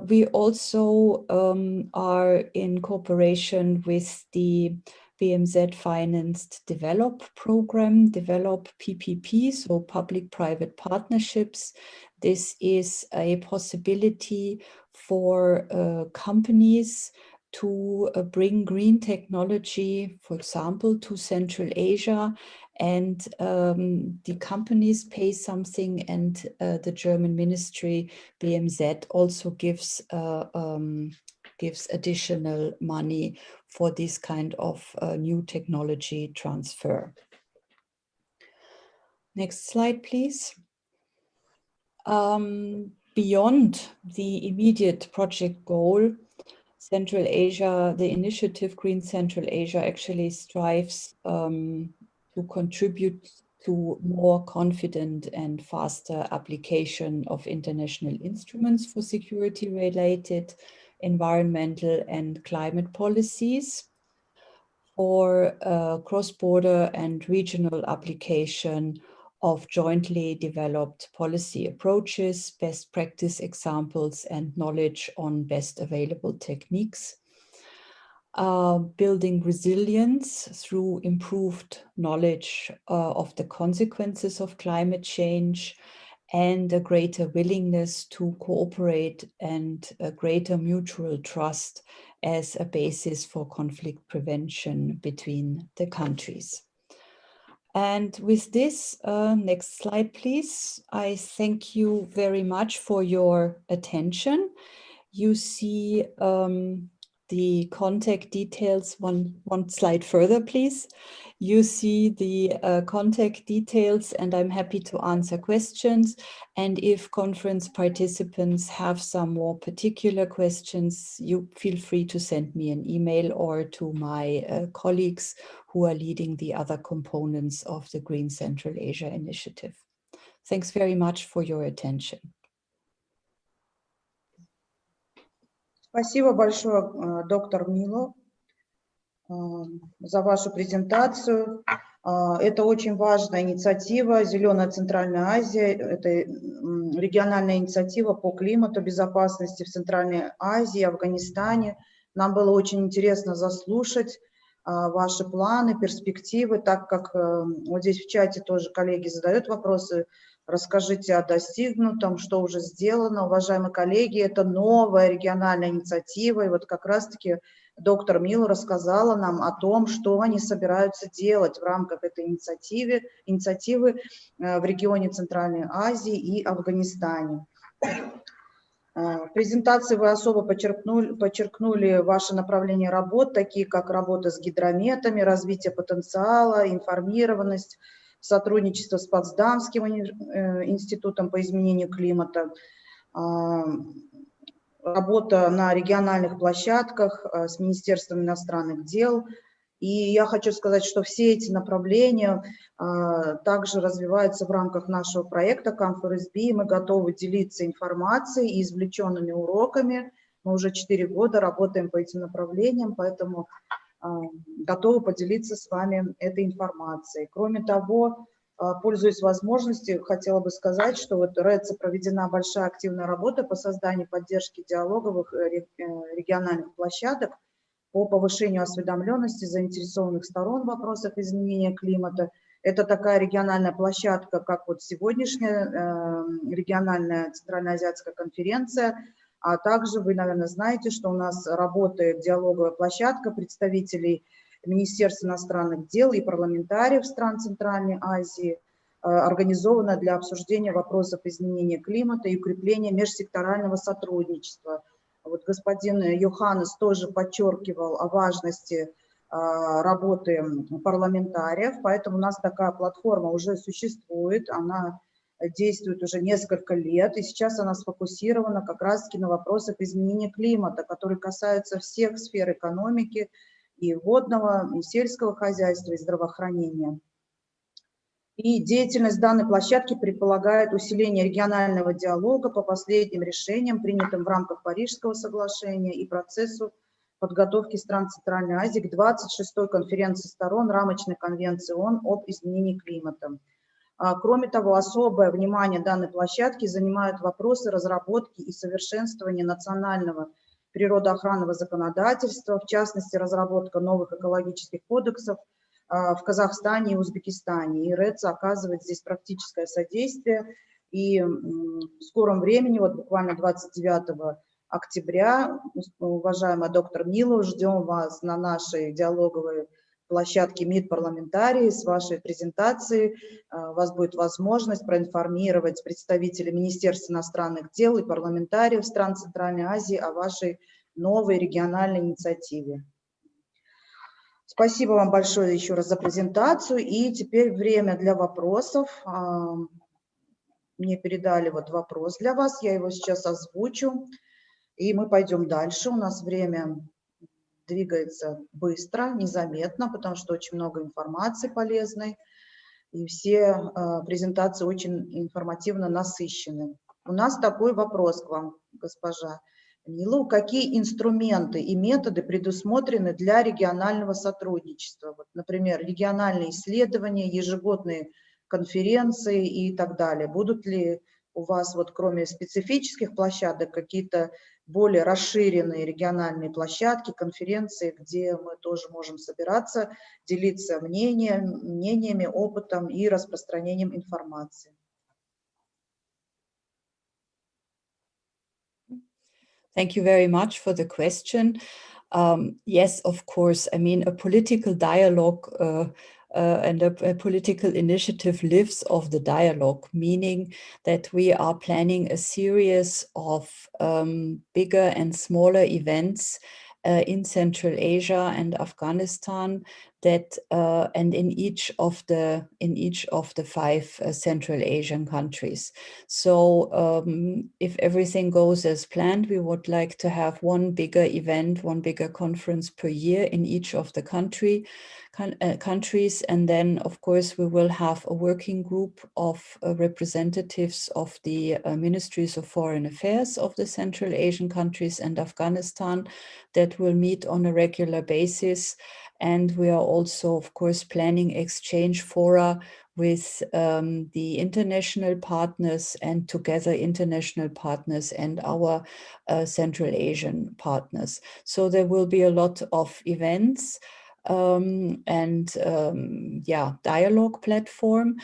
We also are in cooperation with the BMZ-financed DEVELOP program, DEVELOP PPP, so public-private partnerships. This is a possibility for companies to bring green technology, for example, to Central Asia, and the companies pay something, and the German ministry, BMZ, also gives additional money for this kind of new technology transfer. Next slide, please. Beyond the immediate project goal, Central Asia, the initiative Green Central Asia actually strives to contribute to more confident and faster application of international instruments for security-related environmental and climate policies, for cross-border and regional application of jointly developed policy approaches, best practice examples, and knowledge on best available techniques. Building resilience through improved knowledge of the consequences of climate change, and a greater willingness to cooperate and a greater mutual trust as a basis for conflict prevention between the countries. And with this, next slide, please. I thank you very much for your attention. You see the contact details, one slide further, please. You see the contact details, and I'm happy to answer questions. And if conference participants have some more particular questions, you feel free to send me an email or to my colleagues who are leading the other components of the Green Central Asia Initiative. Thanks very much for your attention. Спасибо большое, доктор Мило, за вашу презентацию. Это очень важная инициатива «Зеленая Центральная Азия». Это региональная инициатива по климату, безопасности в Центральной Азии, Афганистане. Нам было очень интересно заслушать ваши планы, перспективы, так как вот здесь в чате тоже коллеги задают вопросы. Расскажите о достигнутом, что уже сделано. Уважаемые коллеги, это новая региональная инициатива, и вот как раз-таки доктор Мило рассказала нам о том, что они собираются делать в рамках этой инициативы в регионе Центральной Азии и Афганистане. В презентации вы особо подчеркнули ваши направления работ, такие как работа с гидрометами, развитие потенциала, информированность, сотрудничество с Потсдамским институтом по изменению климата, работа на региональных площадках с Министерством иностранных дел. И я хочу сказать, что все эти направления также развиваются в рамках нашего проекта ConferSB. Мы готовы делиться информацией и извлеченными уроками. Мы уже 4 года работаем по этим направлениям, поэтому готовы поделиться с вами этой информацией. Кроме того, пользуясь возможностью, хотела бы сказать, что вот в РЭЦе проведена большая активная работа по созданию поддержки диалоговых региональных площадок по повышению осведомленности заинтересованных сторон в вопросах изменения климата. Это такая региональная площадка, как вот сегодняшняя региональная Центральноазиатская конференция, а также вы, наверное, знаете, что у нас работает диалоговая площадка представителей Министерства иностранных дел и парламентариев стран Центральной Азии, организованная для обсуждения вопросов изменения климата и укрепления межсекторального сотрудничества. Вот господин Йоханнес тоже подчеркивал о важности работы парламентариев, поэтому у нас такая платформа уже существует, она действует уже несколько лет, и сейчас она сфокусирована как раз-таки на вопросах изменения климата, которые касаются всех сфер экономики, и водного, и сельского хозяйства, и здравоохранения. И деятельность данной площадки предполагает усиление регионального диалога по последним решениям, принятым в рамках Парижского соглашения и процессу подготовки стран Центральной Азии к 26-й конференции сторон рамочной конвенции ООН об изменении климата. Кроме того, особое внимание данной площадки занимают вопросы разработки и совершенствования национального природоохранного законодательства, в частности, разработка новых экологических кодексов в Казахстане и Узбекистане. И РЭЦ оказывает здесь практическое содействие. И в скором времени, вот буквально 29 октября, уважаемая доктор Мила, ждем вас на нашей диалоговой площадке МИД парламентарии с вашей презентацией. У вас будет возможность проинформировать представителей Министерства иностранных дел и парламентариев стран Центральной Азии о вашей новой региональной инициативе. Спасибо вам большое еще раз за презентацию. И теперь время для вопросов. Мне передали вот вопрос для вас, я его сейчас озвучу. И мы пойдем дальше. У нас время двигается быстро, незаметно, потому что очень много информации полезной. И все презентации очень информативно насыщены. У нас такой вопрос к вам, госпожа Мила. Какие инструменты и методы предусмотрены для регионального сотрудничества? Вот, например, региональные исследования, ежегодные конференции и так далее. Будут ли у вас, вот, кроме специфических площадок, какие-то более расширенные региональные площадки, конференции, где мы тоже можем собираться, делиться мнениями, опытом и распространением информации? Thank you very much for the question. Yes, of course. I mean, a political dialogue and a political initiative lives of the dialogue, meaning that we are planning a series of bigger and smaller events in Central Asia and Afghanistan, that and in each of the 5 Central Asian countries. So if everything goes as planned, we would like to have one bigger event, one bigger conference per year in each of the countries. And then, of course, we will have a working group of representatives of the ministries of foreign affairs of the Central Asian countries and Afghanistan that will meet on a regular basis. And we are also, of course, planning exchange fora with the international partners and together international partners and our Central Asian partners. So there will be a lot of events dialogue platform.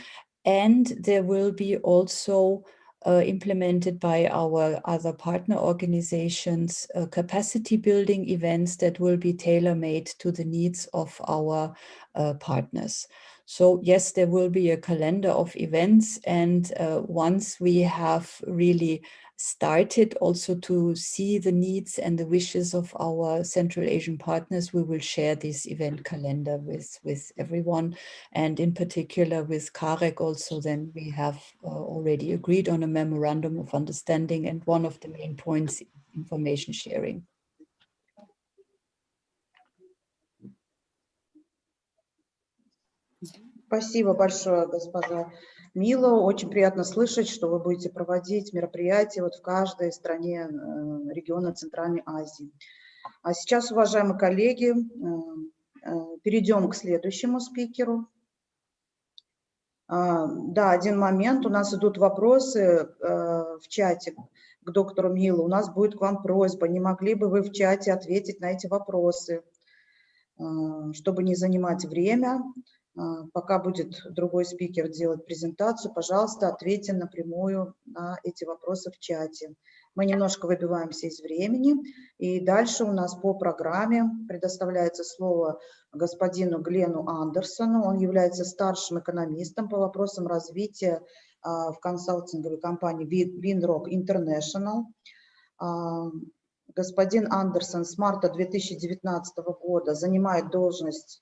And there will be also implemented by our other partner organizations, capacity building events that will be tailor-made to the needs of our partners. So yes, there will be a calendar of events, and once we have really started also to see the needs and the wishes of our Central Asian partners, we will share this event calendar with everyone, and in particular with CAREC also. Then we have already agreed on a memorandum of understanding, and one of the main points is information sharing. Спасибо большое, госпожа Мила. Очень приятно слышать, что вы будете проводить мероприятия вот в каждой стране региона Центральной Азии. А сейчас, уважаемые коллеги, перейдем к следующему спикеру. Да, один момент. У нас идут вопросы в чате к доктору Милу. У нас будет к вам просьба, не могли бы вы в чате ответить на эти вопросы, чтобы не занимать время. Пока будет другой спикер делать презентацию, пожалуйста, ответьте напрямую на эти вопросы в чате. Мы немножко выбиваемся из времени, и дальше у нас по программе предоставляется слово господину Глену Андерсону. Он является старшим экономистом по вопросам развития в консалтинговой компании Winrock International. Господин Андерсон с марта 2019 года занимает должность,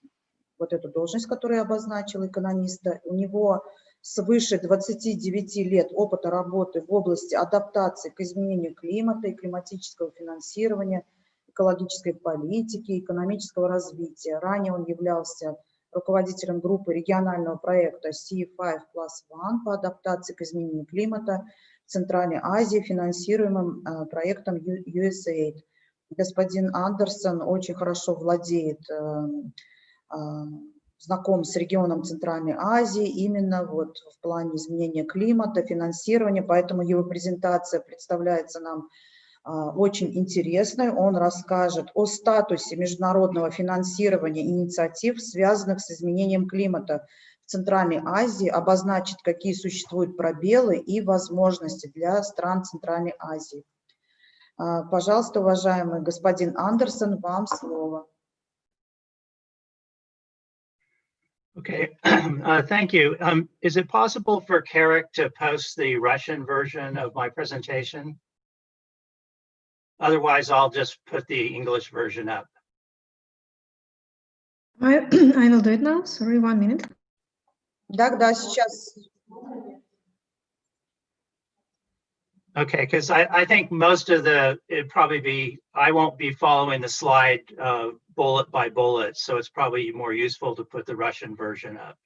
вот эту должность, которую я обозначила, экономиста. У него свыше 29 лет опыта работы в области адаптации к изменению климата и климатического финансирования, экологической политики, экономического развития. Ранее он являлся руководителем группы регионального проекта C5+1 по адаптации к изменению климата в Центральной Азии, финансируемым проектом USAID. Господин Андерсон очень хорошо владеет, знаком с регионом Центральной Азии, именно вот в плане изменения климата, финансирования, поэтому его презентация представляется нам очень интересной. Он расскажет о статусе международного финансирования инициатив, связанных с изменением климата в Центральной Азии, обозначит, какие существуют пробелы и возможности для стран Центральной Азии. Пожалуйста, уважаемый господин Андерсон, вам слово. Okay, thank you. Is it possible for Carrick to post the Russian version of my presentation? Otherwise, I'll just put the English version up. I will do it now. Sorry, 1 minute. Да, сейчас. Okay, because I think most of it'd probably be, I won't be following the slide bullet by bullet, so it's probably more useful to put the Russian version up.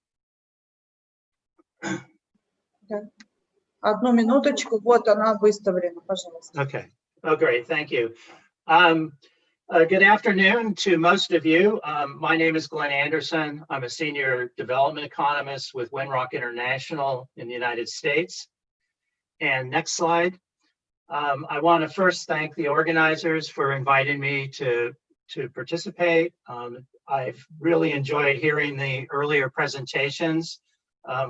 Одну минуточку, вот она выставлена, пожалуйста. Okay, oh great, thank you. Good afternoon to most of you. My name is Glenn Anderson. I'm a senior development economist with Winrock International in the United States. And next slide. I want to first thank the organizers for inviting me to participate. I've really enjoyed hearing the earlier presentations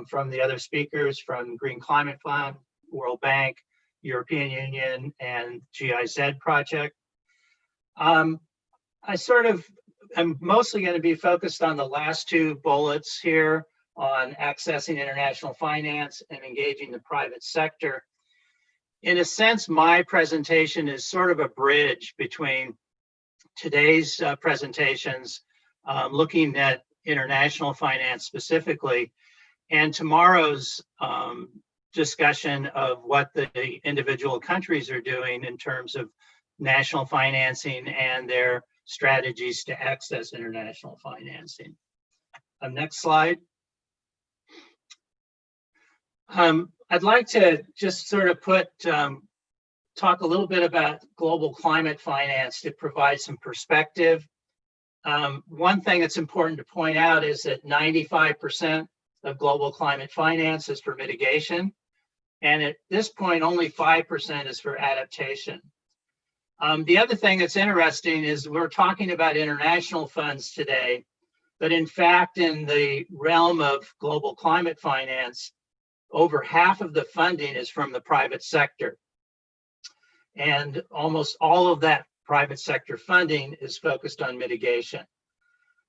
from the other speakers from Green Climate Fund, World Bank, European Union, and GIZ project. I sort of am mostly going to be focused on the last two bullets here on accessing international finance and engaging the private sector. In a sense, my presentation is sort of a bridge between today's presentations, looking at international finance specifically, and tomorrow's discussion of what the individual countries are doing in terms of national financing and their strategies to access international financing. Next slide. I'd like to just sort of talk a little bit about global climate finance to provide some perspective. One thing that's important to point out is that 95% of global climate finance is for mitigation. And at this point, only 5% is for adaptation. The other thing that's interesting is we're talking about international funds today, but in fact, in the realm of global climate finance, over half of the funding is from the private sector. And almost all of that private sector funding is focused on mitigation.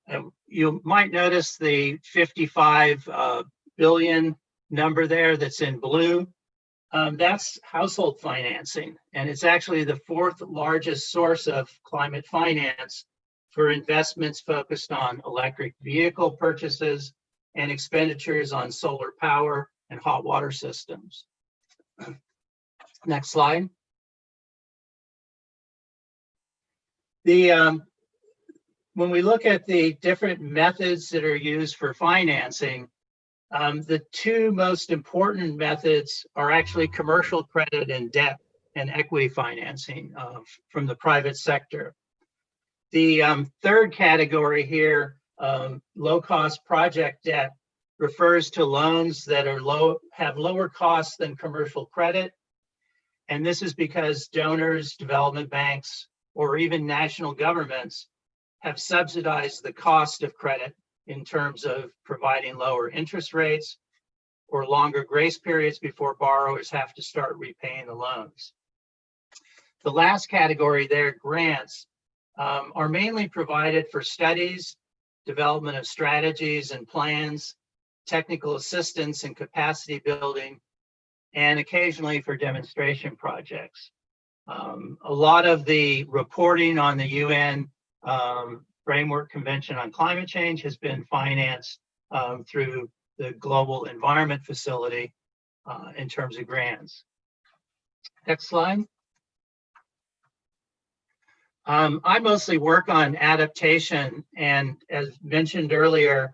And you might notice the 55 billion number there that's in blue. That's household financing, and it's actually the fourth largest source of climate finance for investments focused on electric vehicle purchases and expenditures on solar power and hot water systems. Next slide. When we look at the different methods that are used for financing, the two most important methods are actually commercial credit and debt and equity financing from the private sector. The third category here, low-cost project debt, refers to loans that are have lower costs than commercial credit. And this is because donors, development banks, or even national governments have subsidized the cost of credit in terms of providing lower interest rates or longer grace periods before borrowers have to start repaying the loans. The last category there, grants, are mainly provided for studies, development of strategies and plans, technical assistance and capacity building, and occasionally for demonstration projects. A lot of the reporting on the UN Framework Convention on Climate Change has been financed through the Global Environment Facility in terms of grants. Next slide. I mostly work on adaptation, and as mentioned earlier,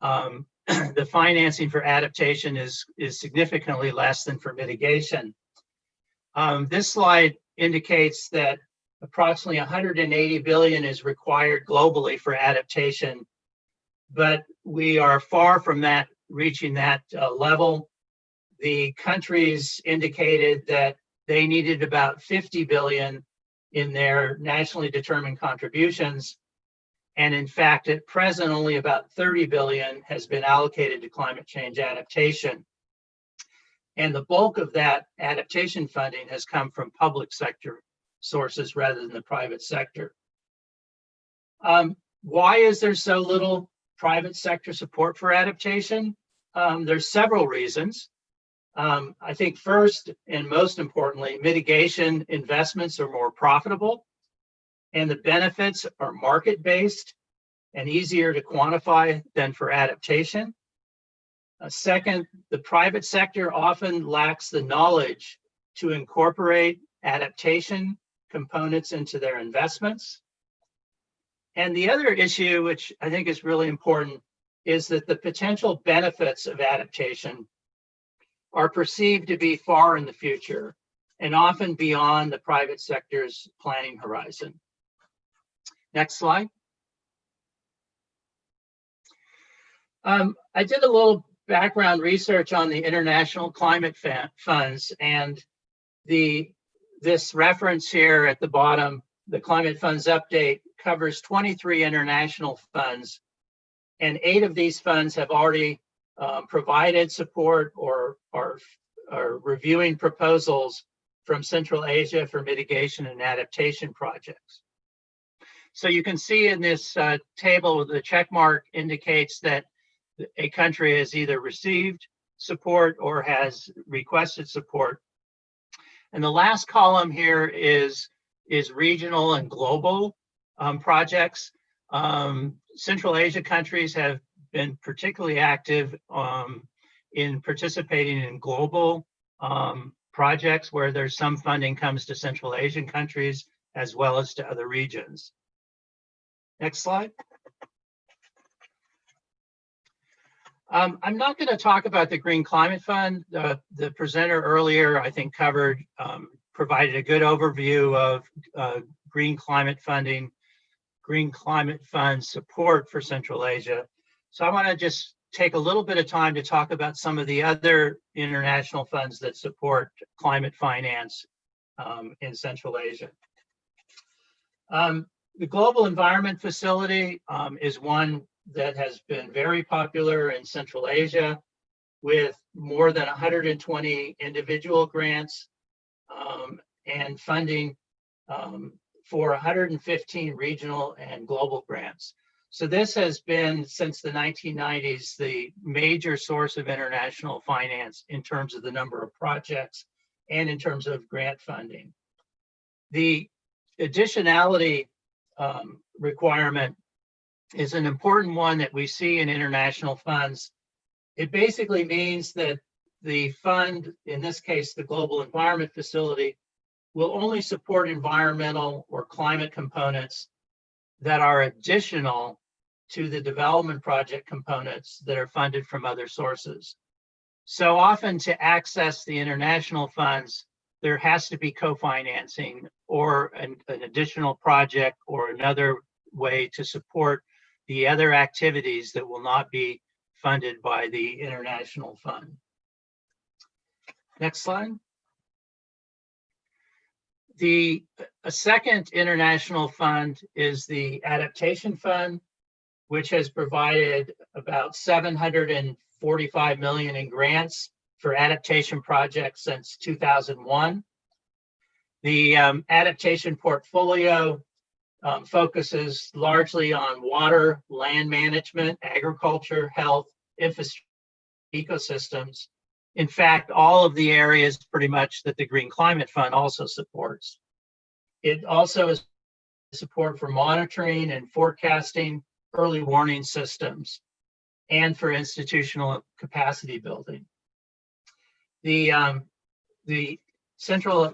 the financing for adaptation is significantly less than for mitigation. This slide indicates that approximately 180 billion is required globally for adaptation, but we are far from that, reaching that level. The countries indicated that they needed about 50 billion in their nationally determined contributions. And in fact, at present, only about 30 billion has been allocated to climate change adaptation. And the bulk of that adaptation funding has come from public sector sources rather than the private sector. Why is there so little private sector support for adaptation? There's several reasons. I think first and most importantly, mitigation investments are more profitable and the benefits are market-based and easier to quantify than for adaptation. Second, the private sector often lacks the knowledge to incorporate adaptation components into their investments. And the other issue, which I think is really important, is that the potential benefits of adaptation are perceived to be far in the future and often beyond the private sector's planning horizon. Next slide. I did a little background research on the international climate funds, and this reference here at the bottom, the Climate Funds Update, covers 23 international funds, and 8 of these funds have already provided support or are reviewing proposals from Central Asia for mitigation and adaptation projects. So you can see in this table, the check mark indicates that a country has either received support or has requested support. And the last column here is regional and global projects. Central Asia countries have been particularly active in participating in global projects where there's some funding comes to Central Asian countries as well as to other regions. Next slide. I'm not going to talk about the Green Climate Fund. The presenter earlier, I think, provided a good overview of green climate funding, Green Climate Fund support for Central Asia. So I want to just take a little bit of time to talk about some of the other international funds that support climate finance in Central Asia. The Global Environment Facility is one that has been very popular in Central Asia, with more than 120 individual grants and funding for 115 regional and global grants. So this has been, since the 1990s, the major source of international finance in terms of the number of projects and in terms of grant funding. The additionality requirement is an important one that we see in international funds. It basically means that the fund, in this case, the Global Environment Facility, will only support environmental or climate components that are additional to the development project components that are funded from other sources. So often, to access the international funds, there has to be co-financing or an additional project or another way to support the other activities that will not be funded by the international fund. Next slide. A second international fund is the Adaptation Fund, which has provided about 745 million in grants for adaptation projects since 2001. The adaptation portfolio focuses largely on water, land management, agriculture, health, infrastructure, ecosystems. In fact, all of the areas pretty much that the Green Climate Fund also supports. It also is support for monitoring and forecasting, early warning systems, and for institutional capacity building. The central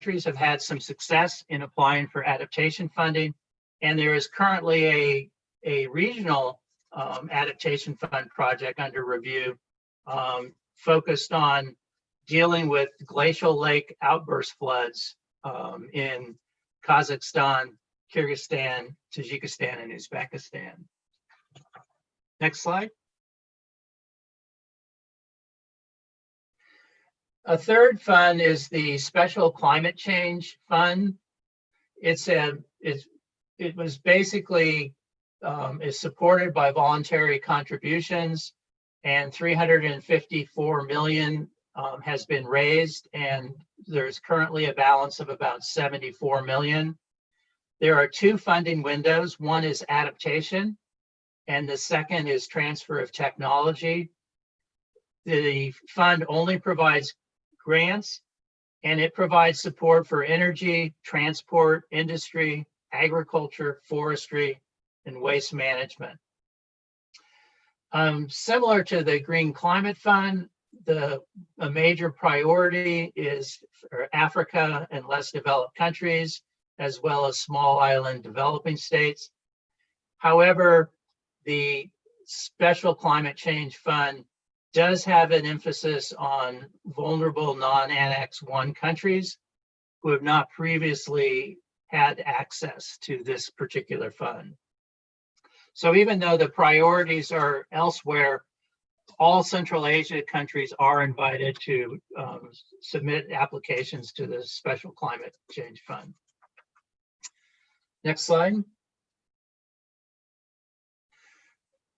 countries have had some success in applying for adaptation funding, and there is currently a regional adaptation fund project under review, focused on dealing with glacial lake outburst floods in Kazakhstan, Kyrgyzstan, Tajikistan, and Uzbekistan. Next slide. A third fund is the Special Climate Change Fund. It was basically is supported by voluntary contributions, and 354 million has been raised, and there's currently a balance of about 74 million. There are two funding windows. One is adaptation, and the second is transfer of technology. The fund only provides grants, and it provides support for energy, transport, industry, agriculture, forestry, and waste management. Similar to the Green Climate Fund, a major priority is for Africa and less developed countries, as well as small island developing states. However, the Special Climate Change Fund does have an emphasis on vulnerable non-Annex I countries who have not previously had access to this particular fund. So even though the priorities are elsewhere, all Central Asia countries are invited to submit applications to the Special Climate Change Fund. Next slide.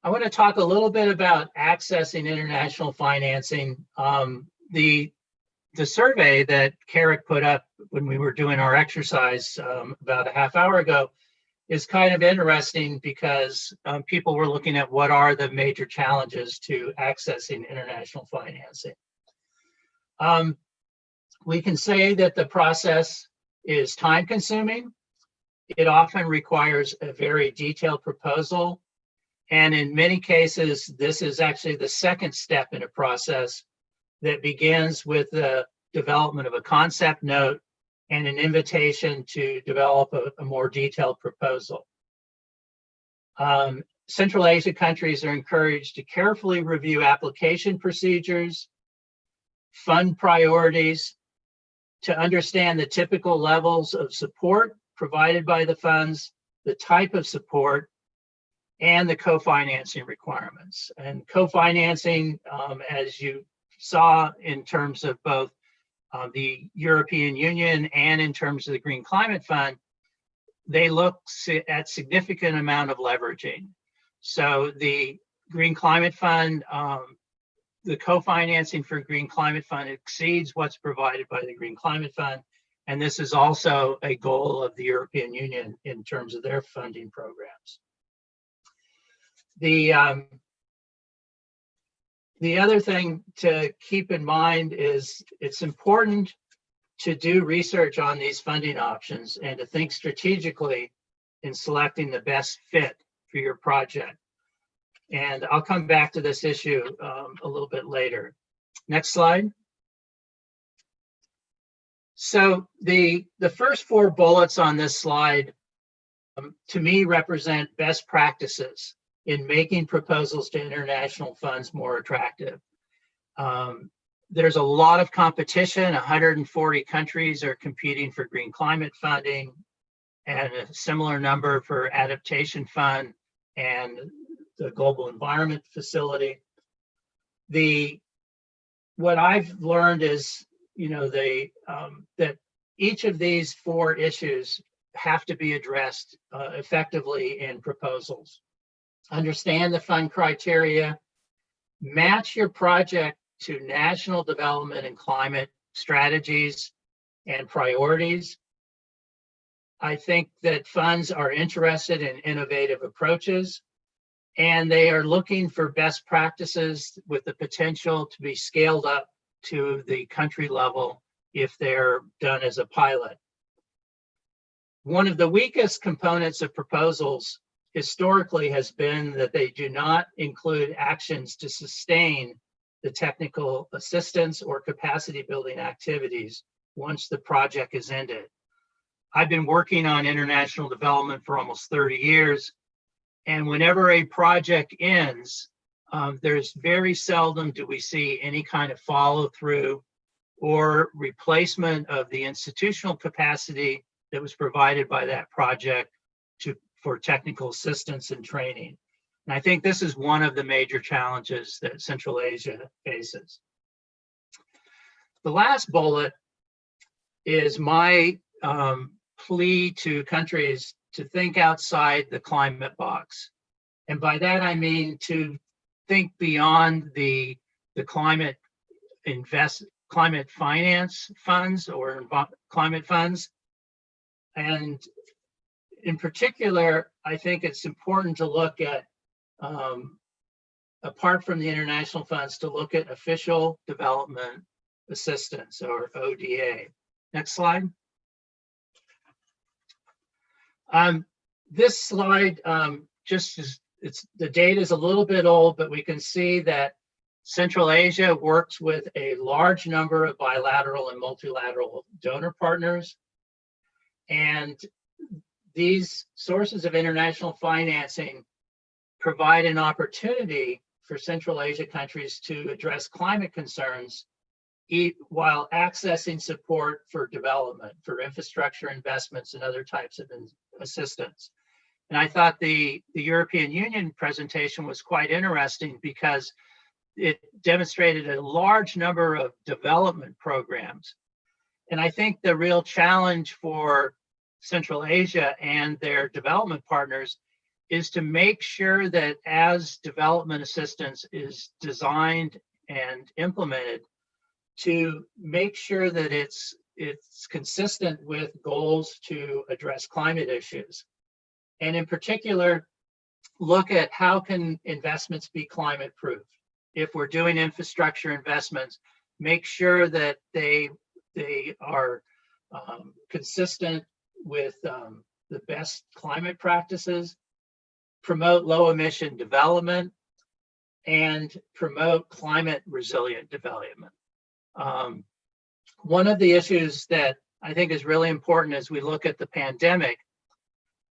I want to talk a little bit about accessing international financing. The survey that Carrick put up when we were doing our exercise about a half hour ago is kind of interesting because people were looking at what are the major challenges to accessing international financing. We can say that the process is time consuming. It often requires a very detailed proposal. And in many cases, this is actually the second step in a process that begins with the development of a concept note and an invitation to develop a more detailed proposal. Central Asia countries are encouraged to carefully review application procedures, fund priorities, to understand the typical levels of support provided by the funds, the type of support, and the co-financing requirements. And co-financing, as you saw in terms of both the European Union and in terms of the Green Climate Fund, they look at significant amount of leveraging. So the Green Climate Fund, the co-financing for Green Climate Fund exceeds what's provided by the Green Climate Fund. And this is also a goal of the European Union in terms of their funding programs. The other thing to keep in mind is it's important to do research on these funding options and to think strategically in selecting the best fit for your project. And I'll come back to this issue a little bit later. Next slide. So the first four bullets on this slide, to me, represent best practices in making proposals to international funds more attractive. There's a lot of competition. 140 countries are competing for green climate funding and a similar number for adaptation fund and the Global Environment Facility. What I've learned is, that each of these four issues have to be addressed effectively in proposals. Understand the fund criteria, match your project to national development and climate strategies and priorities. I think that funds are interested in innovative approaches, and they are looking for best practices with the potential to be scaled up to the country level if they're done as a pilot. One of the weakest components of proposals historically has been that they do not include actions to sustain the technical assistance or capacity building activities once the project is ended. I've been working on international development for almost 30 years, And whenever a project ends, there's very seldom do we see any kind of follow through or replacement of the institutional capacity that was provided by that project for technical assistance and training. And I think this is one of the major challenges that Central Asia faces. The last bullet is my plea to countries to think outside the climate box. And by that, I mean to think beyond the climate finance funds or climate funds. And in particular, I think it's important to look at, apart from the international funds, to look at official development assistance, or ODA. Next slide. This slide the data is a little bit old, but we can see that Central Asia works with a large number of bilateral and multilateral donor partners. And these sources of international financing provide an opportunity for Central Asia countries to address climate concerns while accessing support for development, for infrastructure investments and other types of assistance. And I thought the European Union presentation was quite interesting because it demonstrated a large number of development programs. And I think the real challenge for Central Asia and their development partners is to make sure that as development assistance is designed and implemented, to make sure that it's consistent with goals to address climate issues. And in particular, look at how can investments be climate proof. If we're doing infrastructure investments, make sure that they are consistent with the best climate practices, promote low emission development, and promote climate resilient development. One of the issues that I think is really important as we look at the pandemic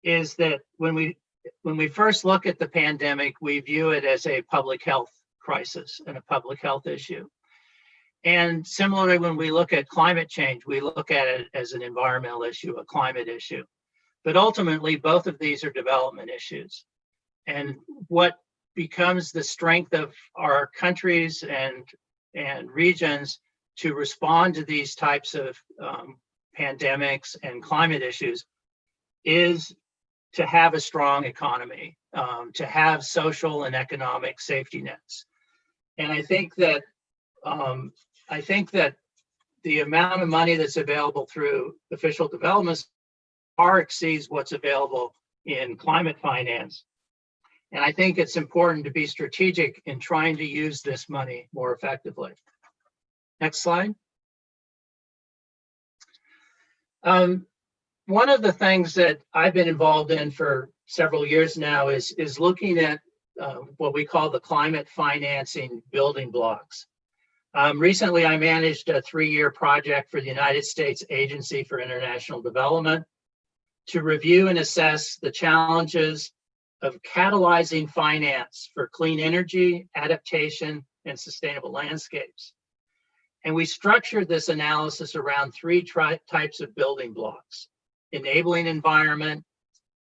is that when we first look at the pandemic, we view it as a public health crisis and a public health issue. And similarly, when we look at climate change, we look at it as an environmental issue, a climate issue. But ultimately, both of these are development issues. And what becomes the strength of our countries and regions to respond to these types of pandemics and climate issues is to have a strong economy, to have social and economic safety nets. And I think that the amount of money that's available through official developments far exceeds what's available in climate finance. And I think it's important to be strategic in trying to use this money more effectively. Next slide. One of the things that I've been involved in for several years now is looking at what we call the climate financing building blocks. Recently, I managed a 3-year project for the United States Agency for International Development to review and assess the challenges of catalyzing finance for clean energy, adaptation, and sustainable landscapes. And we structured this analysis around 3 types of building blocks: enabling environment,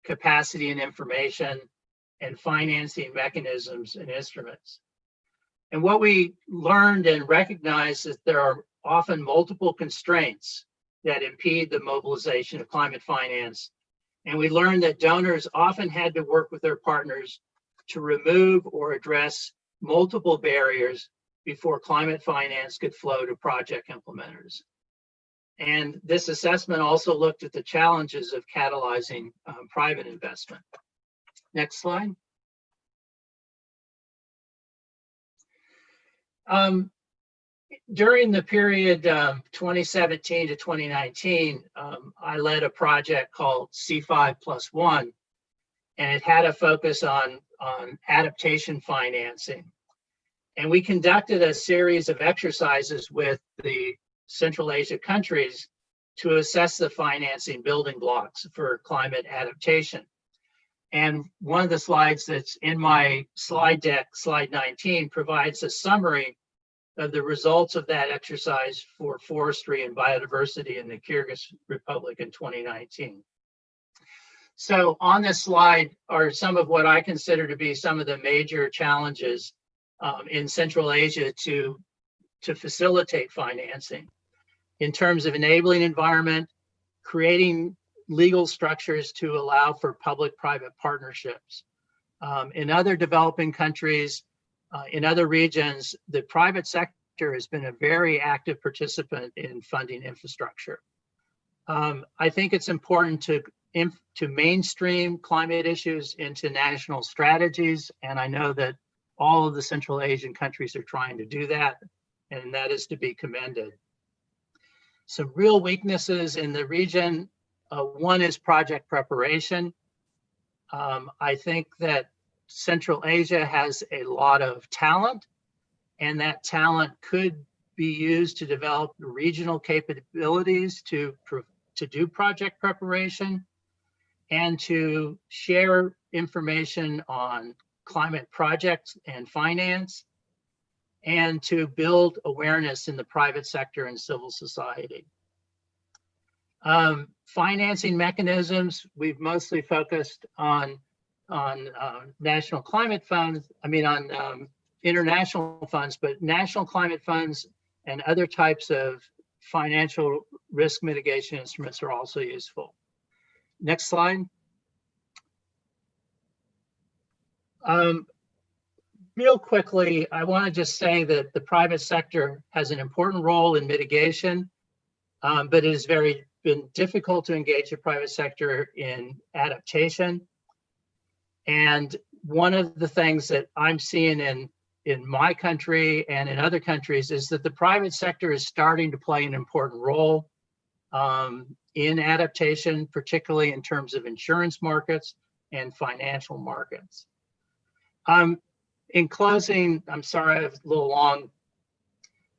capacity and information, and financing mechanisms and instruments. And what we learned and recognized is there are often multiple constraints that impede the mobilization of climate finance. And we learned that donors often had to work with their partners to remove or address multiple barriers before climate finance could flow to project implementers. And this assessment also looked at the challenges of catalyzing private investment. Next slide. During the period 2017 to 2019, I led a project called C5+1, and it had a focus on adaptation financing. And we conducted a series of exercises with the Central Asia countries to assess the financing building blocks for climate adaptation. And one of the slides that's in my slide deck, slide 19, provides a summary of the results of that exercise for forestry and biodiversity in the Kyrgyz Republic in 2019. So on this slide are some of what I consider to be some of the major challenges in Central Asia to facilitate financing in terms of enabling environment, creating legal structures to allow for public-private partnerships. In other developing countries, in other regions, the private sector has been a very active participant in funding infrastructure. I think it's important to mainstream climate issues into national strategies, and I know that all of the Central Asian countries are trying to do that, and that is to be commended. Some real weaknesses in the region, one is project preparation. I think that Central Asia has a lot of talent, and that talent could be used to develop regional capabilities to do project preparation and to share information on climate projects and finance, and to build awareness in the private sector and civil society. Financing mechanisms, we've mostly focused on national climate funds, on international funds, but national climate funds and other types of financial risk mitigation instruments are also useful. Next slide. Real quickly, I want to just say that the private sector has an important role in mitigation, but it has been difficult to engage the private sector in adaptation. And one of the things that I'm seeing in my country and in other countries is that the private sector is starting to play an important role in adaptation, particularly in terms of insurance markets and financial markets. In closing, I'm sorry I was a little long.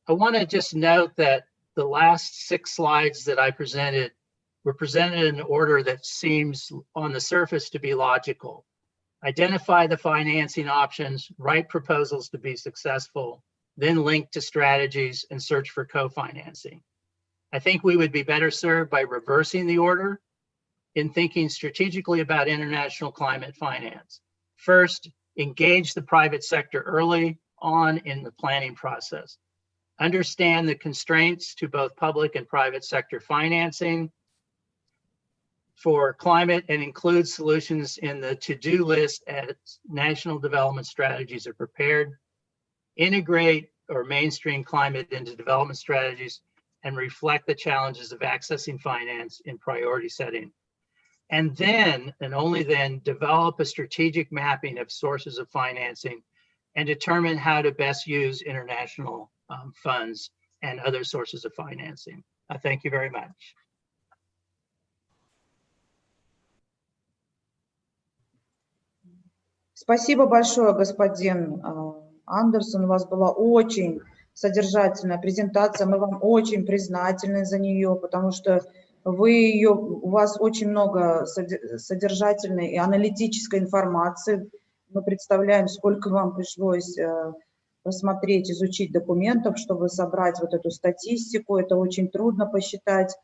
I want to just note that the last 6 slides that I presented were presented in an order that seems on the surface to be logical. Identify the financing options, write proposals to be successful, then link to strategies and search for co-financing. I think we would be better served by reversing the order in thinking strategically about international climate finance. First, engage the private sector early on in the planning process. Understand the constraints to both public and private sector financing for climate and include solutions in the to-do list as national development strategies are prepared. Integrate or mainstream climate into development strategies and reflect the challenges of accessing finance in priority setting. And then, and only then, develop a strategic mapping of sources of financing and determine how to best use international funds and other sources of financing. Thank you very much. Спасибо большое, господин Андерсон. У вас была очень содержательная презентация. Мы вам очень признательны за нее, потому что у вас очень много содержательной и аналитической информации. Мы представляем, сколько вам пришлось посмотреть, изучить документов, чтобы собрать вот эту статистику. Это очень трудно посчитать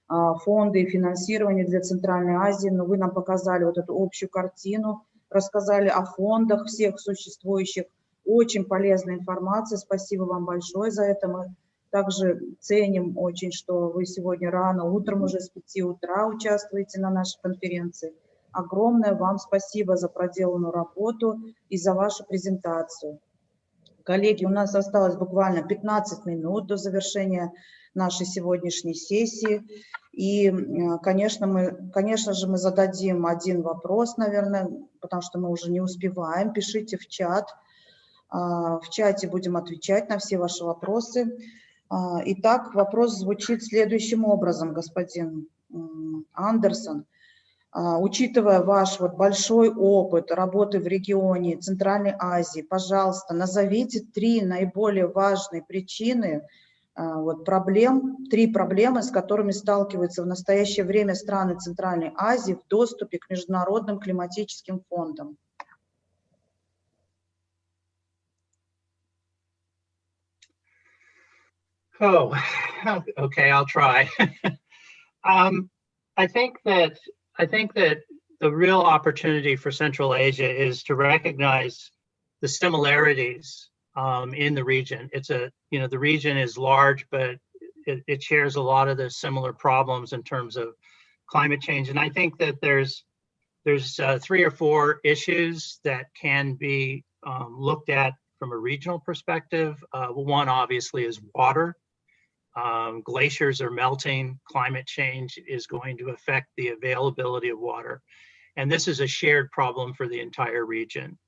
фонды и финансирование для Центральной Азии, но вы нам показали вот эту общую картину, рассказали о фондах всех существующих. Очень полезная информация. Спасибо вам большое за это. Мы также ценим очень, что вы сегодня рано, утром уже с 5 утра участвуете на нашей конференции. Огромное вам спасибо за проделанную работу и за вашу презентацию. Коллеги, у нас осталось буквально 15 минут до завершения нашей сегодняшней сессии. И, конечно же, мы зададим один вопрос, наверное, потому что мы уже не успеваем. Пишите в чат. В чате будем отвечать на все ваши вопросы. Итак, вопрос звучит следующим образом, господин Андерсон. Учитывая ваш большой опыт работы в регионе Центральной Азии, пожалуйста, назовите 3 наиболее важные причины вот три проблемы, с которыми сталкиваются в настоящее время страны Центральной Азии в доступе к международным климатическим фондам. Oh, okay, I'll try. I think that the real opportunity for Central Asia is to recognize the similarities in the region. The region is large, but it shares a lot of the similar problems in terms of climate change. And I think that there's 3 or 4 issues that can be looked at from a regional perspective. One obviously is water. Glaciers are melting. Climate change is going to affect the availability of water. And this is a shared problem for the entire region.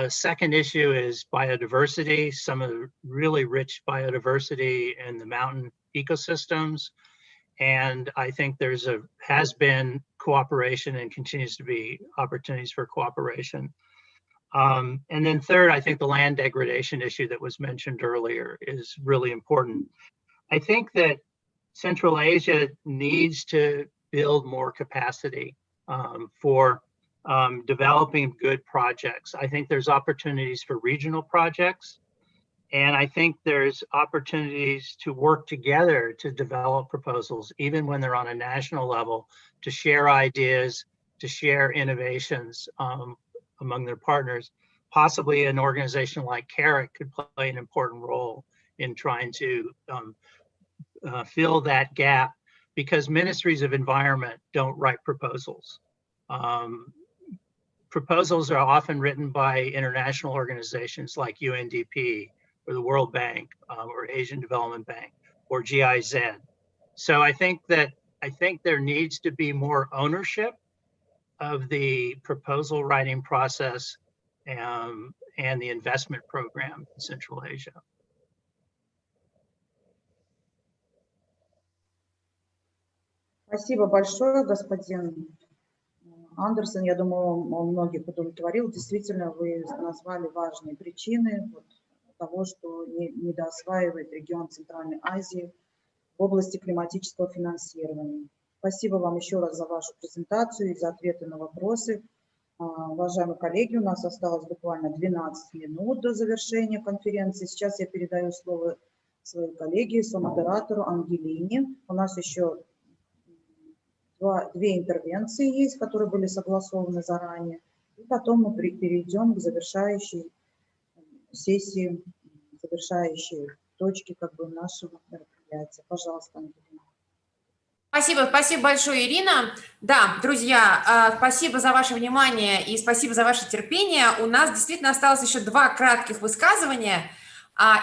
Second issue is biodiversity, some of the really rich biodiversity in the mountain ecosystems. And I think has been cooperation and continues to be opportunities for cooperation. And then third, I think the land degradation issue that was mentioned earlier is really important. I think that Central Asia needs to build more capacity for developing good projects. I think there's opportunities for regional projects, and I think there's opportunities to work together to develop proposals, even when they're on a national level, to share ideas, to share innovations among their partners. Possibly an organization like CARIC could play an important role in trying to fill that gap, because ministries of environment don't write proposals. Proposals are often written by international organizations like UNDP or the World Bank or Asian Development Bank or GIZ. So I think there needs to be more ownership of the proposal writing process and the investment program in Central Asia. Спасибо большое, господин Андерсон. Я думаю, он многих удовлетворил. Действительно, вы назвали важные причины того, что недоосваивает регион Центральной Азии в области климатического финансирования. Спасибо вам еще раз за вашу презентацию и за ответы на вопросы. Уважаемые коллеги, у нас осталось буквально 12 минут до завершения конференции. Сейчас я передаю слово своей коллеге, сомодератору Ангелине. У нас еще две интервенции есть, которые были согласованы заранее. И потом мы перейдем к завершающей сессии, завершающей точке нашего мероприятия. Пожалуйста, Ангелина. Спасибо большое, Ирина. Да, друзья, спасибо за ваше внимание и спасибо за ваше терпение. У нас действительно осталось еще 2 кратких высказывания.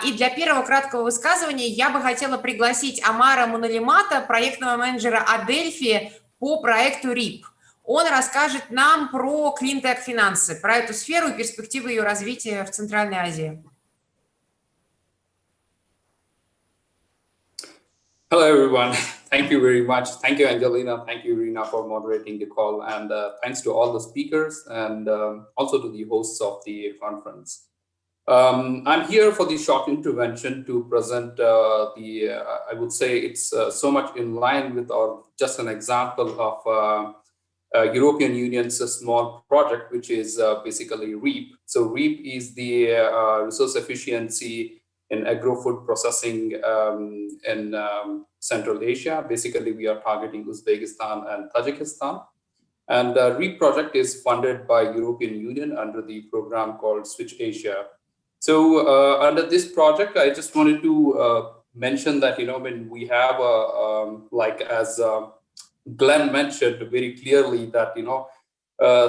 И для первого краткого высказывания я бы хотела пригласить Амара Муналимата, проектного менеджера Адельфи по проекту RIP. Он расскажет нам про клин-тек-финансы, про эту сферу и перспективы ее развития в Центральной Азии. Hello, everyone. Thank you very much. Thank you, Angelina. Thank you, Irina, for moderating the call. And thanks to all the speakers and also to the hosts of the conference. I'm here for the short intervention to present I would say it's so much in line with just an example of European Union's small project, which is basically REAP. So REAP is the resource efficiency in agro-food processing in Central Asia. Basically, we are targeting Uzbekistan and Tajikistan. And the REAP project is funded by European Union under the program called Switch Asia. So under this project, I just wanted to mention that, when we have, as Glenn mentioned very clearly that,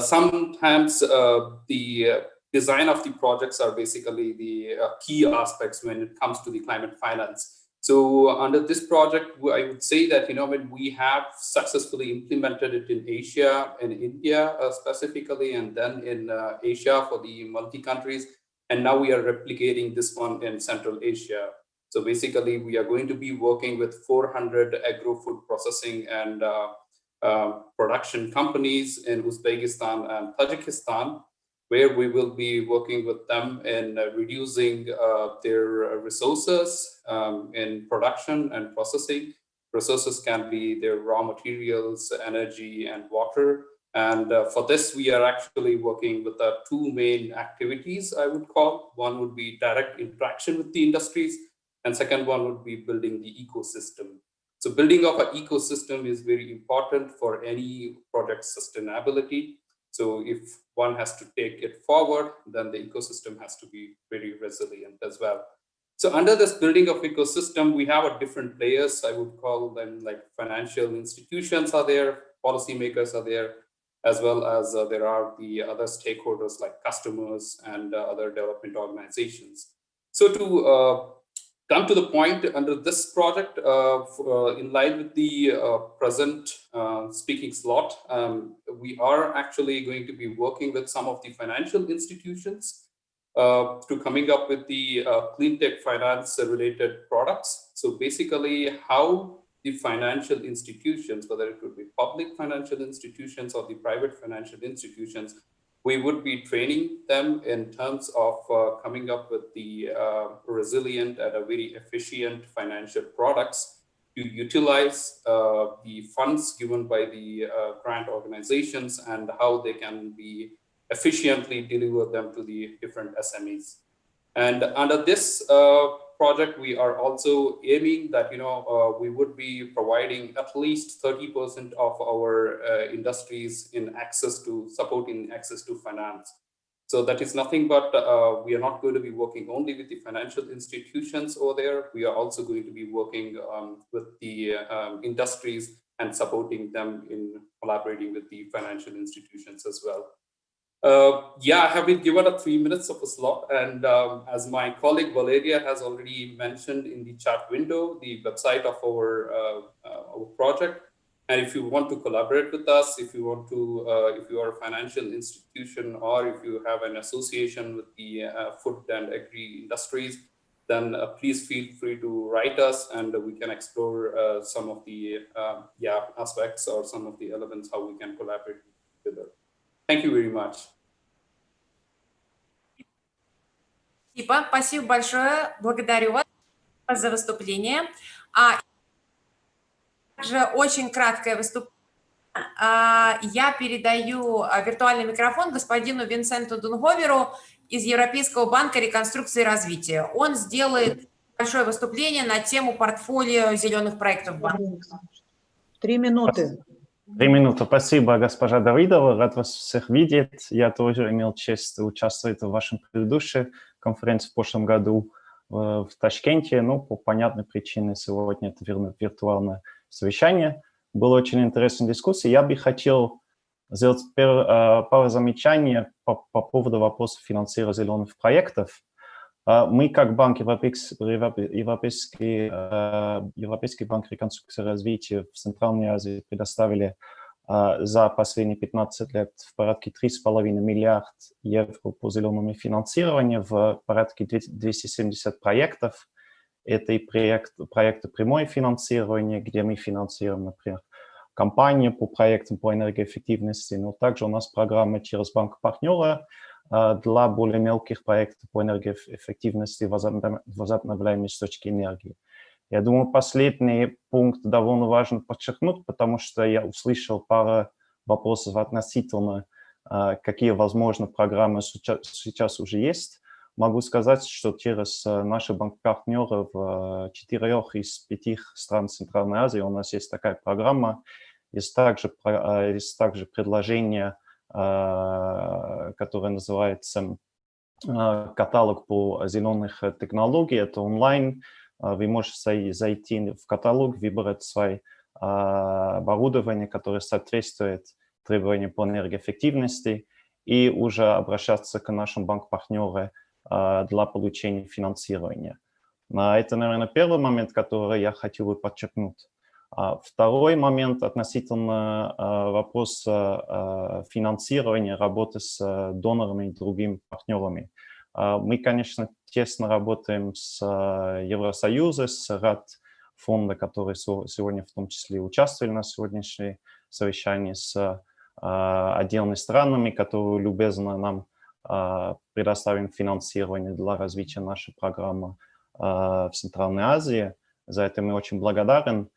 sometimes the design of the projects are basically the key aspects when it comes to the climate finance. So under this project, I would say that, when we have successfully implemented it in Asia and India specifically, and then in Asia for the multi-countries, and now we are replicating this one in Central Asia. So basically, we are going to be working with 400 agro-food processing and production companies in Uzbekistan and Tajikistan. where we will be working with them in reducing their resources in production and processing. Resources can be their raw materials, energy, and water. And for this, we are actually working with two main activities, I would call. One would be direct interaction with the industries, and second one would be building the ecosystem. So building of an ecosystem is very important for any project sustainability. So if one has to take it forward, then the ecosystem has to be very resilient as well. So under this building of ecosystem, we have different players. I would call them like financial institutions are there, policymakers are there, as well as there are the other stakeholders like customers and other development organizations. So to come to the point under this project, in line with the present speaking slot, we are actually going to be working with some of the financial institutions to coming up with the clean tech finance related products. So basically how the financial institutions, whether it would be public financial institutions or the private financial institutions, we would be training them in terms of coming up with the resilient and a very efficient financial products to utilize the funds given by the grant organizations and how they can be efficiently deliver them to the different SMEs. And under this project, we are also aiming that we would be providing at least 30% of our industries in supporting access to finance. So that is nothing but we are not going to be working only with the financial institutions over there. We are also going to be working with the industries and supporting them in collaborating with the financial institutions as well. Yeah, I have been given 3 minutes of a slot, and as my colleague Valeria has already mentioned in the chat window, the website of our project. And if you want to collaborate with us, if you want to, if you are a financial institution or if you have an association with the food and agri industries, then please feel free to write us, and we can explore some of the aspects or some of the elements how we can collaborate together. Thank you very much. Спасибо большое. Благодарю вас за выступление. Также очень краткое выступление. Я передаю виртуальный микрофон господину Винсенту Дунговеру из Европейского банка реконструкции и развития. Он сделает большое выступление на тему портфолио зеленых проектов банка. 3 минуты. 3 минуты. Спасибо, госпожа Давидова. Рад вас всех видеть. Я тоже имел честь участвовать в вашей предыдущей конференции в прошлом году в Ташкенте. Но по понятной причине сегодня это виртуальное совещание. Была очень интересная дискуссия. Я бы хотел сделать пару замечаний по поводу вопроса финансирования зеленых проектов. Мы, как банк Европейский банк реконструкции и развития в Центральной Азии предоставили за последние 15 лет в порядке 3,5 миллиарда евро по зеленому финансированию в порядке 270 проектов. Это и проекты прямое финансирование, где мы финансируем, например, компанию по проектам по энергоэффективности, но также у нас программы через банк-партнера для более мелких проектов по энергоэффективности и возобновляемой источники энергии. Я думаю, последний пункт довольно важно подчеркнуть, потому что я услышал пару вопросов относительно, какие, возможно, программы сейчас уже есть. Могу сказать, что через наши банк-партнеры в 4 из 5 стран Центральной Азии у нас есть такая программа. Есть также предложение, которое называется «Каталог по зеленых технологий». Это онлайн. Вы можете зайти в каталог, выбрать свое оборудование, которое соответствует требованиям по энергоэффективности, и уже обращаться к нашим банк-партнерам для получения финансирования. Это, наверное, первый момент, который я хотел бы подчеркнуть. Второй момент относительно вопроса финансирования работы с донорами и другими партнерами. Мы, конечно, тесно работаем с Евросоюзом, с ряд фондов, которые сегодня в том числе участвовали на сегодняшнем совещании, с отдельными странами, которые любезно нам предоставим финансирование для развития нашей программы в Центральной Азии. За это мы очень благодарны.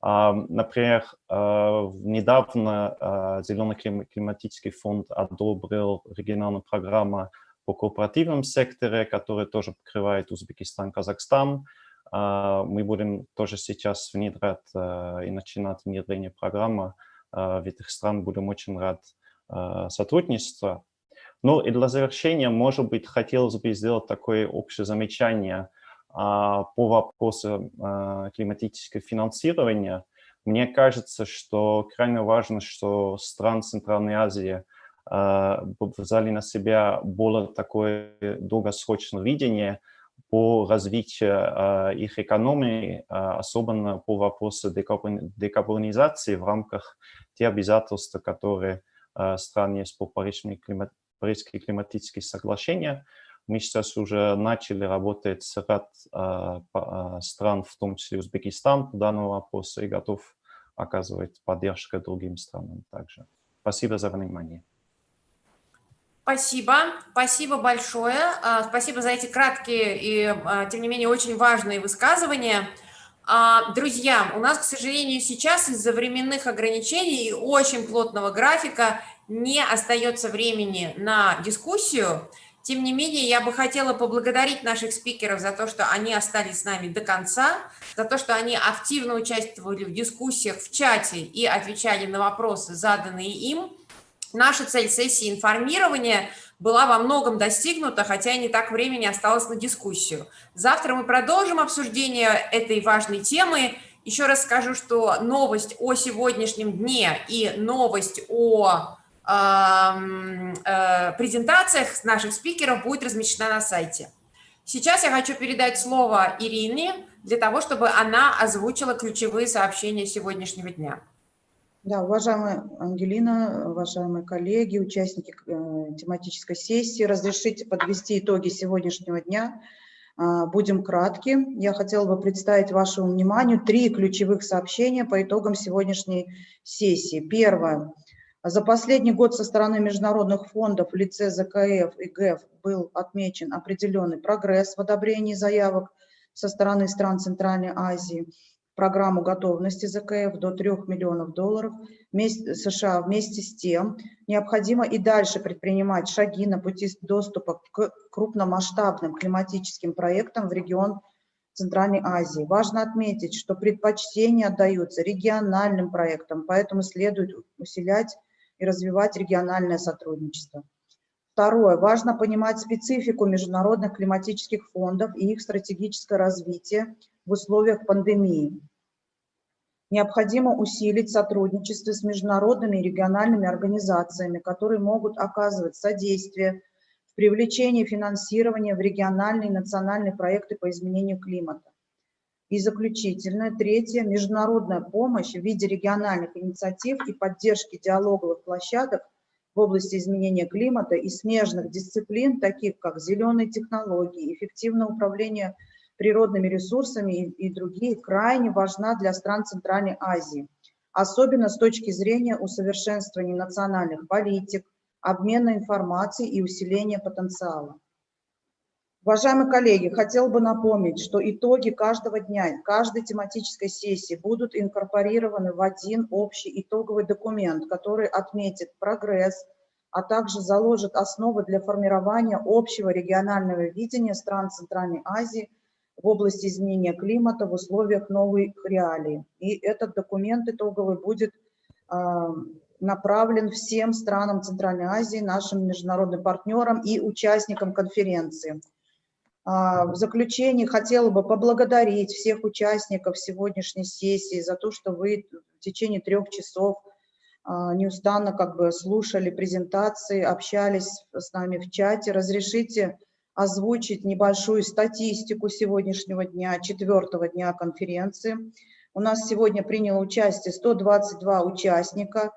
Например, недавно Зеленый климатический фонд одобрил региональную программу по корпоративном секторе, которая тоже покрывает Узбекистан, Казахстан. Мы будем тоже сейчас внедрять и начинать внедрение программы в этих странах. Будем очень рады сотрудничеству. Ну и для завершения, может быть, хотелось бы сделать такое общее замечание по вопросу климатического финансирования. Мне кажется, что крайне важно, что страны Центральной Азии взяли на себя более такое долгосрочное видение по развитию их экономики, особенно по вопросу декарбонизации в рамках тех обязательств, которые страны есть по Парижские климатические соглашения. Мы сейчас уже начали работать с ряд стран, в том числе Узбекистан, по данному вопросу, и готов оказывать поддержку другим странам также. Спасибо за внимание. Спасибо. Спасибо большое. Спасибо за эти краткие и, тем не менее, очень важные высказывания. Друзья, у нас, к сожалению, сейчас из-за временных ограничений и очень плотного графика не остается времени на дискуссию. Тем не менее, я бы хотела поблагодарить наших спикеров за то, что они остались с нами до конца, за то, что они активно участвовали в дискуссиях в чате и отвечали на вопросы, заданные им. Наша цель сессии информирования была во многом достигнута, хотя и не так времени осталось на дискуссию. Завтра мы продолжим обсуждение этой важной темы. Еще раз скажу, что новость о сегодняшнем дне и новость о презентациях наших спикеров будет размещена на сайте. Сейчас я хочу передать слово Ирине для того, чтобы она озвучила ключевые сообщения сегодняшнего дня. Да, уважаемая Ангелина, уважаемые коллеги, участники тематической сессии, разрешите подвести итоги сегодняшнего дня. Будем кратки. Я хотела бы представить вашему вниманию 3 ключевых сообщения по итогам сегодняшней сессии. Первое. За последний год со стороны международных фондов в лице ЗКФ и ГЭФ был отмечен определенный прогресс в одобрении заявок со стороны стран Центральной Азии. Программу готовности ЗКФ до $3 миллионов США. Вместе с тем необходимо и дальше предпринимать шаги на пути доступа к крупномасштабным климатическим проектам в регион Центральной Азии. Важно отметить, что предпочтение отдаются региональным проектам, поэтому следует усилять и развивать региональное сотрудничество. Второе. Важно понимать специфику международных климатических фондов и их стратегическое развитие в условиях пандемии. Необходимо усилить сотрудничество с международными и региональными организациями, которые могут оказывать содействие в привлечении финансирования в региональные и национальные проекты по изменению климата. И заключительное, третье, международная помощь в виде региональных инициатив и поддержки диалоговых площадок в области изменения климата и смежных дисциплин, таких как зеленые технологии, эффективное управление природными ресурсами и другие, крайне важна для стран Центральной Азии, особенно с точки зрения усовершенствования национальных политик, обмена информацией и усиления потенциала. Уважаемые коллеги, хотел бы напомнить, что итоги каждого дня, каждой тематической сессии будут инкорпорированы в один общий итоговый документ, который отметит прогресс, а также заложит основы для формирования общего регионального видения стран Центральной Азии в области изменения климата в условиях новых реалий. И этот документ итоговый будет направлен всем странам Центральной Азии, нашим международным партнерам и участникам конференции. В заключение хотела бы поблагодарить всех участников сегодняшней сессии за то, что вы в течение 3 часов неустанно слушали презентации, общались с нами в чате. Разрешите озвучить небольшую статистику сегодняшнего дня, 4-го дня конференции. У нас сегодня приняло участие 122 участника,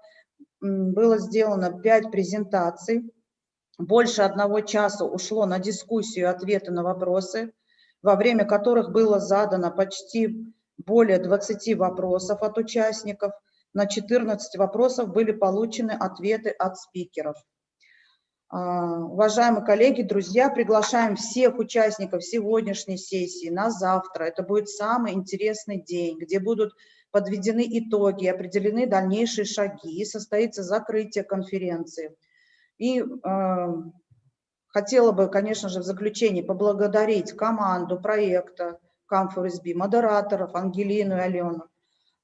было сделано 5 презентаций. Больше 1 часа ушло на дискуссию и ответы на вопросы, во время которых было задано почти более 20 вопросов от участников. На 14 вопросов были получены ответы от спикеров. Уважаемые коллеги, друзья, приглашаем всех участников сегодняшней сессии на завтра. Это будет самый интересный день, где будут подведены итоги, определены дальнейшие шаги, и состоится закрытие конференции. И хотела бы, конечно же, в заключении поблагодарить команду проекта ComForSB, модераторов Ангелину и Алену,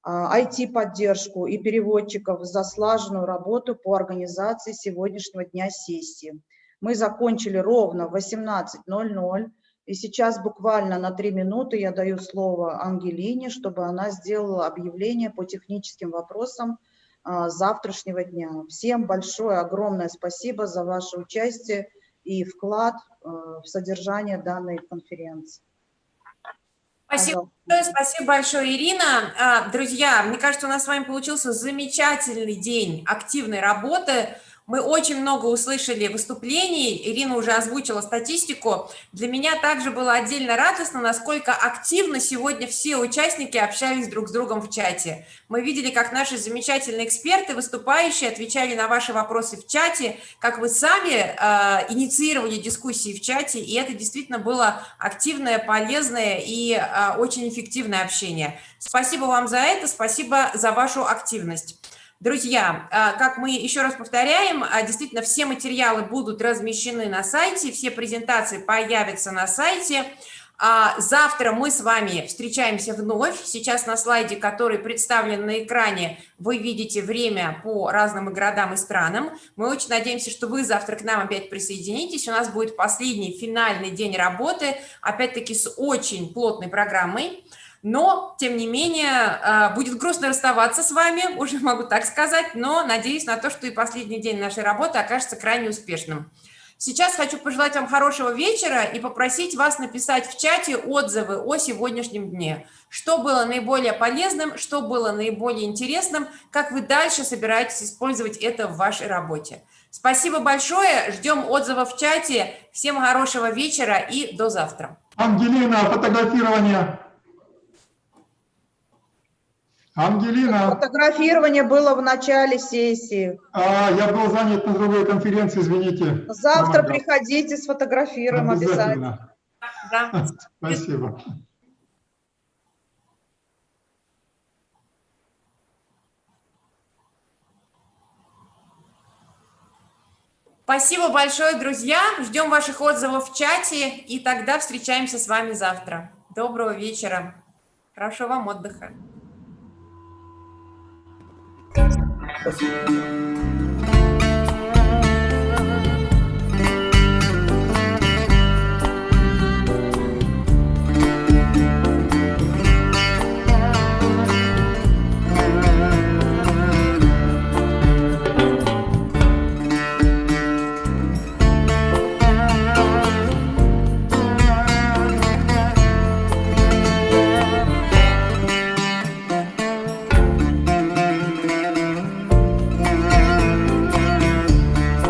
IT-поддержку и переводчиков за слаженную работу по организации сегодняшнего дня сессии. Мы закончили ровно в 18:00, и сейчас буквально на 3 минуты я даю слово Ангелине, чтобы она сделала объявление по техническим вопросам завтрашнего дня. Всем большое, огромное спасибо за ваше участие и вклад в содержание данной конференции. Спасибо большое, спасибо большое, Ирина. Друзья, мне кажется, у нас с вами получился замечательный день активной работы. Мы очень много услышали выступлений, Ирина уже озвучила статистику. Для меня также было отдельно радостно, насколько активно сегодня все участники общались друг с другом в чате. Мы видели, как наши замечательные эксперты, выступающие, отвечали на ваши вопросы в чате, как вы сами инициировали дискуссии в чате, и это действительно было активное, полезное и очень эффективное общение. Спасибо вам за это, спасибо за вашу активность. Друзья, как мы еще раз повторяем, действительно все материалы будут размещены на сайте, все презентации появятся на сайте. Завтра мы с вами встречаемся вновь. Сейчас на слайде, который представлен на экране, вы видите время по разным городам и странам. Мы очень надеемся, что вы завтра к нам опять присоединитесь. У нас будет последний финальный день работы, опять-таки с очень плотной программой. Но, тем не менее, будет грустно расставаться с вами, уже могу так сказать, но надеюсь на то, что и последний день нашей работы окажется крайне успешным. Сейчас хочу пожелать вам хорошего вечера и попросить вас написать в чате отзывы о сегодняшнем дне. Что было наиболее полезным, что было наиболее интересным, как вы дальше собираетесь использовать это в вашей работе. Спасибо большое, ждем отзывов в чате. Всем хорошего вечера и до завтра. Ангелина, фотографирование. Ангелина. Фотографирование было в начале сессии. Я был занят на другой конференции, извините. Завтра приходите, сфотографируем обязательно. Да. Спасибо. Спасибо большое, друзья. Ждем ваших отзывов в чате, и тогда встречаемся с вами завтра. Доброго вечера. Хорошего вам отдыха. Спасибо.